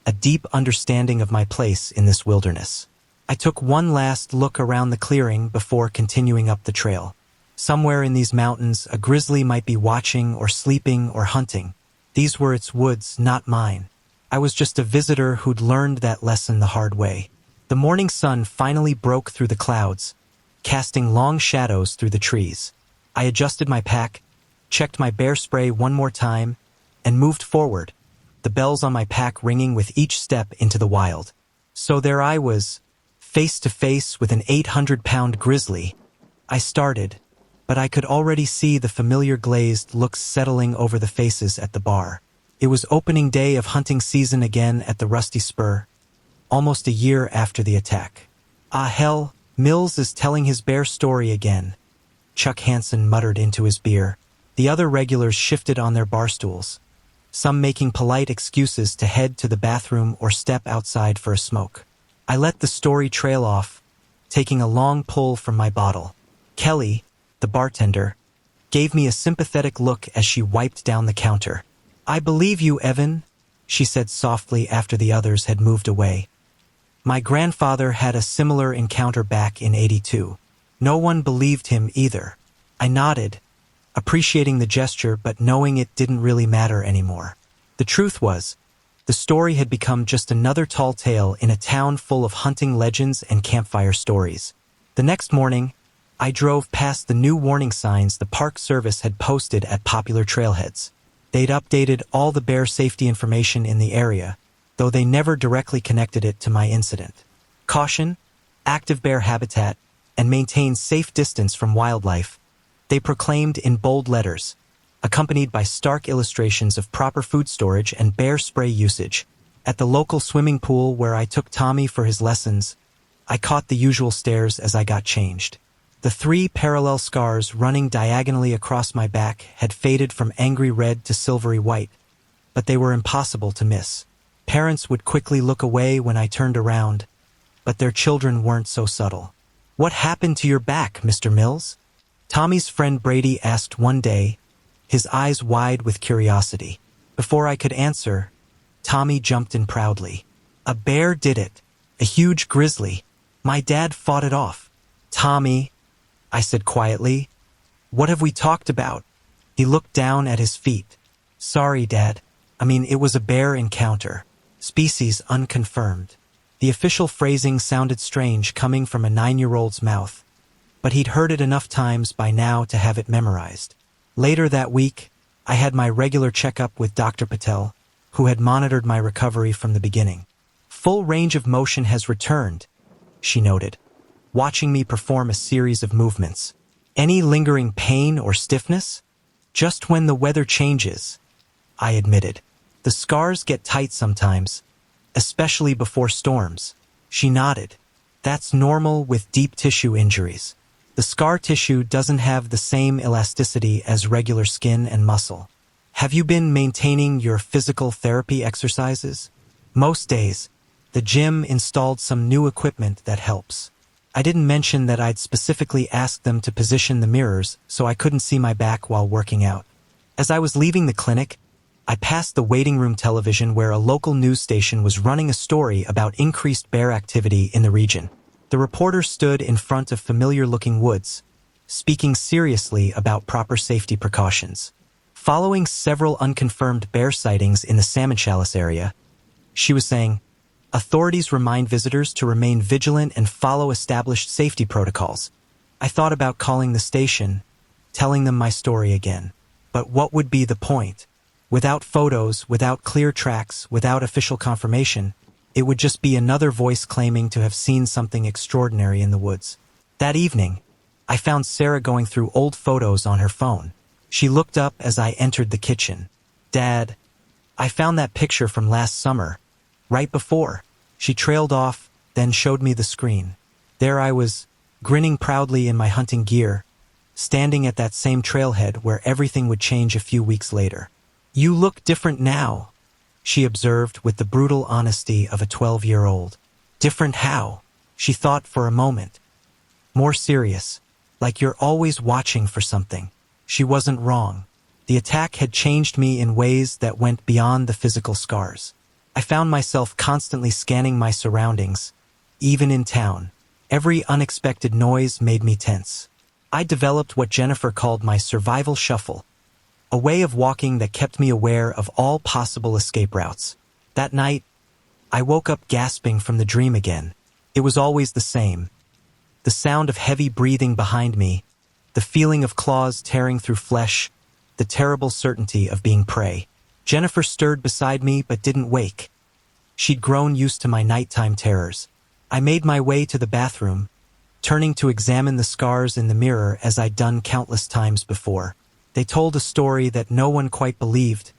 Speaker 1: a deep understanding of my place in this wilderness. I took one last look around the clearing before continuing up the trail. Somewhere in these mountains, a grizzly might be watching or sleeping or hunting. These were its woods, not mine. I was just a visitor who'd learned that lesson the hard way. The morning sun finally broke through the clouds, casting long shadows through the trees. I adjusted my pack, checked my bear spray one more time, and moved forward, the bells on my pack ringing with each step into the wild. So there I was, face to face with an 800-pound grizzly. I started, but I could already see the familiar glazed looks settling over the faces at the bar. It was opening day of hunting season again at the Rusty Spur, almost a year after the attack. Ah hell, Mills is telling his bear story again, Chuck Hansen muttered into his beer. The other regulars shifted on their bar stools, some making polite excuses to head to the bathroom or step outside for a smoke. I let the story trail off, taking a long pull from my bottle. Kelly, the bartender, gave me a sympathetic look as she wiped down the counter. "I believe you, Evan," she said softly after the others had moved away. My grandfather had a similar encounter back in '82. No one believed him either. I nodded, appreciating the gesture but knowing it didn't really matter anymore. The truth was, the story had become just another tall tale in a town full of hunting legends and campfire stories. The next morning, I drove past the new warning signs the Park Service had posted at popular trailheads. They'd updated all the bear safety information in the area, though they never directly connected it to my incident. Caution, active bear habitat, and maintain safe distance from wildlife, they proclaimed in bold letters, accompanied by stark illustrations of proper food storage and bear spray usage. At the local swimming pool where I took Tommy for his lessons, I caught the usual stares as I got changed. The 3 parallel scars running diagonally across my back had faded from angry red to silvery white, but they were impossible to miss. Parents would quickly look away when I turned around, but their children weren't so subtle. "What happened to your back, Mr. Mills?" Tommy's friend Brady asked one day, his eyes wide with curiosity. Before I could answer, Tommy jumped in proudly. "A bear did it. A huge grizzly. My dad fought it off." "Tommy," I said quietly, "what have we talked about?" He looked down at his feet. "Sorry, Dad. It was a bear encounter. Species unconfirmed." The official phrasing sounded strange coming from a 9-year-old's mouth, but he'd heard it enough times by now to have it memorized. Later that week, I had my regular checkup with Dr. Patel, who had monitored my recovery from the beginning. "Full range of motion has returned," she noted, watching me perform a series of movements. "Any lingering pain or stiffness?" "Just when the weather changes," I admitted. "The scars get tight sometimes, especially before storms." She nodded. "That's normal with deep tissue injuries. The scar tissue doesn't have the same elasticity as regular skin and muscle." "Have you been maintaining your physical therapy exercises?" "Most days. The gym installed some new equipment that helps." I didn't mention that I'd specifically asked them to position the mirrors so I couldn't see my back while working out. As I was leaving the clinic, I passed the waiting room television where a local news station was running a story about increased bear activity in the region. The reporter stood in front of familiar-looking woods, speaking seriously about proper safety precautions. Following several unconfirmed bear sightings in the Salmon Chalice area, she was saying, "Authorities remind visitors to remain vigilant and follow established safety protocols." I thought about calling the station, telling them my story again. But what would be the point? Without photos, without clear tracks, without official confirmation, it would just be another voice claiming to have seen something extraordinary in the woods. That evening, I found Sarah going through old photos on her phone. She looked up as I entered the kitchen. "Dad, I found that picture from last summer, right before." She trailed off, then showed me the screen. There I was, grinning proudly in my hunting gear, standing at that same trailhead where everything would change a few weeks later. "You look different now," she observed with the brutal honesty of a 12-year-old. "Different how?" She thought for a moment. "More serious, like you're always watching for something." She wasn't wrong. The attack had changed me in ways that went beyond the physical scars. I found myself constantly scanning my surroundings, even in town. Every unexpected noise made me tense. I developed what Jennifer called my survival shuffle, a way of walking that kept me aware of all possible escape routes. That night, I woke up gasping from the dream again. It was always the same. The sound of heavy breathing behind me, the feeling of claws tearing through flesh, the terrible certainty of being prey. Jennifer stirred beside me but didn't wake. She'd grown used to my nighttime terrors. I made my way to the bathroom, turning to examine the scars in the mirror as I'd done countless times before. They told a story that no one quite believed,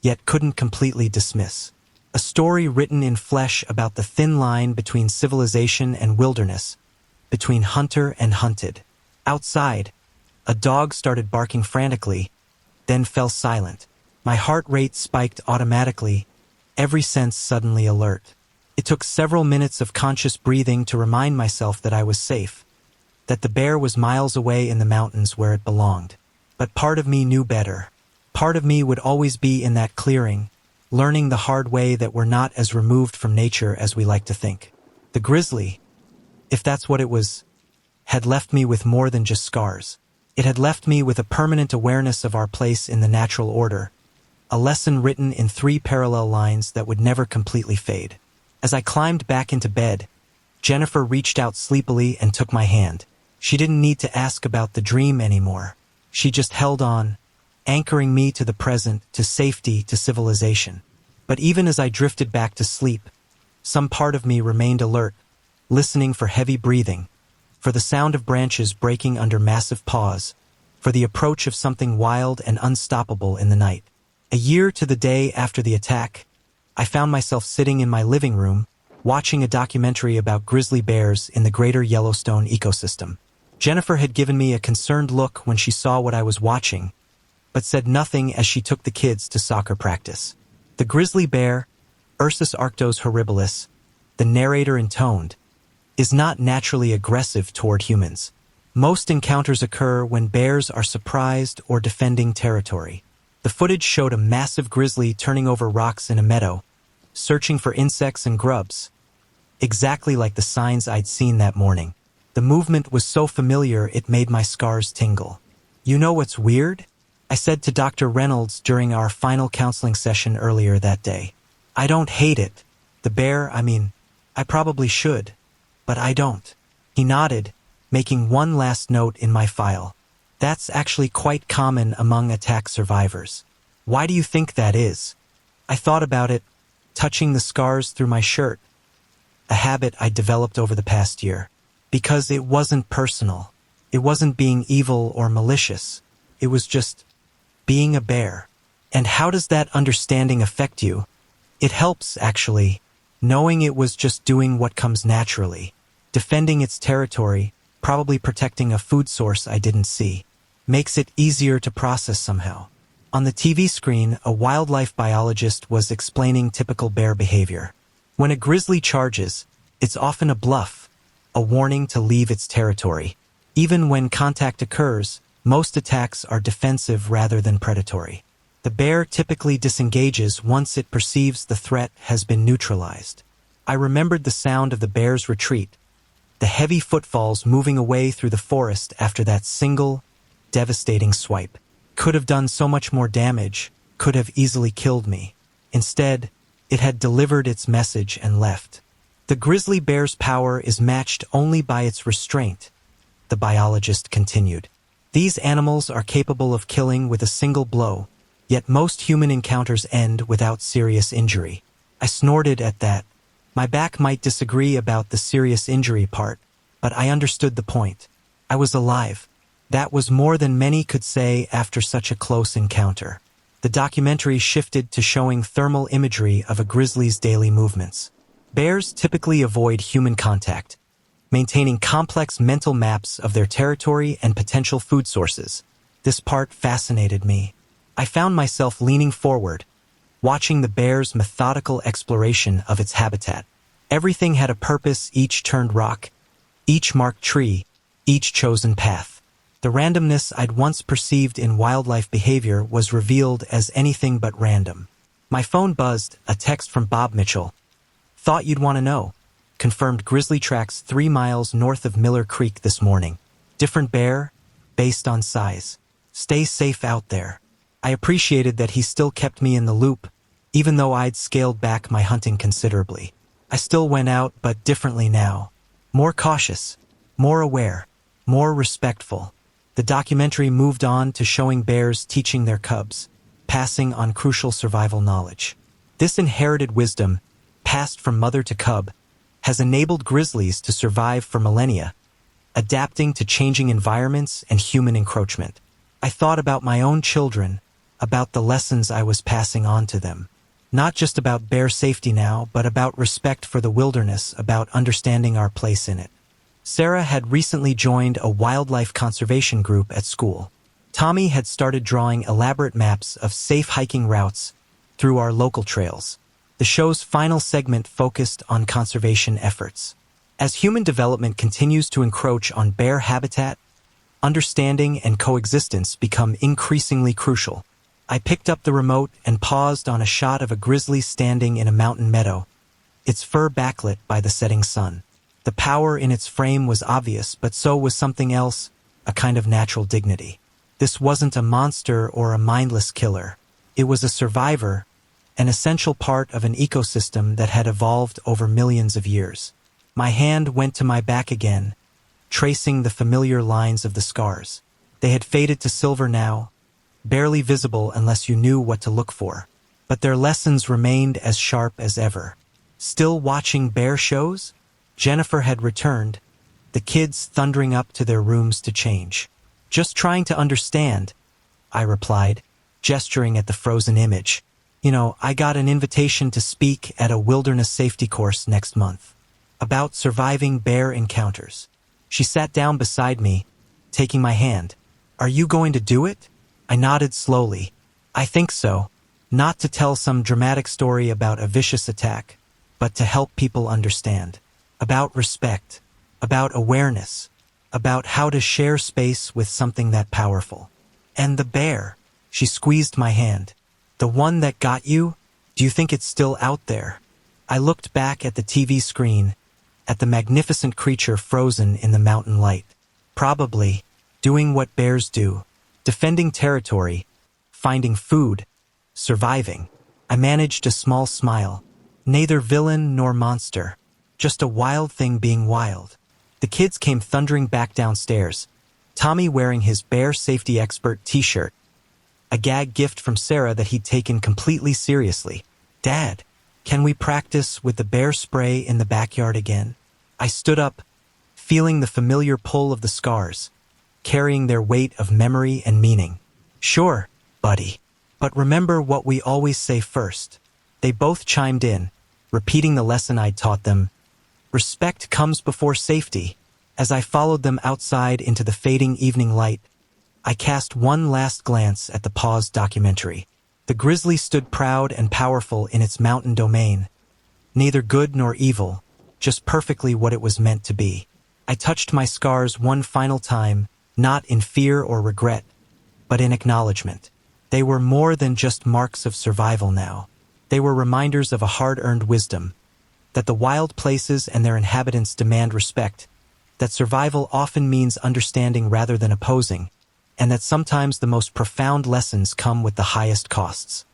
Speaker 1: yet couldn't completely dismiss. A story written in flesh about the thin line between civilization and wilderness, between hunter and hunted. Outside, a dog started barking frantically, then fell silent. My heart rate spiked automatically, every sense suddenly alert. It took several minutes of conscious breathing to remind myself that I was safe, that the bear was miles away in the mountains where it belonged. But part of me knew better. Part of me would always be in that clearing, learning the hard way that we're not as removed from nature as we like to think. The grizzly, if that's what it was, had left me with more than just scars. It had left me with a permanent awareness of our place in the natural order, a lesson written in 3 parallel lines that would never completely fade. As I climbed back into bed, Jennifer reached out sleepily and took my hand. She didn't need to ask about the dream anymore. She just held on, anchoring me to the present, to safety, to civilization. But even as I drifted back to sleep, some part of me remained alert, listening for heavy breathing, for the sound of branches breaking under massive paws, for the approach of something wild and unstoppable in the night. A year to the day after the attack, I found myself sitting in my living room, watching a documentary about grizzly bears in the greater Yellowstone ecosystem. Jennifer had given me a concerned look when she saw what I was watching, but said nothing as she took the kids to soccer practice. The grizzly bear, Ursus arctos horribilis, the narrator intoned, is not naturally aggressive toward humans. Most encounters occur when bears are surprised or defending territory. The footage showed a massive grizzly turning over rocks in a meadow, searching for insects and grubs, exactly like the signs I'd seen that morning. The movement was so familiar it made my scars tingle. "You know what's weird?" I said to Dr. Reynolds during our final counseling session earlier that day. "I don't hate it. The bear, I probably should, but I don't." He nodded, making one last note in my file. "That's actually quite common among attack survivors." "Why do you think that is?" I thought about it, touching the scars through my shirt, a habit I developed over the past year. Because it wasn't personal. It wasn't being evil or malicious. It was just being a bear. And how does that understanding affect you? It helps, actually, knowing it was just doing what comes naturally, defending its territory, probably protecting a food source I didn't see. Makes it easier to process somehow. On the TV screen, a wildlife biologist was explaining typical bear behavior. When a grizzly charges, it's often a bluff, a warning to leave its territory. Even when contact occurs, most attacks are defensive rather than predatory. The bear typically disengages once it perceives the threat has been neutralized. I remembered the sound of the bear's retreat, the heavy footfalls moving away through the forest after that single, devastating swipe. Could have done so much more damage, could have easily killed me. Instead, it had delivered its message and left. The grizzly bear's power is matched only by its restraint, the biologist continued. These animals are capable of killing with a single blow, yet most human encounters end without serious injury. I snorted at that. My back might disagree about the serious injury part, but I understood the point. I was alive. That was more than many could say after such a close encounter. The documentary shifted to showing thermal imagery of a grizzly's daily movements. Bears typically avoid human contact, maintaining complex mental maps of their territory and potential food sources. This part fascinated me. I found myself leaning forward, watching the bear's methodical exploration of its habitat. Everything had a purpose, each turned rock, each marked tree, each chosen path. The randomness I'd once perceived in wildlife behavior was revealed as anything but random. My phone buzzed, a text from Bob Mitchell. "Thought you'd want to know. Confirmed grizzly tracks 3 miles north of Miller Creek this morning. Different bear, based on size. Stay safe out there. I appreciated that he still kept me in the loop, even though I'd scaled back my hunting considerably. I still went out, but differently now. More cautious, more aware, more respectful. The documentary moved on to showing bears teaching their cubs, passing on crucial survival knowledge. This inherited wisdom, passed from mother to cub, has enabled grizzlies to survive for millennia, adapting to changing environments and human encroachment. I thought about my own children, about the lessons I was passing on to them. Not just about bear safety now, but about respect for the wilderness, about understanding our place in it. Sarah had recently joined a wildlife conservation group at school. Tommy had started drawing elaborate maps of safe hiking routes through our local trails. The show's final segment focused on conservation efforts. As human development continues to encroach on bear habitat, understanding and coexistence become increasingly crucial. I picked up the remote and paused on a shot of a grizzly standing in a mountain meadow, its fur backlit by the setting sun. The power in its frame was obvious, but so was something else, a kind of natural dignity. This wasn't a monster or a mindless killer. It was a survivor, an essential part of an ecosystem that had evolved over millions of years. My hand went to my back again, tracing the familiar lines of the scars. They had faded to silver now, barely visible unless you knew what to look for. But their lessons remained as sharp as ever. Still watching bear shows? Jennifer had returned, the kids thundering up to their rooms to change. Just trying to understand, I replied, gesturing at the frozen image. I got an invitation to speak at a wilderness safety course next month, about surviving bear encounters. She sat down beside me, taking my hand. Are you going to do it? I nodded slowly. I think so. Not to tell some dramatic story about a vicious attack, but to help people understand. About respect, about awareness, about how to share space with something that powerful. And the bear, she squeezed my hand. The one that got you? Do you think it's still out there? I looked back at the TV screen, at the magnificent creature frozen in the mountain light. Probably, doing what bears do, defending territory, finding food, surviving. I managed a small smile. Neither villain nor monster, just a wild thing being wild. The kids came thundering back downstairs, Tommy wearing his bear safety expert t-shirt, a gag gift from Sarah that he'd taken completely seriously. Dad, can we practice with the bear spray in the backyard again? I stood up, feeling the familiar pull of the scars, carrying their weight of memory and meaning. Sure, buddy. But remember what we always say first. They both chimed in, repeating the lesson I'd taught them. Respect comes before safety. As I followed them outside into the fading evening light, I cast one last glance at the paused documentary. The grizzly stood proud and powerful in its mountain domain. Neither good nor evil, just perfectly what it was meant to be. I touched my scars one final time, not in fear or regret, but in acknowledgement. They were more than just marks of survival now. They were reminders of a hard-earned wisdom, that the wild places and their inhabitants demand respect, that survival often means understanding rather than opposing, and that sometimes the most profound lessons come with the highest costs.